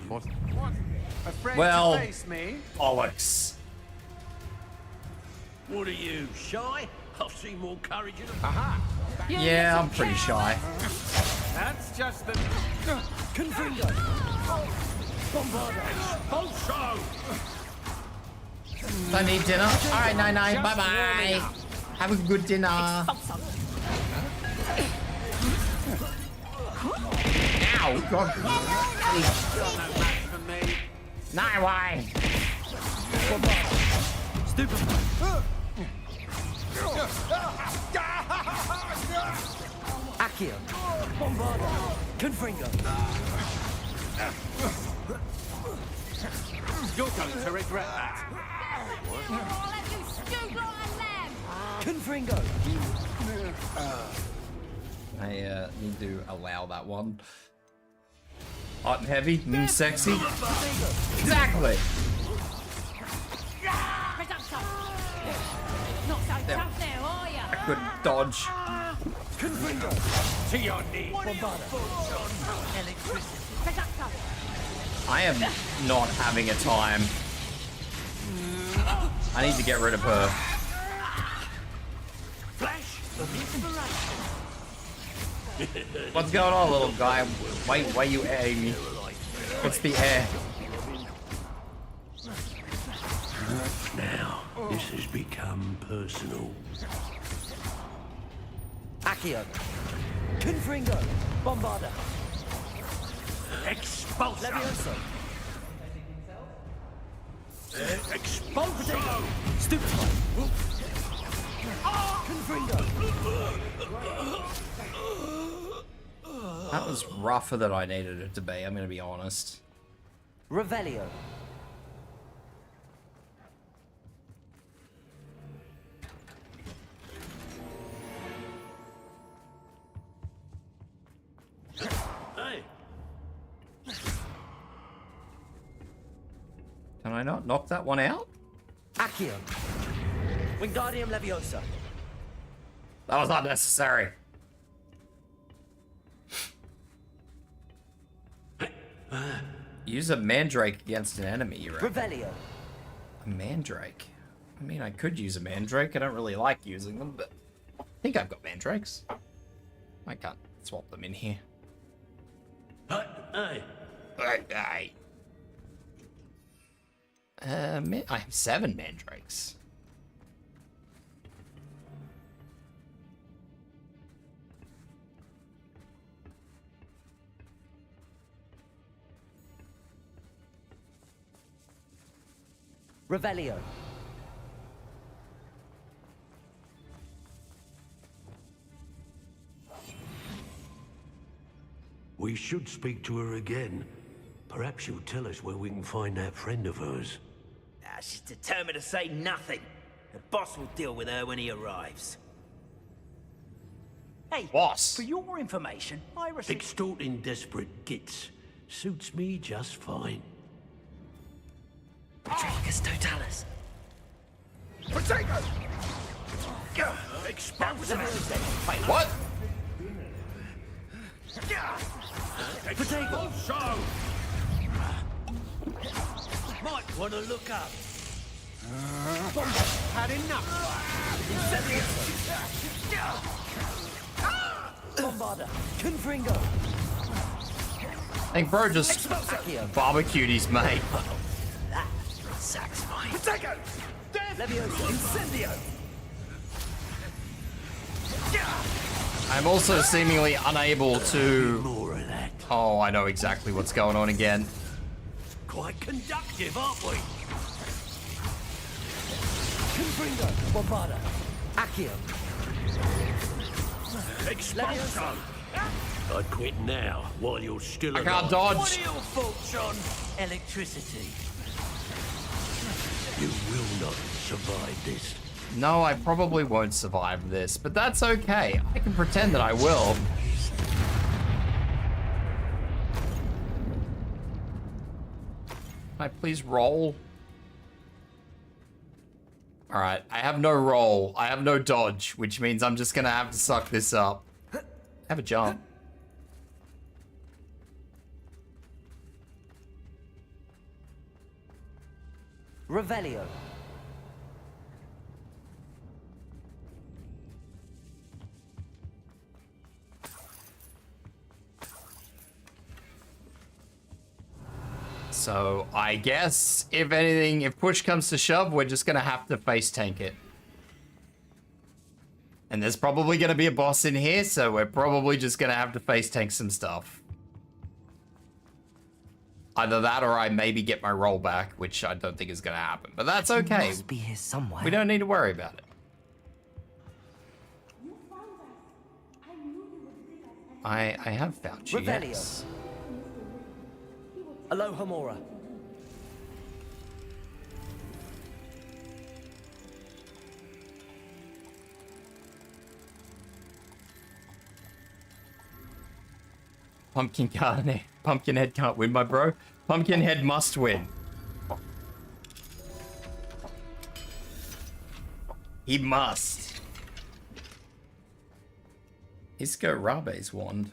What? Afraid Well, to face me? bollocks. What are you, shy? I've seen more courage in a... Aha! Yeah, I'm pretty shy. That's just the... Confringo! Bombardo! Expulso! Don't need dinner. All right, Nine Nine. Bye bye. Have a good dinner. Ow! God. No way. Stupid. Accio. Bombardo. Confringo. You're going to regret that. I'll have you stewed like a lamb. Confringo. I need to allow that one. Hot and heavy, sexy. Exactly. Not so tough now, are ya? A good dodge. Confringo. To your knee. Bombardo. I am not having a time. I need to get rid of her. Flash of inspiration. What's going on, little guy? Why you airing me? What's the air? Now, this has become personal. Accio. Confringo. Bombardo. Expulso. Levioso. Expulso. Stupid. Confringo. That was rougher than I needed it to be, I'm gonna be honest. Revelio. Hey. Can I not knock that one out? Accio. Wingardium Leviosa. That was not necessary. Use a mandrake against an enemy, you reckon? Revelio. A mandrake? I mean, I could use a mandrake. I don't really like using them, but I think I've got mandrakes. I can't swap them in here. Hey. Hey. I have 7 mandrakes. Revelio. We should speak to her again. Perhaps she'll tell us where we can find that friend of hers. She's determined to say nothing. The boss will deal with her when he arrives. Hey, boss. For your information, I received... Extorting desperate gits suits me just fine. Patricus Totalis. Potato! What? Potato. Might want to look up. Had enough. Bombarder. Confringo. I think bro just barbecued his mate. Satisfying. Potato. Leviosa. Incendio. I'm also seemingly unable to... Oh, I know exactly what's going on again. Quite conductive, aren't we? Confringo. Bombarder. Accio. Expulsion. I'd quit now while you're still alive. I can't dodge. What are your thoughts on electricity? You will not survive this. No, I probably won't survive this, but that's okay. I can pretend that I will. Can I please roll? All right, I have no roll. I have no dodge, which means I'm just gonna have to suck this up. Have a jump. Revelio. So I guess, if anything, if push comes to shove, we're just gonna have to face tank it. And there's probably gonna be a boss in here, so we're probably just gonna have to face tank some stuff. Either that or I maybe get my roll back, which I don't think is gonna happen. But that's okay. Must be here somewhere. We don't need to worry about it. I have found you, Revelio. yes. Aloha Mora. Pumpkinhead can't win, my bro. Pumpkinhead must win. He must. Isco Rabe's wand.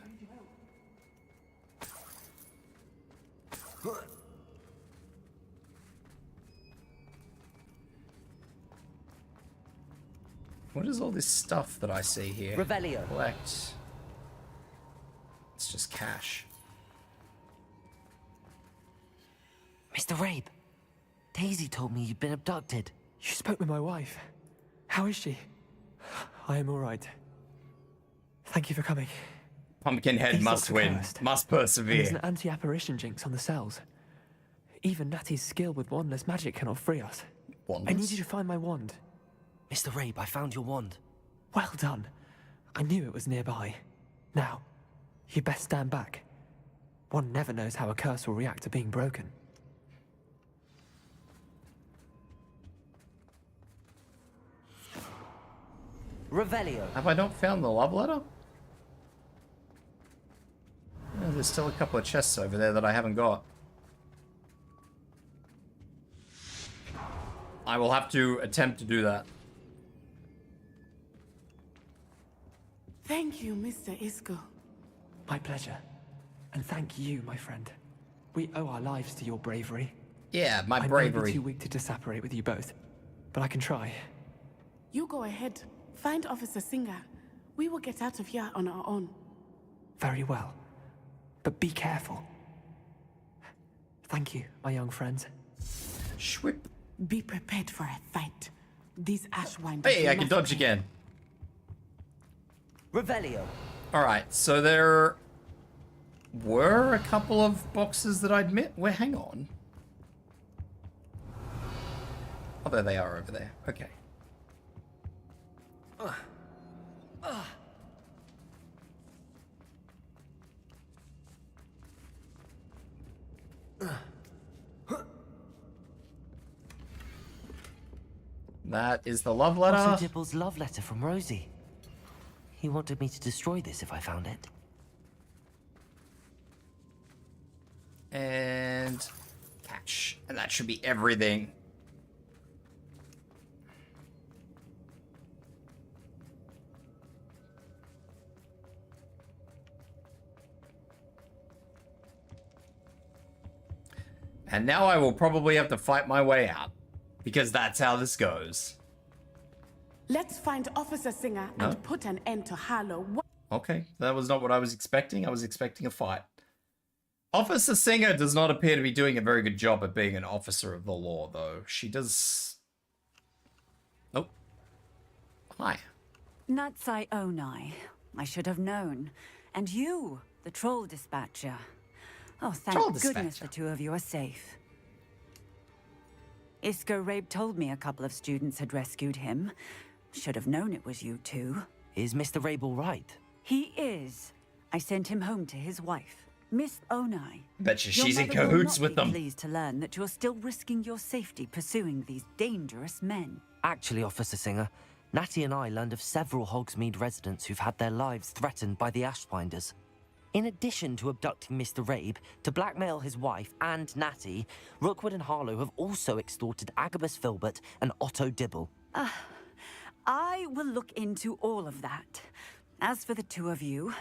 What is all this stuff that I see here? Revelio. Collect. It's just cash. Mr. Rabe, Daisy told me you'd been abducted. You spoke with my wife. How is she? I am all right. Thank you for coming. Pumpkinhead These must locks are win. cursed. Must There's persevere. an anti-apparition jinx on the cells. Even Natty's skill with wandless magic cannot free us. I need you to find my wand. Mr. Rabe, I found your wand. Well done. I knew it was nearby. Now, you best stand back. One never knows how a curse will react to being broken. Revelio. Have I not found the love letter? Oh, there's still a couple of chests over there that I haven't got. I will have to attempt to do that. Thank you, Mr. Isco. My pleasure. And thank you, my friend. We owe our lives to your bravery. Yeah, my I may bravery. be too weak to disapparate with you both, but I can try. You go ahead. Find Officer Singer. We will get out of here on our own. Very well. But be careful. Thank you, my young friend. Schwip. Be prepared for a fight. These Ashwinders... Hey, I can must dodge pay. again. Revelio. Alright, so there were a couple of boxes that I'd met. Well, hang on. Oh, there they are over there. Okay. That is the love letter. Also Dibble's love letter from Rosie. He wanted me to destroy this if I found it. And catch. And that should be everything. And now I will probably have to fight my way out. Because that's how this goes. Let's find Officer Singer and put an end to Harlow. Okay, that was not what I was expecting. I was expecting a fight. Officer Singer does not appear to be doing a very good job at being an officer of the law, though. She does... Oh. Hi. Natsai Onai. I should have known. And you, the troll dispatcher. Oh, thank goodness the two of you are safe. Isco Rabe told me a couple of students had rescued him. Should have known it was you two. Is Mr. Rabe all right? He is. I sent him home to his wife, Miss Onai. Betcha she's in cahoots with them. Pleased to learn that you're still risking your safety pursuing these dangerous men. Actually, Officer Singer, Natty and I learned of several Hogsmeade residents who've had their lives threatened by the Ashwinders. In addition to abducting Mr. Rabe to blackmail his wife and Natty, Rookwood and Harlow have also extorted Agabus Filbert and Otto Dibble. I will look into all of that. As for the two of you,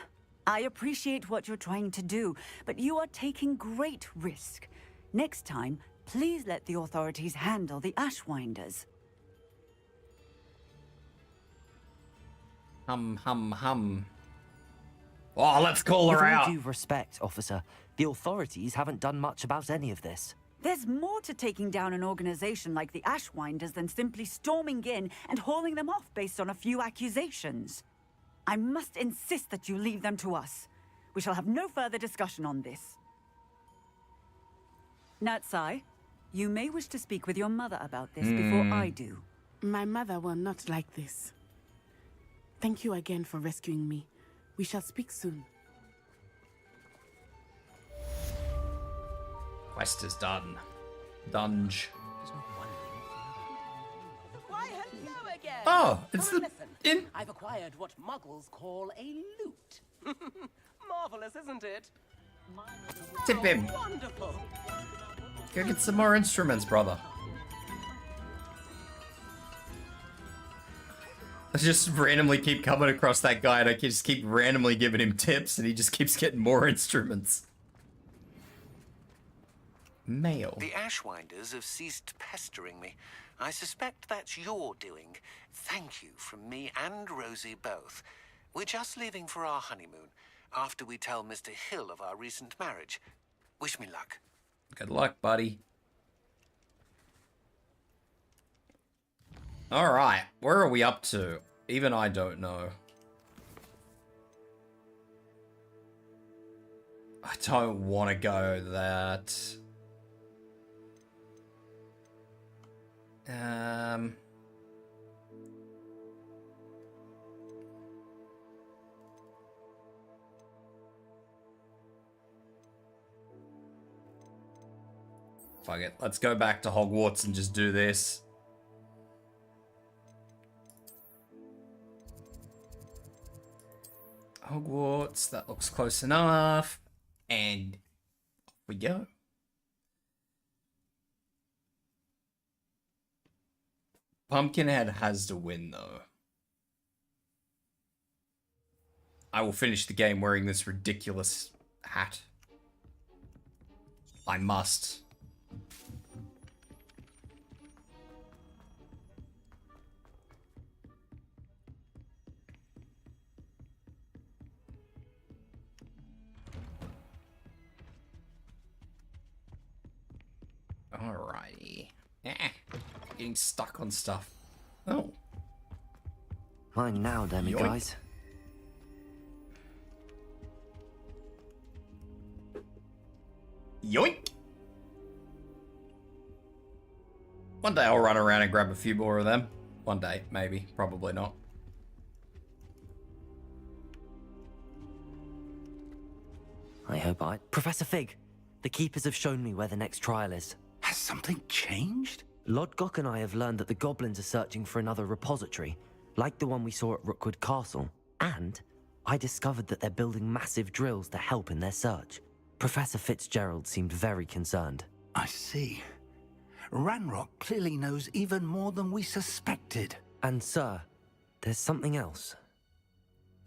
I appreciate what you're trying to do, but you are taking great risk. Next time, please let the authorities handle the Ashwinders. Hum. Oh, let's call her out. With all due respect, officer, the authorities haven't done much about any of this. There's more to taking down an organization like the Ashwinders than simply storming in and hauling them off based on a few accusations. I must insist that you leave them to us. We shall have no further discussion on this. Natsai, you may wish to speak with your mother about this before I do. My mother will not like this. Thank you again for rescuing me. We shall speak soon. Quest is done. Dunge. Why, hello again. Oh, it's the... Listen, I've acquired what muggles call a lute. Marvelous, isn't it? Tip him. Wonderful. Go get some more instruments, brother. I just randomly keep coming across that guy and I just keep randomly giving him tips and he just keeps getting more instruments. Mail. The Ashwinders have ceased pestering me. I suspect that's your doing. Thank you from me and Rosie both. We're just leaving for our honeymoon after we tell Mr. Hill of our recent marriage. Wish me luck. Good luck, buddy. Alright, where are we up to? Even I don't know. I don't want to go that. Fuck it. Let's go back to Hogwarts and just do this. Hogwarts, that looks close enough. And off we go. Pumpkinhead has to win, though. I will finish the game wearing this ridiculous hat. I must. Alrighty. Getting stuck on stuff. Oh. Mine now, Demi, guys. Yoink! One day I'll run around and grab a few more of them. One day, maybe. Probably not. I hope I... Professor Fig, the Keepers have shown me where the next trial is. Has something changed? Lodgok and I have learned that the goblins are searching for another repository, like the one we saw at Rookwood Castle. And I discovered that they're building massive drills to help in their search. Professor Fitzgerald seemed very concerned. I see. Ranrock clearly knows even more than we suspected. And sir, there's something else.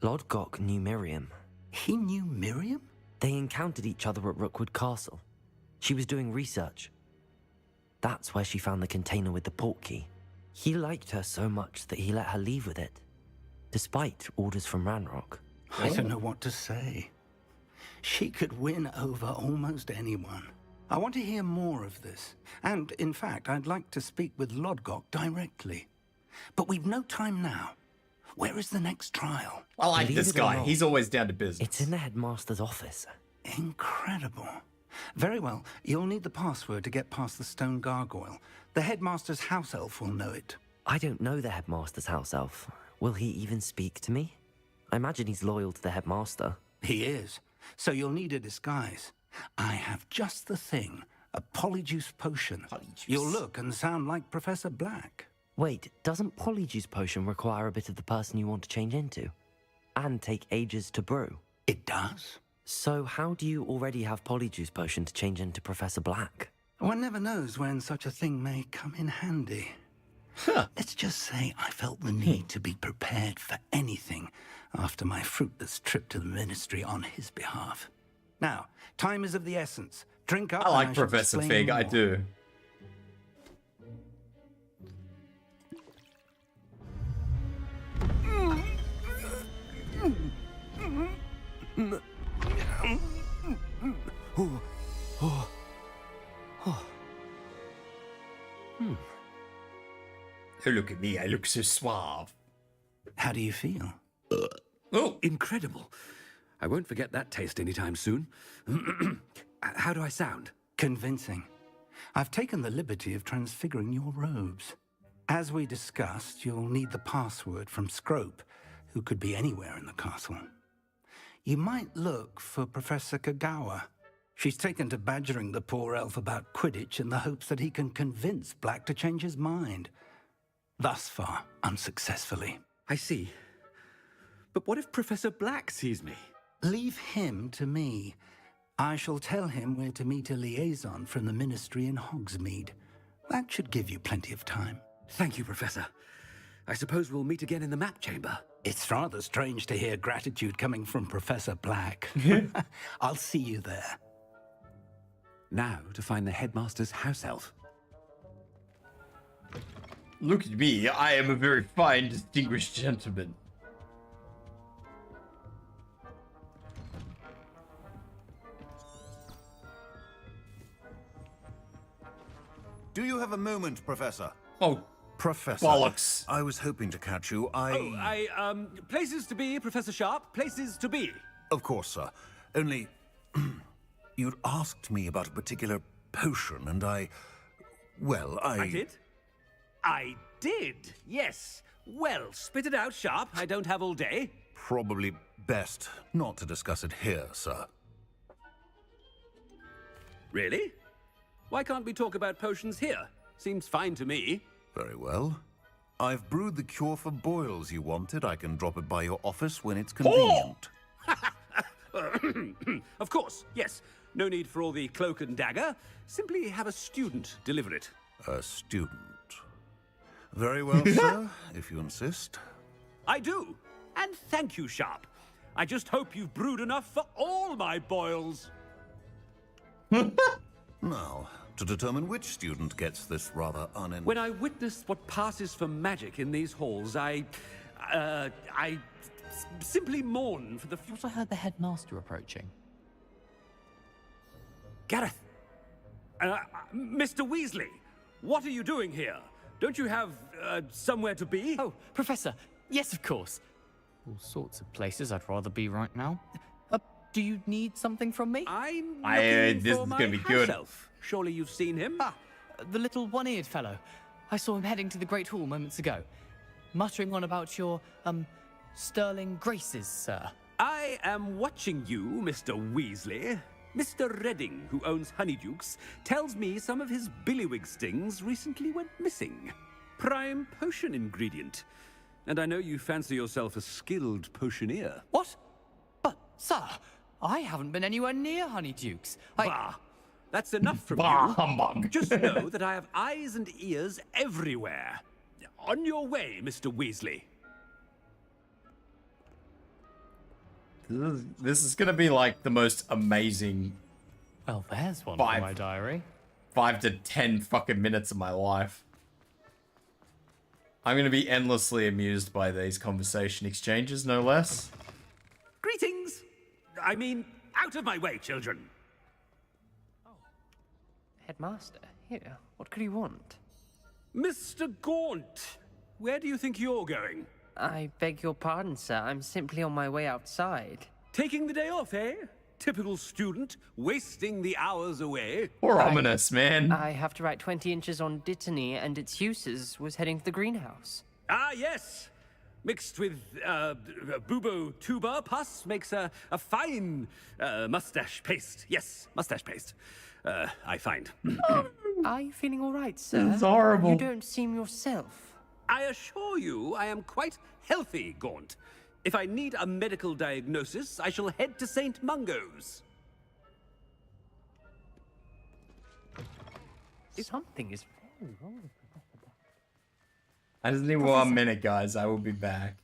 Lodgok knew Miriam. He knew Miriam? They encountered each other at Rookwood Castle. She was doing research. That's where she found the container with the portkey. He liked her so much that he let her leave with it, despite orders from Ranrock. I don't know what to say. She could win over almost anyone. I want to hear more of this. And, in fact, I'd like to speak with Lodgok directly. But we've no time now. Where is the next trial? I like this guy. He's always down to business. It's in the headmaster's office. Incredible. Very well. You'll need the password to get past the stone gargoyle. The headmaster's house elf will know it. I don't know the headmaster's house elf. Will he even speak to me? I imagine he's loyal to the headmaster. He is. So you'll need a disguise. I have just the thing. A polyjuice potion. You'll look and sound like Professor Black. Wait, doesn't polyjuice potion require a bit of the person you want to change into? And take ages to brew? It does. So how do you already have polyjuice potion to change into Professor Black? One never knows when such a thing may come in handy. Let's just say I felt the need to be prepared for anything after my fruitless trip to the ministry on his behalf. Now, time is of the essence. Drink up. I like Professor Fig, I do. Oh, look at me, I look so suave. How do you feel? Oh, incredible. I won't forget that taste anytime soon. How do I sound? Convincing. I've taken the liberty of transfiguring your robes. As we discussed, you'll need the password from Scrope, who could be anywhere in the castle. You might look for Professor Kagawa. She's taken to badgering the poor elf about Quidditch in the hopes that he can convince Black to change his mind. Thus far, unsuccessfully. I see. But what if Professor Black sees me? Leave him to me. I shall tell him where to meet a liaison from the ministry in Hogsmeade. That should give you plenty of time. Thank you, Professor. I suppose we'll meet again in the map chamber. It's rather strange to hear gratitude coming from Professor Black. I'll see you there. Now to find the headmaster's house elf. Look at me, I am a very fine, distinguished gentleman. Do you have a moment, Professor? Oh, Professor. bollocks. I was hoping to catch you. Places to be, Professor Sharp. Places to be. Of course, sir. Only, you'd asked me about a particular potion, and I did? I did, yes. Well, spit it out, Sharp. I don't have all day. Probably best not to discuss it here, sir. Really? Why can't we talk about potions here? Seems fine to me. Very well. I've brewed the cure for boils you wanted. I can drop it by your office when it's convenient. Of course, yes. No need for all the cloak and dagger. Simply have a student deliver it. A student. Very well, sir, if you insist. I do. And thank you, Sharp. I just hope you've brewed enough for all my boils. Now, to determine which student gets this rather When I witness what passes for magic in these halls, I simply mourn for the I heard the headmaster approaching. Gareth! Mr. Weasley, what are you doing here? Don't you have, somewhere to be? Oh, Professor, yes, of course. All sorts of places I'd rather be right now. Do you need something from me? I'm this is for my gonna be good. house elf. Surely you've seen him? Ah, the little one-eared fellow. I saw him heading to the Great Hall moments ago, muttering on about your, sterling graces, sir. I am watching you, Mr. Weasley. Mr. Redding, who owns Honeydukes, tells me some of his billywig stings recently went missing. Prime potion ingredient. And I know you fancy yourself a skilled potioneer. What? But, sir, I haven't been anywhere near Honeydukes. Bah! That's enough from you. Humbug. Just know that I have eyes and ears everywhere. On your way, Mr. Weasley. This is gonna be like the most amazing Well, there's one Five. for my diary. 5 to 10 fucking minutes of my life. I'm gonna be endlessly amused by these conversation exchanges, no less. Greetings! I mean, out of my way, children! Headmaster, here, what could you want? Mr. Gaunt, where do you think you're going? I beg your pardon, sir. I'm simply on my way outside. Taking the day off, eh? Typical student, wasting the hours away. Or ominous, man. I have to write 20 inches on Dittany and its uses. Was heading to the greenhouse. Ah, yes! Mixed with, bubo tuber pus makes a fine, mustache paste. Yes, mustache paste. I find. Are you feeling all right, sir? It's horrible. You don't seem yourself. I assure you I am quite healthy, Gaunt. If I need a medical diagnosis, I shall head to St. Mungo's. Something is very wrong with Professor Black. I just need 1 minute, guys. I will be back.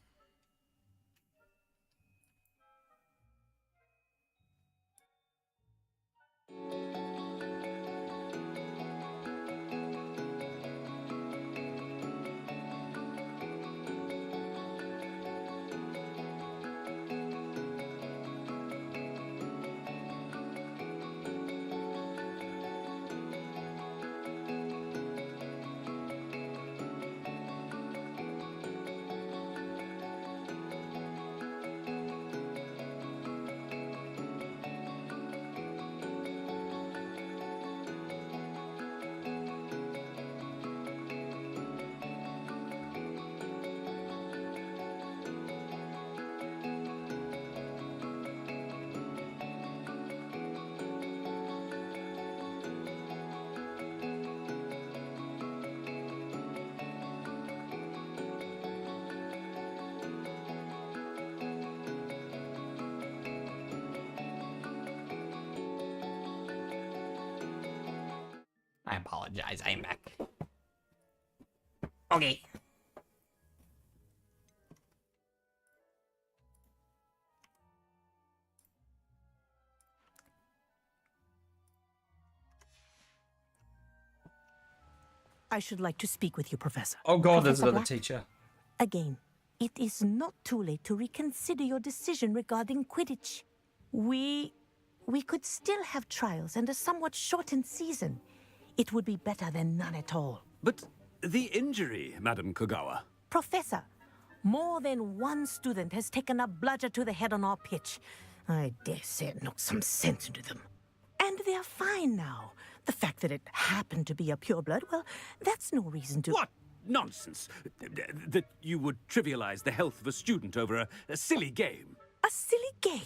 I apologize. I am back. Okay. I should like to speak with you, Professor. Oh god, there's Professor another Black, teacher. Again, it is not too late to reconsider your decision regarding Quidditch. We could still have trials and a somewhat shortened season. It would be better than none at all. But the injury, Madam Kogawa. Professor, more than one student has taken a bludger to the head on our pitch. I dare say it knocked some sense into them. And they're fine now. The fact that it happened to be a pureblood, well, that's no reason to... What nonsense! That you would trivialize the health of a student over a silly game. A silly game?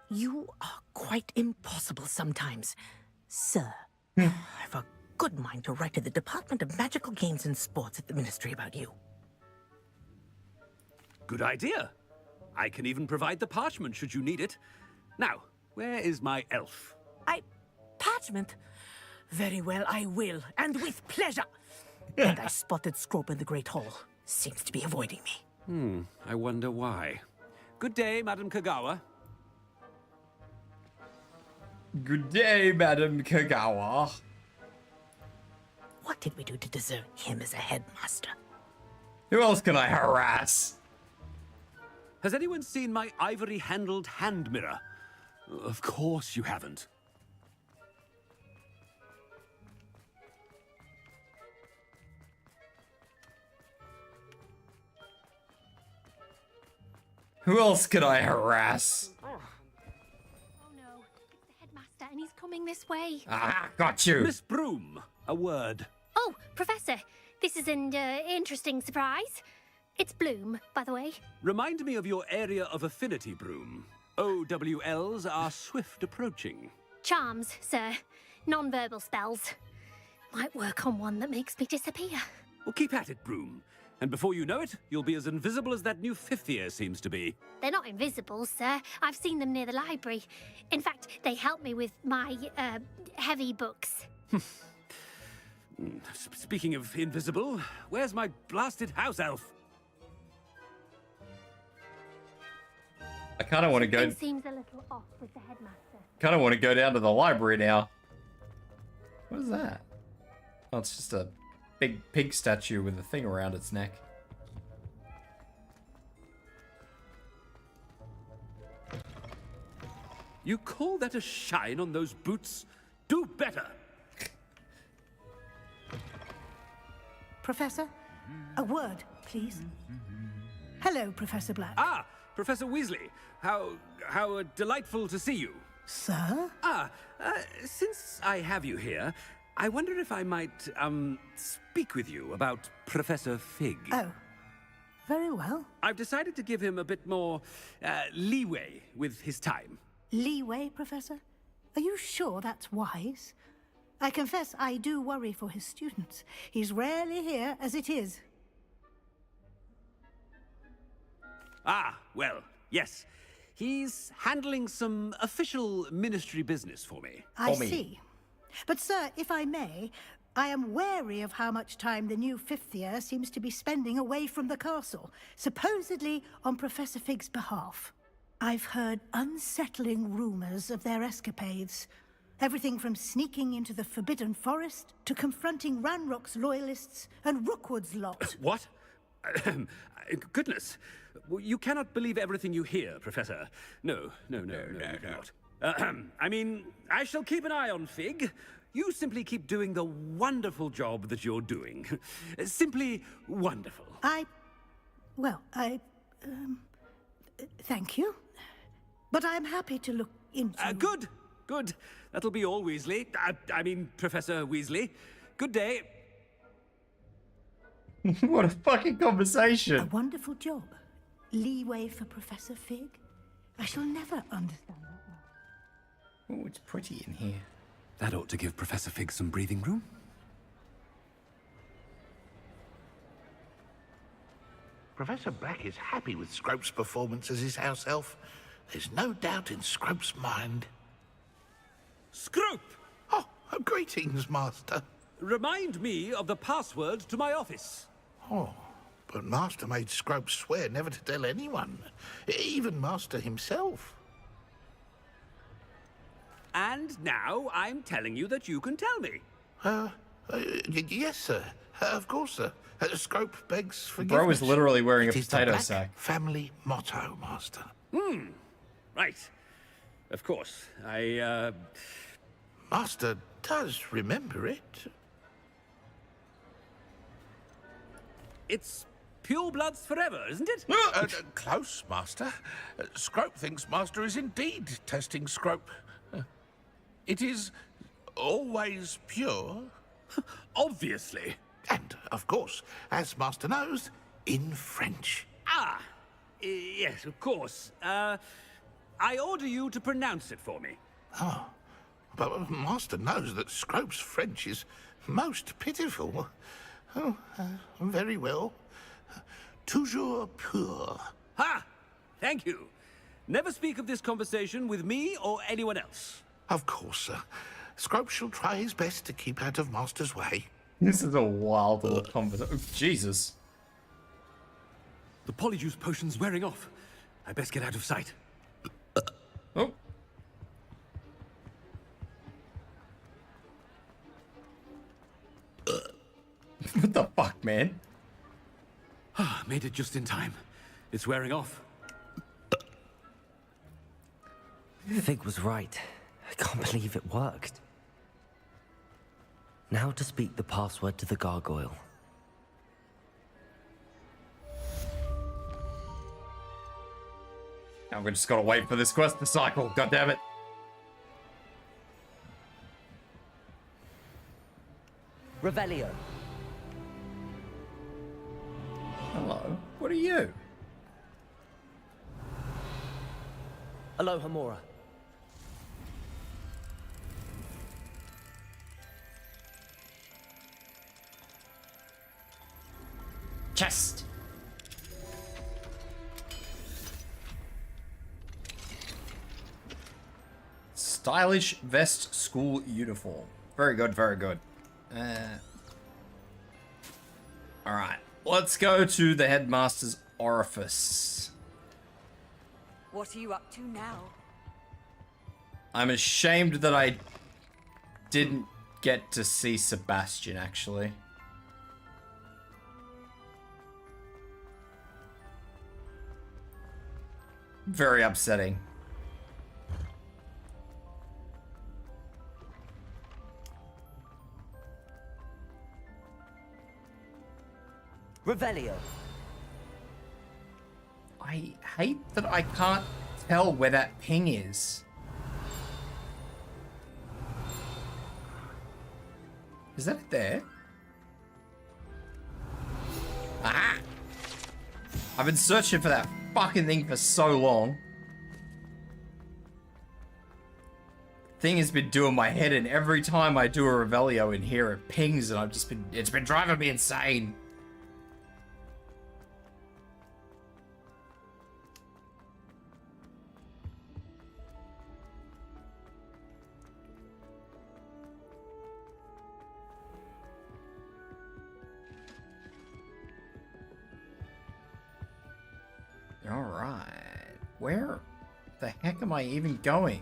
You are quite impossible sometimes. Sir, I've a good mind to write to the Department of Magical Games and Sports at the Ministry about you. Good idea. I can even provide the parchment should you need it. Now, where is my elf? Parchment? Very well, I will, and with pleasure. And I spotted Scrope in the Great Hall. Seems to be avoiding me. I wonder why. Good day, Madam Kogawa. Good day, Madam Kogawa. What did we do to deserve him as a headmaster? Who else can I harass? Has anyone seen my ivory-handled hand mirror? Of course you haven't. Who else could I harass? Oh no, it's the headmaster and he's coming this way. Ah, got you. Miss Broom, a word. Oh, Professor, this is an interesting surprise. It's Bloom, by the way. Remind me of your area of affinity, Broom. OWLs are swift approaching. Charms, sir. Non-verbal spells. Might work on one that makes me disappear. Well, keep at it, Broom. And before you know it, you'll be as invisible as that new fifth year seems to be. They're not invisible, sir. I've seen them near the library. In fact, they help me with my, heavy books. Speaking of invisible, where's my blasted house elf? I kind of want to go. Something seems a little off with the headmaster. Kind of want to go down to the library now. What is that? Oh, it's just a big pig statue with a thing around its neck. You call that a shine on those boots? Do better! Professor, a word, please. Hello, Professor Black. Ah, Professor Weasley. How delightful to see you. Sir? Since I have you here, I wonder if I might, speak with you about Professor Fig. Oh, very well. I've decided to give him a bit more, leeway with his time. Leeway, Professor? Are you sure that's wise? I confess I do worry for his students. He's rarely here as it is. Ah, well, yes. He's handling some official ministry business for me. I see. But, sir, if I may, I am wary of how much time the new fifth year seems to be spending away from the castle, supposedly on Professor Fig's behalf. I've heard unsettling rumors of their escapades. Everything from sneaking into the Forbidden Forest to confronting Ranrock's loyalists and Rookwood's lot. What? Goodness. You cannot believe everything you hear, Professor. No, you cannot. I mean, I shall keep an eye on Fig. You simply keep doing the wonderful job that you're doing. Simply wonderful. Thank you. But I'm happy to look into... Good. That'll be all, Weasley. I mean, Professor Weasley. Good day. What a fucking conversation. A wonderful job. Leeway for Professor Fig. I shall never understand that. Oh, it's pretty in here. That ought to give Professor Fig some breathing room. Professor Black is happy with Scrope's performance as his house elf. There's no doubt in Scrope's mind. Scrope! Oh, greetings, Master. Remind me of the password to my office. Oh, but Master made Scrope swear never to tell anyone, even Master himself. And now I'm telling you that you can tell me. Yes, sir. Of course, sir. Scrope begs forgiveness. Bro is literally wearing a It is potato the Black sack. Family motto, Master. Right. Of course. Master does remember it. It's pure bloods forever, isn't it? Close, Master. Scrope thinks Master is indeed testing Scrope. It is always pure. Obviously. And, of course, as Master knows, in French. Yes, of course. I order you to pronounce it for me. Oh, but Master knows that Scrope's French is most pitiful. Oh, very well. Toujours pur. Ha! Thank you. Never speak of this conversation with me or anyone else. Of course, sir. Scrope shall try his best to keep out of Master's way. This is a wild little conversation. Oh, Jesus. The polyjuice potion's wearing off. I best get out of sight. Oh. What the fuck, man? Made it just in time. It's wearing off. Fig was right. I can't believe it worked. Now to speak the password to the gargoyle. Now we just gotta wait for this quest to cycle. God damn it. Revelio. Hello. What are you? Alohomora. Chest. Stylish vest school uniform. Very good, very good. Alright, let's go to the headmaster's orifice. What are you up to now? I'm ashamed that I didn't get to see Sebastian, actually. Very upsetting. Revelio. I hate that I can't tell where that ping is. Is that it there? Ah! I've been searching for that fucking thing for so long. Thing has been doing my head in. Every time I do a Revelio in here, it pings, and it's been driving me insane. Alright. Where the heck am I even going?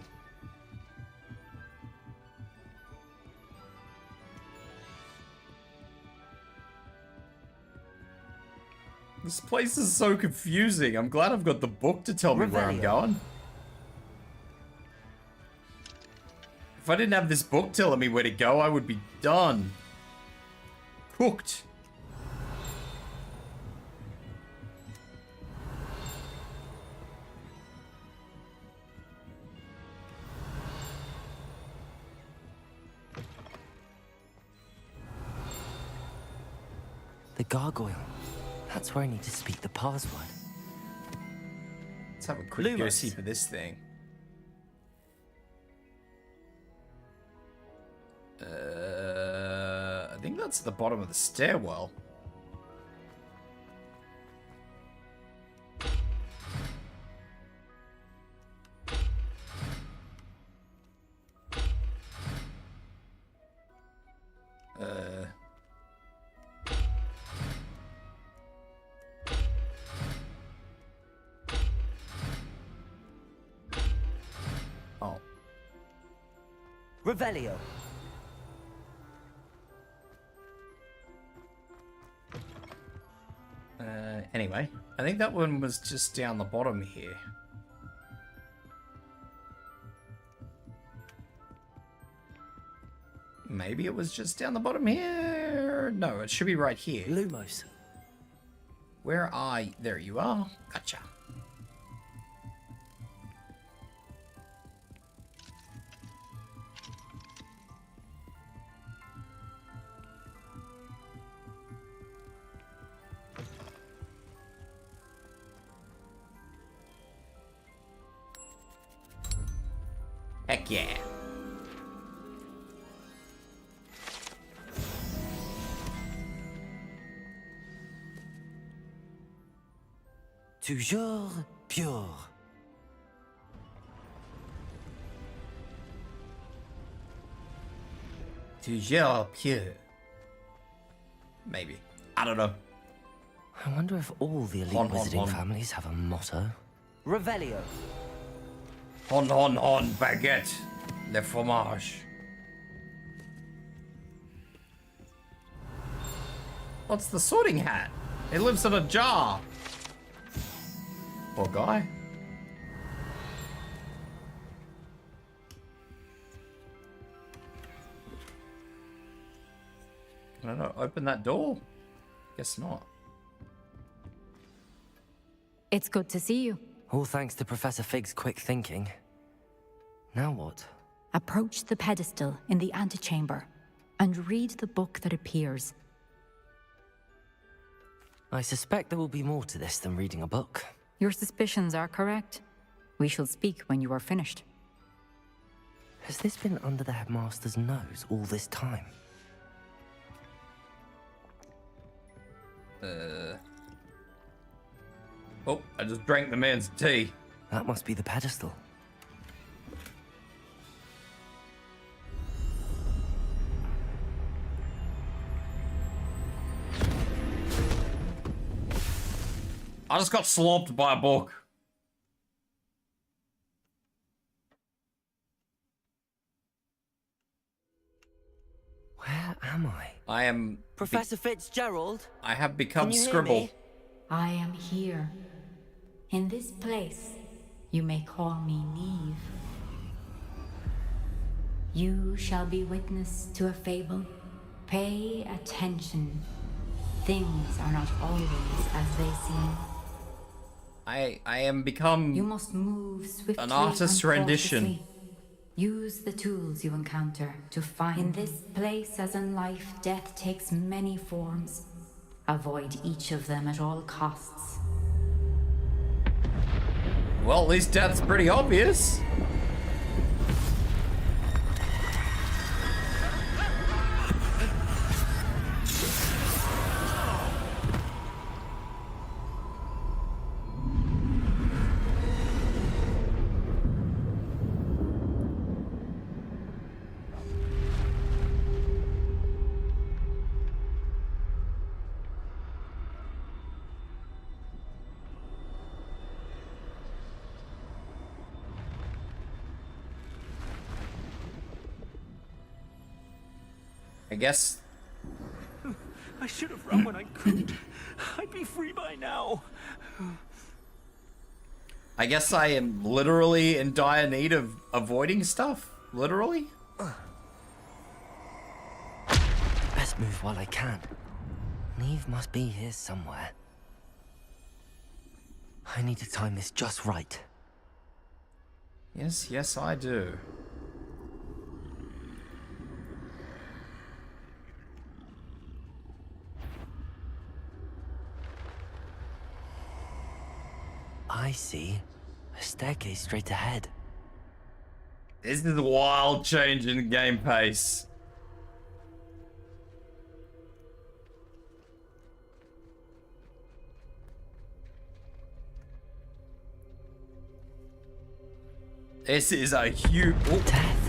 This place is so confusing. I'm glad I've got the book to tell me where I'm going. If I didn't have this book telling me where to go, I would be done. Cooked. The gargoyle. That's where I need to speak the password. Let's have a quick go see for this thing. I think that's at the bottom of the stairwell. Revelio. Anyway, I think that one was just down the bottom here. Maybe it was just down the bottom here. No, it should be right here. Lumos. Where are you? There you are. Gotcha. Heck yeah. Toujours pure. Toujours pure. Maybe. I don't know. I wonder if all the elite wizarding families have a motto. Revelio. On, baguette. Le fromage. What's the sorting hat? It lives in a jar. Poor guy. I don't know. Open that door? Guess not. It's good to see you. All thanks to Professor Fig's quick thinking. Now what? Approach the pedestal in the antechamber and read the book that appears. I suspect there will be more to this than reading a book. Your suspicions are correct. We shall speak when you are finished. Has this been under the headmaster's nose all this time? Oh, I just drank the man's tea. That must be the pedestal. I just got swamped by a book. am I? I am... Professor Fitzgerald? I have become Can you hear Scribble. me? I am here. In this place, you may call me Neve. You shall be witness to a fable. Pay attention. Things are not always as they seem. I am become... You must move swiftly an artist's and rendition. cautiously. Use the tools you encounter to find. In this place, as in life, death takes many forms. Avoid each of them at all costs. Well, at least death's pretty obvious. I guess... I should have run when I could. I'd be free by now. I guess I am literally in dire need of avoiding stuff. Literally? Best move while I can. Neve must be here somewhere. I need to time this just right. Yes, yes, I do. I see. A staircase straight ahead. This is a wild change in game pace. This is a huge... Oh. Death.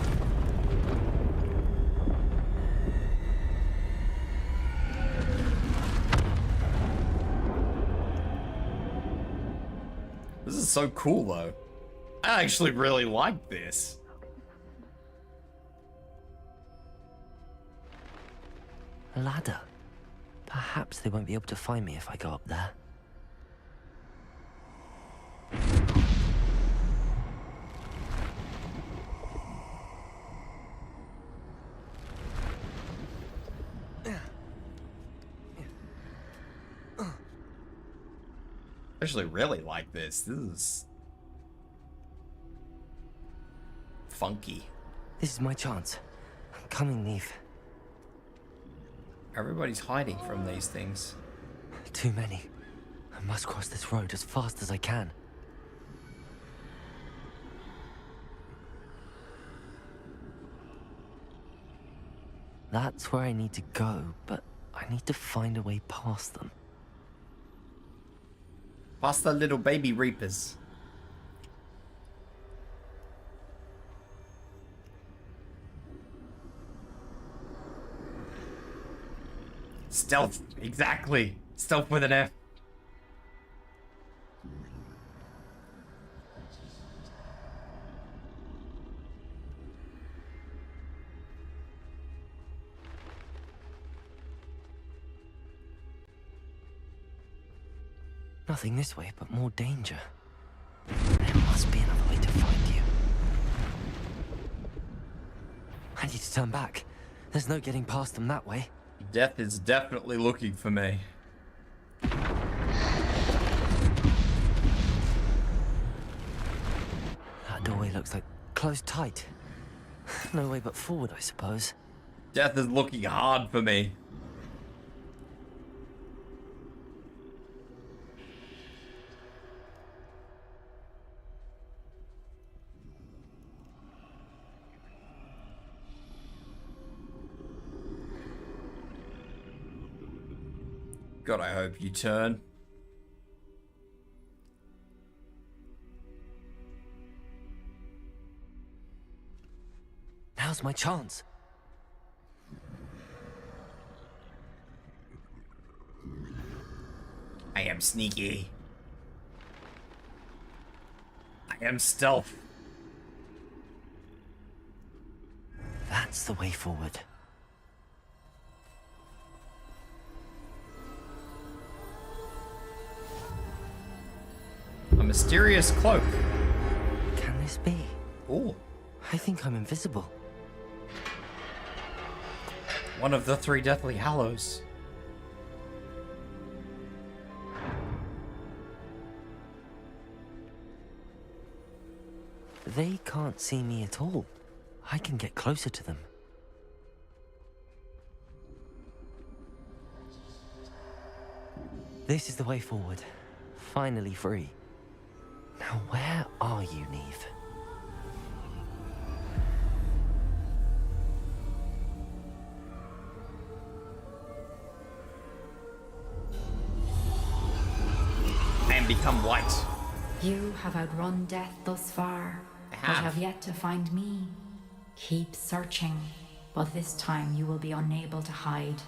This is so cool, though. I actually really like this. A ladder. Perhaps they won't be able to find me if I go up there. I actually really like this. This is funky. This is my chance. I'm coming, Neve. Everybody's hiding from these things. Too many. I must cross this road as fast as I can. That's where I need to go, but I need to find a way past them. Past the little baby reapers. Stealth, exactly. Stealth with an F. Nothing this way, but more danger. There must be another way to find you. I need to turn back. There's no getting past them that way. Death is definitely looking for me. That doorway looks like closed tight. No way but forward, I suppose. Death is looking hard for me. God, I hope you turn. Now's my chance. I am sneaky. I am stealth. That's the way forward. mysterious cloak. Can this be? Ooh. I think I'm invisible. One of the 3 Deathly Hallows. They can't see me at all. I can get closer to them. This is the way forward. Finally free. Now where are you, Neve? And become white. You have outrun death thus far, but have yet to find me. Keep searching, but this time you will be unable to hide.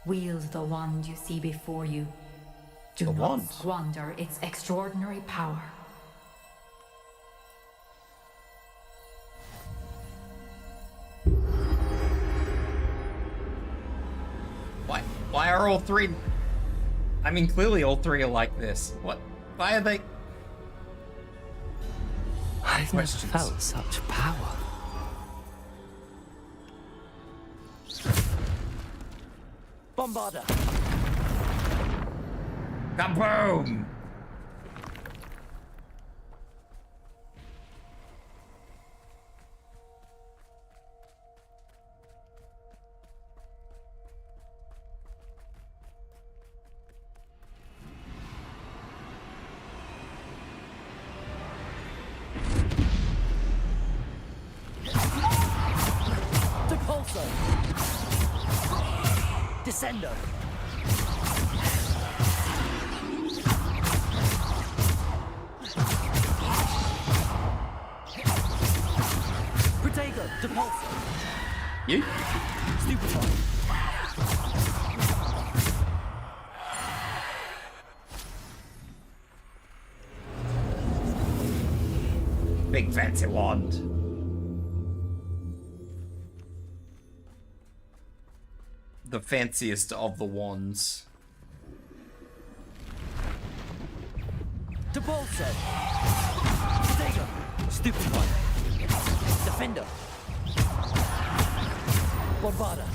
Wield the wand you see before you. Do The not wand? squander its extraordinary power. Why are all 3... I mean, clearly all 3 are like this. What? Why are they... I've never felt such power. Bombarder! Kaboom! Depulso! Descendo! Protego! Depulso! You? Stupefy! Big fancy wand. The fanciest of the wands. Depulso! Protego! Stupefy! Defender! Bombarda!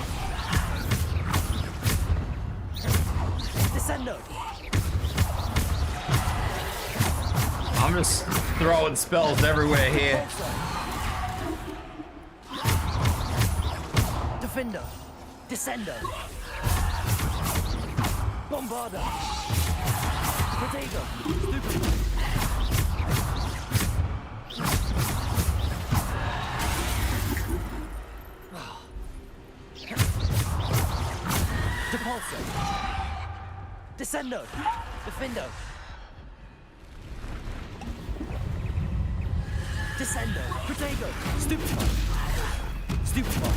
Descendo! I'm just throwing spells everywhere here. Defender! Descendo! Bombarda! Protego! Stupefy! Depulso! Descendo! Defendo! Descendo! Protego! Stupefy! Stupefy!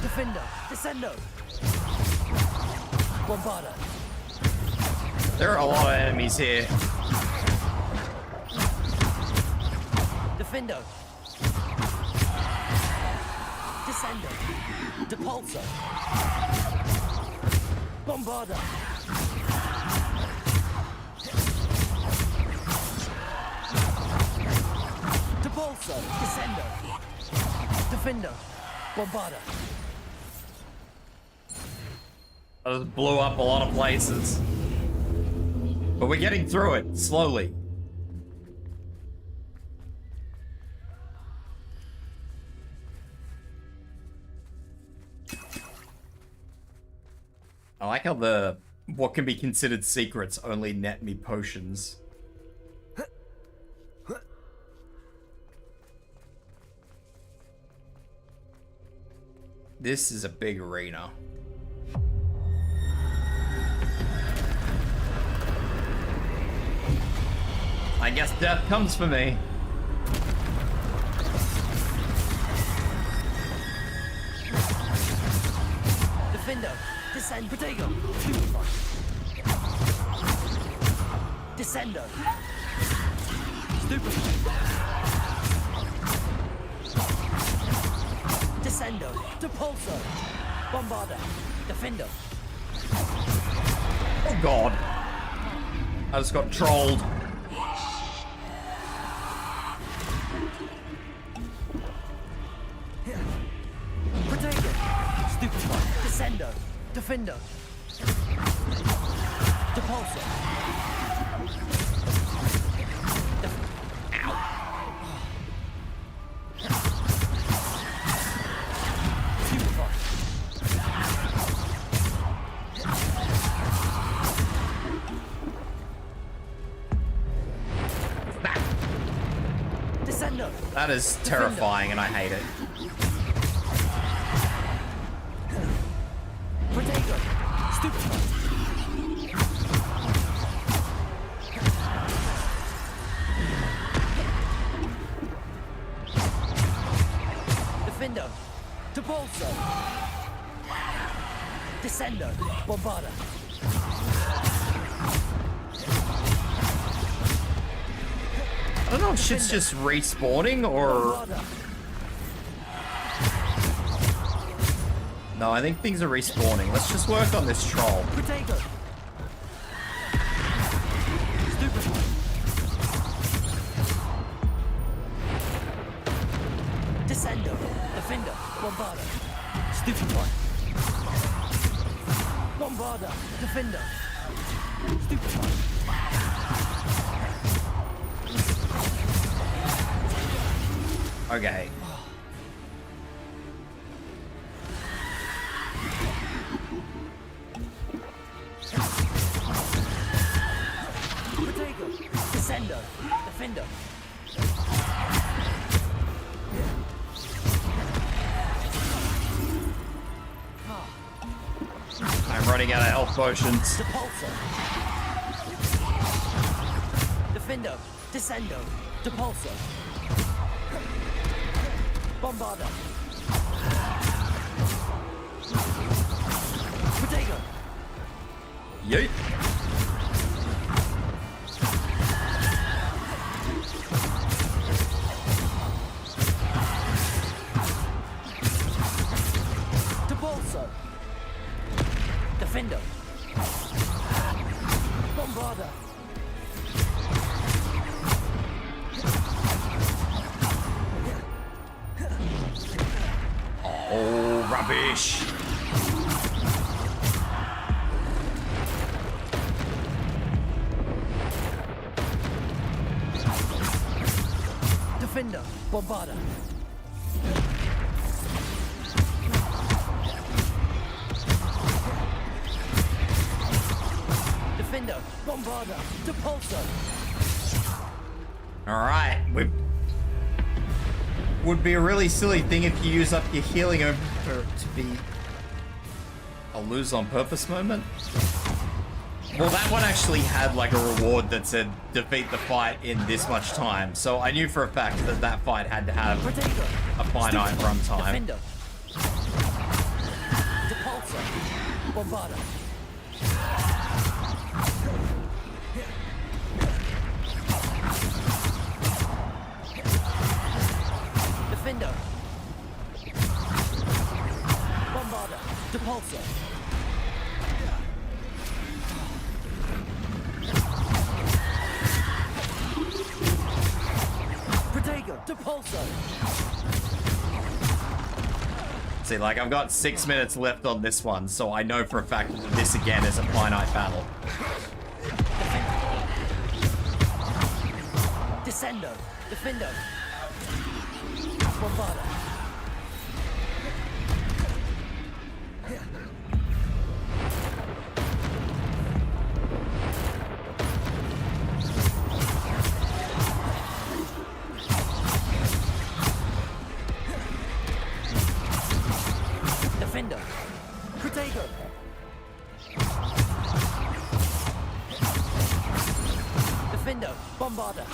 Defendo! Descendo! Bombarda! There are a lot of enemies here. Defendo! Descendo! Depulso! Bombarda! Depulso! Descendo! Defendo! Bombarda! I just blew up a lot of places. But we're getting through it, slowly. I like how the what can be considered secrets only net me potions. This is a big arena. I guess death comes for me. Defendo! Descend! Protego! Stupefy! Descendo! Stupefy! Descendo! Depulso! Bombarda! Defendo! Oh god. I just got trolled. Protego. Stupid one. Descendo. Defender. Depulsor. That is terrifying, and I hate it. Protego. Stupid. Defendo. Depulsor. Descendo. Bombarda. I don't know if shit's just respawning or... No, I think things are respawning. Let's just work on this troll. Protego. Stupid. Descendo. Defender. Bombarda. Stupid one. Bombarda. Defender. Stupid one. Okay. Protego. Descendo. Defender. I'm running out of health potions. Depulsor. Defendo. Descendo. Depulsor. Bombarda. Protego. Yeet. Depulsor. Defender. Bombarda. Oh, rubbish. Defender. Bombarda. Defender. Bombarda. Depulsor. Alright, would be a really silly thing if you use up your healing for it to be a lose on purpose moment. Well, that one actually had like a reward that said defeat the fight in this much time, so I knew for a fact that that fight had to have a finite run time. Defender. Depulsor. Bombarda. Defender. Bombarda. Depulsor. Protego. Depulsor. See, like, I've got 6 minutes left on this one, so I know for a fact that this again is a finite battle. Descendo. Defendo. Bombarda. Defender. Protego. Defender. Bombarda.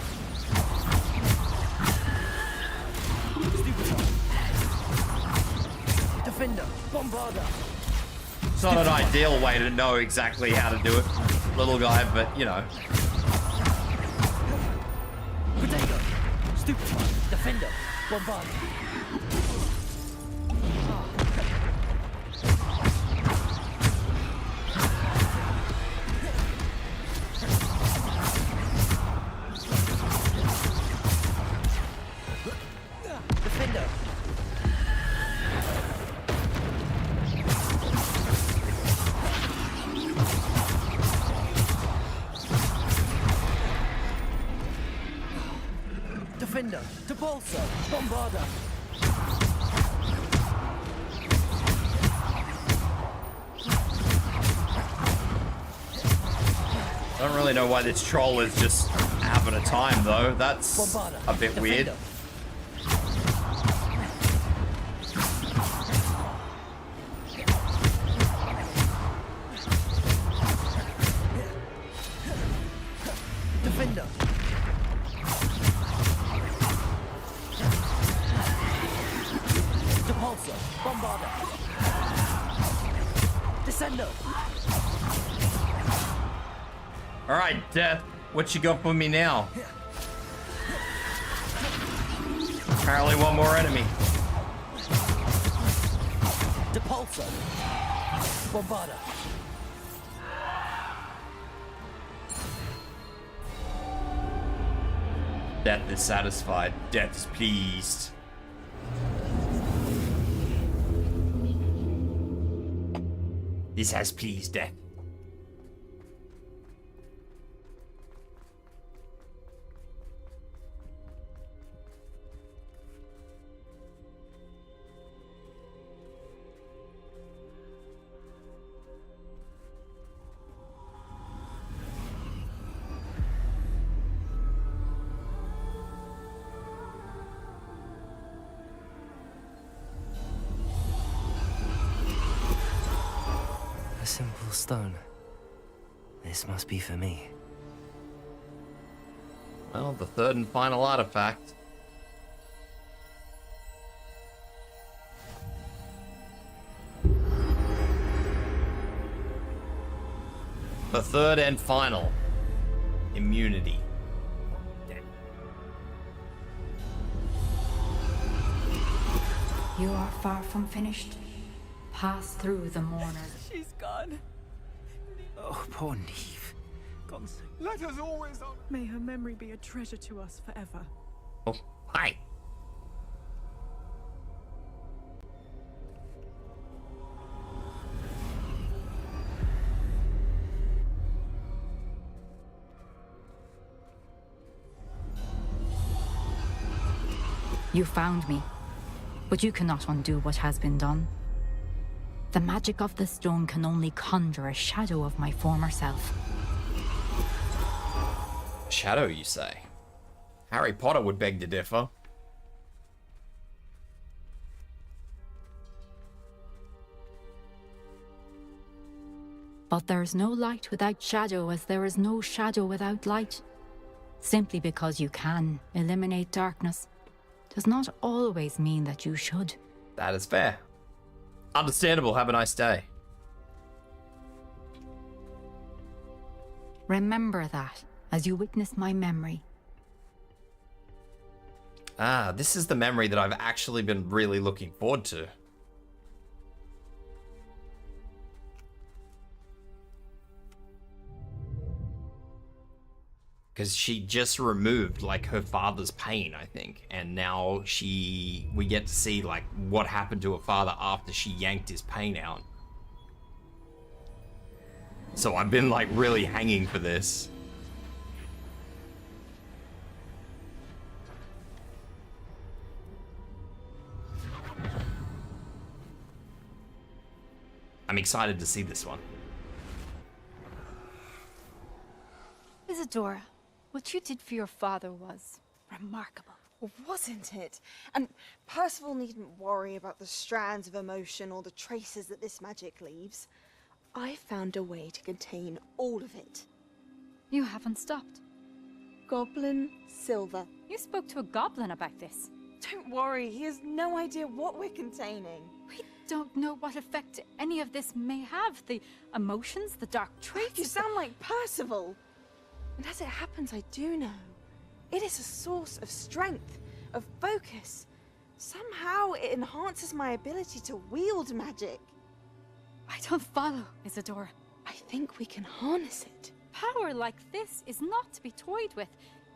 Defender. Bombarda. It's not an ideal way to know exactly how to do it, little guy, but you know. Protego. Stupid one. Defender. Bombarda. Defender, Depulso, Bombarda. I don't really know why this troll is just having a time though. That's a bit weird. Defender. Depulso, Bombarda. Descendo. All right, Death. What you got for me now? Apparently one more enemy. Depulso. Bombarda. Death is satisfied. Death is pleased. This has pleased Death. A simple stone. This must be for me. Well, the third and final artifact. The third and final. Immunity. You are far from finished. Pass through the mourners. She's gone. Oh, poor Neve. Gone so. Let us always honor. May her memory be a treasure to us forever. Oh, hi. You found me, but you cannot undo what has been done. The magic of the stone can only conjure a shadow of my former self. Shadow, you say? Harry Potter would beg to differ. But there is no light without shadow, as there is no shadow without light. Simply because you can eliminate darkness does not always mean that you should. That is fair. Understandable. Have a nice day. Remember that as you witness my memory. Ah, this is the memory that I've actually been really looking forward to. Because she just removed like her father's pain, I think, and now we get to see like what happened to her father after she yanked his pain out. So I've been like really hanging for this. I'm excited to see this one. Isadora, what you did for your father was remarkable. Well, wasn't it? And Percival needn't worry about the strands of emotion or the traces that this magic leaves. I found a way to contain all of it. You haven't stopped. Goblin Silver. You spoke to a goblin about this. Don't worry, he has no idea what we're containing. We don't know what effect any of this may have. The emotions, the dark traits. You sound like Percival. And as it happens, I do know. It is a source of strength, of focus. Somehow it enhances my ability to wield magic. I don't follow, Isadora. I think we can harness it. Power like this is not to be toyed with.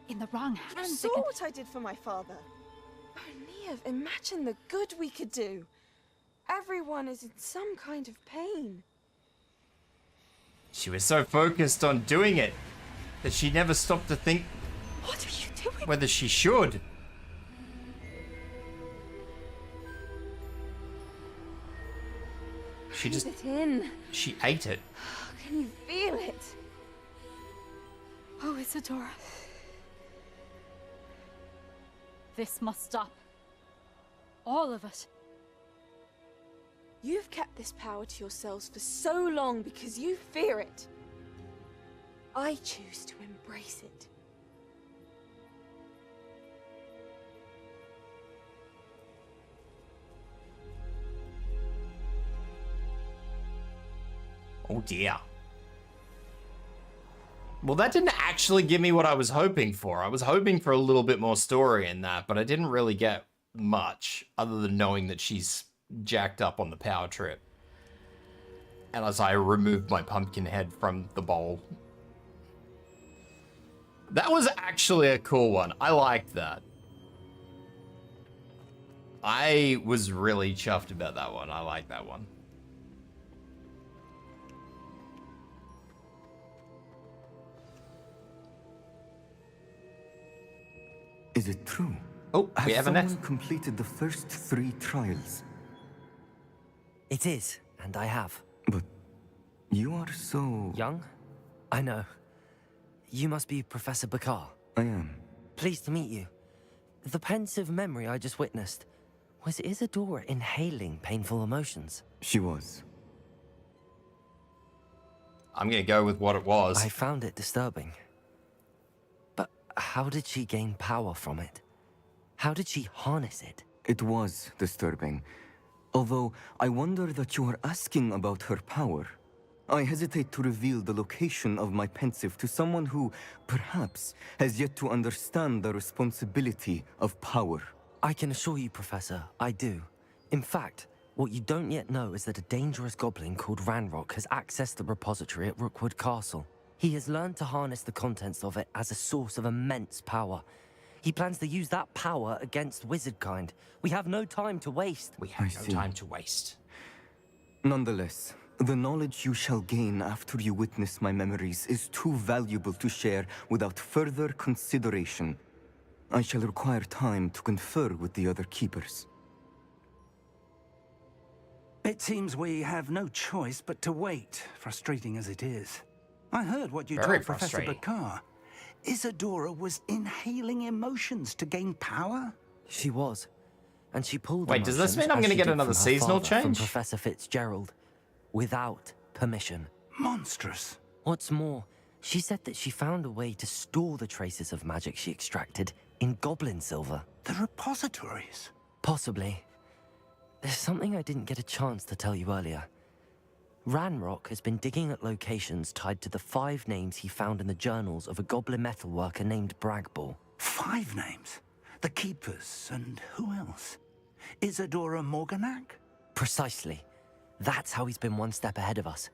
In the wrong hands, You saw what I did for my father. Oh, Neve, imagine the good we could do. Everyone is in some kind of pain. She was so focused on doing it that she never stopped to think What are you doing? whether she should. She just... Breathe it in. She ate it. Can you feel it? Oh, Isadora. This must stop. All of it. You've kept this power to yourselves for so long because you fear it. I choose to embrace it. Oh dear. Well, that didn't actually give me what I was hoping for. I was hoping for a little bit more story in that, but I didn't really get much other than knowing that she's jacked up on the power trip. And as I removed my pumpkin head from the bowl. That was actually a cool one. I liked that. I was really chuffed about that one. I like that one. Is it true? Oh, we have a net. Someone completed the first 3 trials? It is, and I have. But you are so... Young? I know. You must be Professor Bakar. I am. Pleased to meet you. The pensive memory I just witnessed, was Isadora inhaling painful emotions? She was. I'm gonna go with what it was. I found it disturbing. But how did she gain power from it? How did she harness it? It was disturbing. Although, I wonder that you are asking about her power. I hesitate to reveal the location of my pensive to someone who, perhaps, has yet to understand the responsibility of power. I can assure you, Professor, I do. In fact, what you don't yet know is that a dangerous goblin called Ranrock has accessed the repository at Rookwood Castle. He has learned to harness the contents of it as a source of immense power. He plans to use that power against wizardkind. We have no time to waste. We have no time to waste. Nonetheless, the knowledge you shall gain after you witness my memories is too valuable to share without further consideration. I shall require time to confer with the other keepers. It seems we have no choice but to wait, frustrating as it is. I heard what you Very told Professor Bakar. Isadora was inhaling emotions to gain power? She was. And she pulled Wait, does this mean I'm going to get another seasonal From change? Professor Fitzgerald. Without permission. Monstrous. What's more, she said that she found a way to store the traces of magic she extracted in goblin silver. The repositories? Possibly. There's something I didn't get a chance to tell you earlier. Ranrock has been digging at locations tied to the 5 names he found in the journals of a goblin metalworker named Bragball. 5 names? The Keepers, and who else? Isadora Morganac? Precisely. That's how he's been one step ahead of us.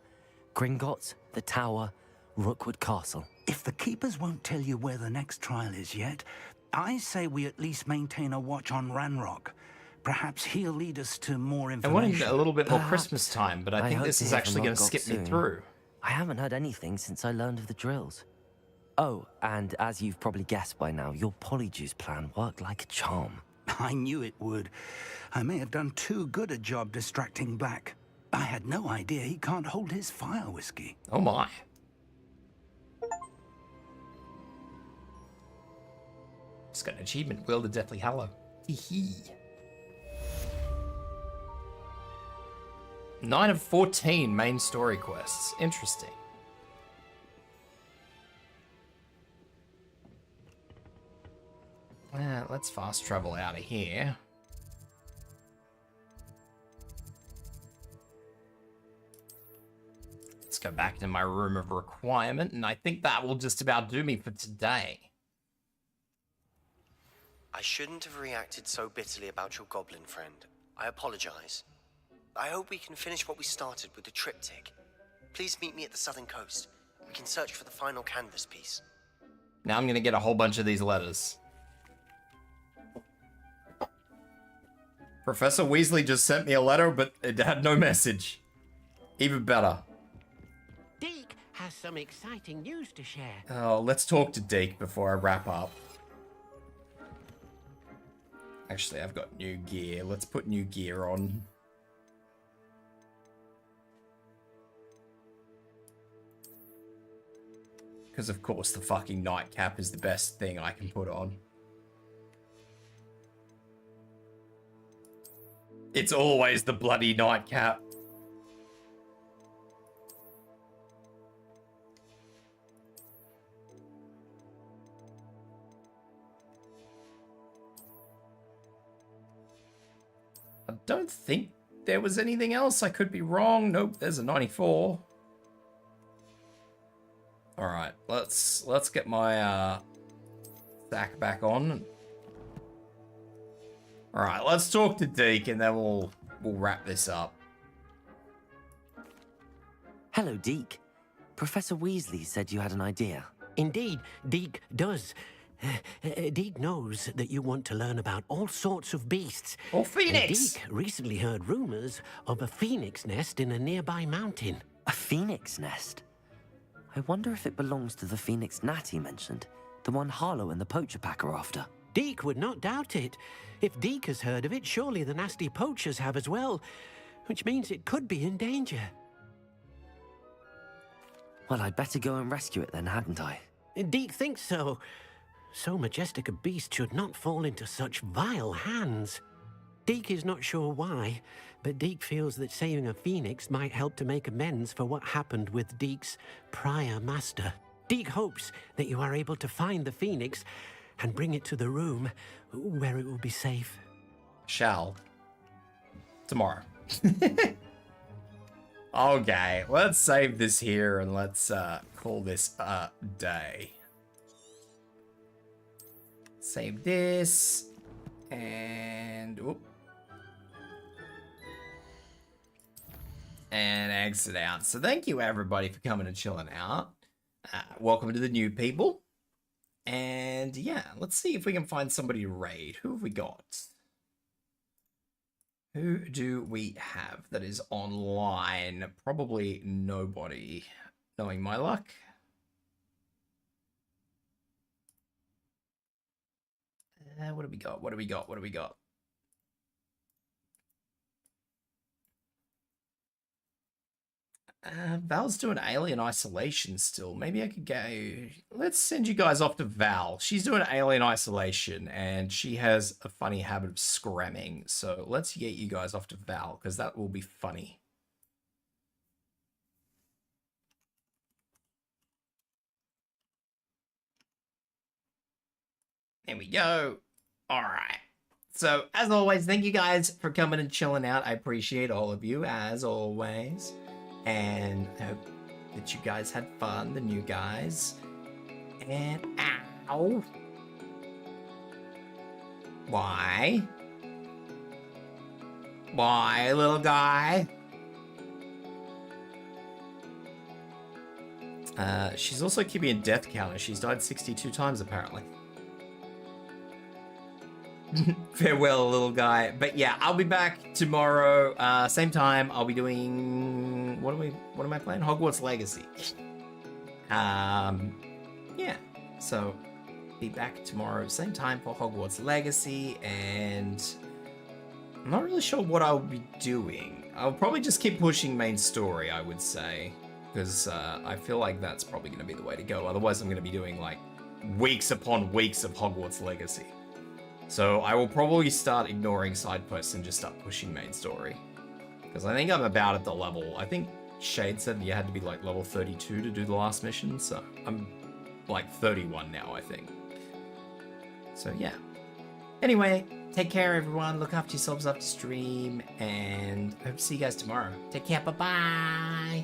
Gringotts, the Tower, Rookwood Castle. If the Keepers won't tell you where the next trial is yet, I say we at least maintain a watch on Ranrock. Perhaps he'll lead us to more I information. wanted a little bit more Christmas time, but I think hope this to is hear actually from going to Lodgott skip me soon. through. I haven't heard anything since I learned of the drills. Oh, and as you've probably guessed by now, your polyjuice plan worked like a charm. I knew it would. I may have done too good a job distracting Black. I had no idea he can't hold his fire whiskey. Oh my. Just got an achievement, Will the Deathly Hallow. Hee 9 of 14 main story quests. Interesting. Let's fast travel out of here. Let's go back to my room of requirement, and I think that will just about do me for today. I shouldn't have reacted so bitterly about your goblin friend. I apologize. I hope we can finish what we started with the triptych. Please meet me at the southern coast. We can search for the final canvas piece. Now I'm gonna get a whole bunch of these letters. Professor Weasley just sent me a letter, but it had no message. Even better. Deke has some exciting news to share. Oh, let's talk to Deke before I wrap up. Actually, I've got new gear. Let's put new gear on. Because of course the fucking nightcap is the best thing I can put on. It's always the bloody nightcap. I don't think there was anything else. I could be wrong. Nope, there's a 94. All right, let's get my sack back on. All right, let's talk to Deke and then we'll wrap this up. Hello, Deke. Professor Weasley said you had an idea. Indeed, Deke does. Deke knows that you want to learn about all sorts of beasts. Or phoenix! Deke recently heard rumors of a phoenix nest in a nearby mountain. A phoenix nest? I wonder if it belongs to the phoenix Natty mentioned. The one Harlow and the Poacher Pack are after. Deke would not doubt it. If Deke has heard of it, surely the nasty poachers have as well. Which means it could be in danger. Well, I'd better go and rescue it then, hadn't I? Deke thinks so. So majestic a beast should not fall into such vile hands. Deke is not sure why, but Deke feels that saving a phoenix might help to make amends for what happened with Deke's prior master. Deke hopes that you are able to find the phoenix and bring it to the room where it will be safe. Shall. Tomorrow. Okay, let's save this here and let's call this a day. Save this and and exit out. So thank you everybody for coming and chilling out. Welcome to the new people. And yeah, let's see if we can find somebody to raid. Who have we got? Who do we have that is online? Probably nobody, knowing my luck. What do we got? What do we got? What do we got? Val's doing Alien Isolation still. Maybe I could go... Let's send you guys off to Val. She's doing Alien Isolation, and she has a funny habit of scramming. So let's get you guys off to Val, because that will be funny. There we go. All right. So, as always, thank you guys for coming and chilling out. I appreciate all of you, as always. And I hope that you guys had fun, the new guys. And, ow. Why? Why, little guy? She's also keeping a death counter. She's died 62 times, apparently. Farewell, little guy. But yeah, I'll be back tomorrow, same time. I'll be doing what am I playing? Hogwarts Legacy. Yeah. So be back tomorrow, same time for Hogwarts Legacy, and I'm not really sure what I'll be doing. I'll probably just keep pushing main story, I would say, because I feel like that's probably going to be the way to go. Otherwise, I'm going to be doing like weeks upon weeks of Hogwarts Legacy. So I will probably start ignoring side quests and just start pushing main story. Because I think I'm about at the level. I think Shade said you had to be like level 32 to do the last mission. So I'm like 31 now, I think. So yeah. Anyway, take care everyone. Look after yourselves after stream. And I hope to see you guys tomorrow. Take care. Bye-bye.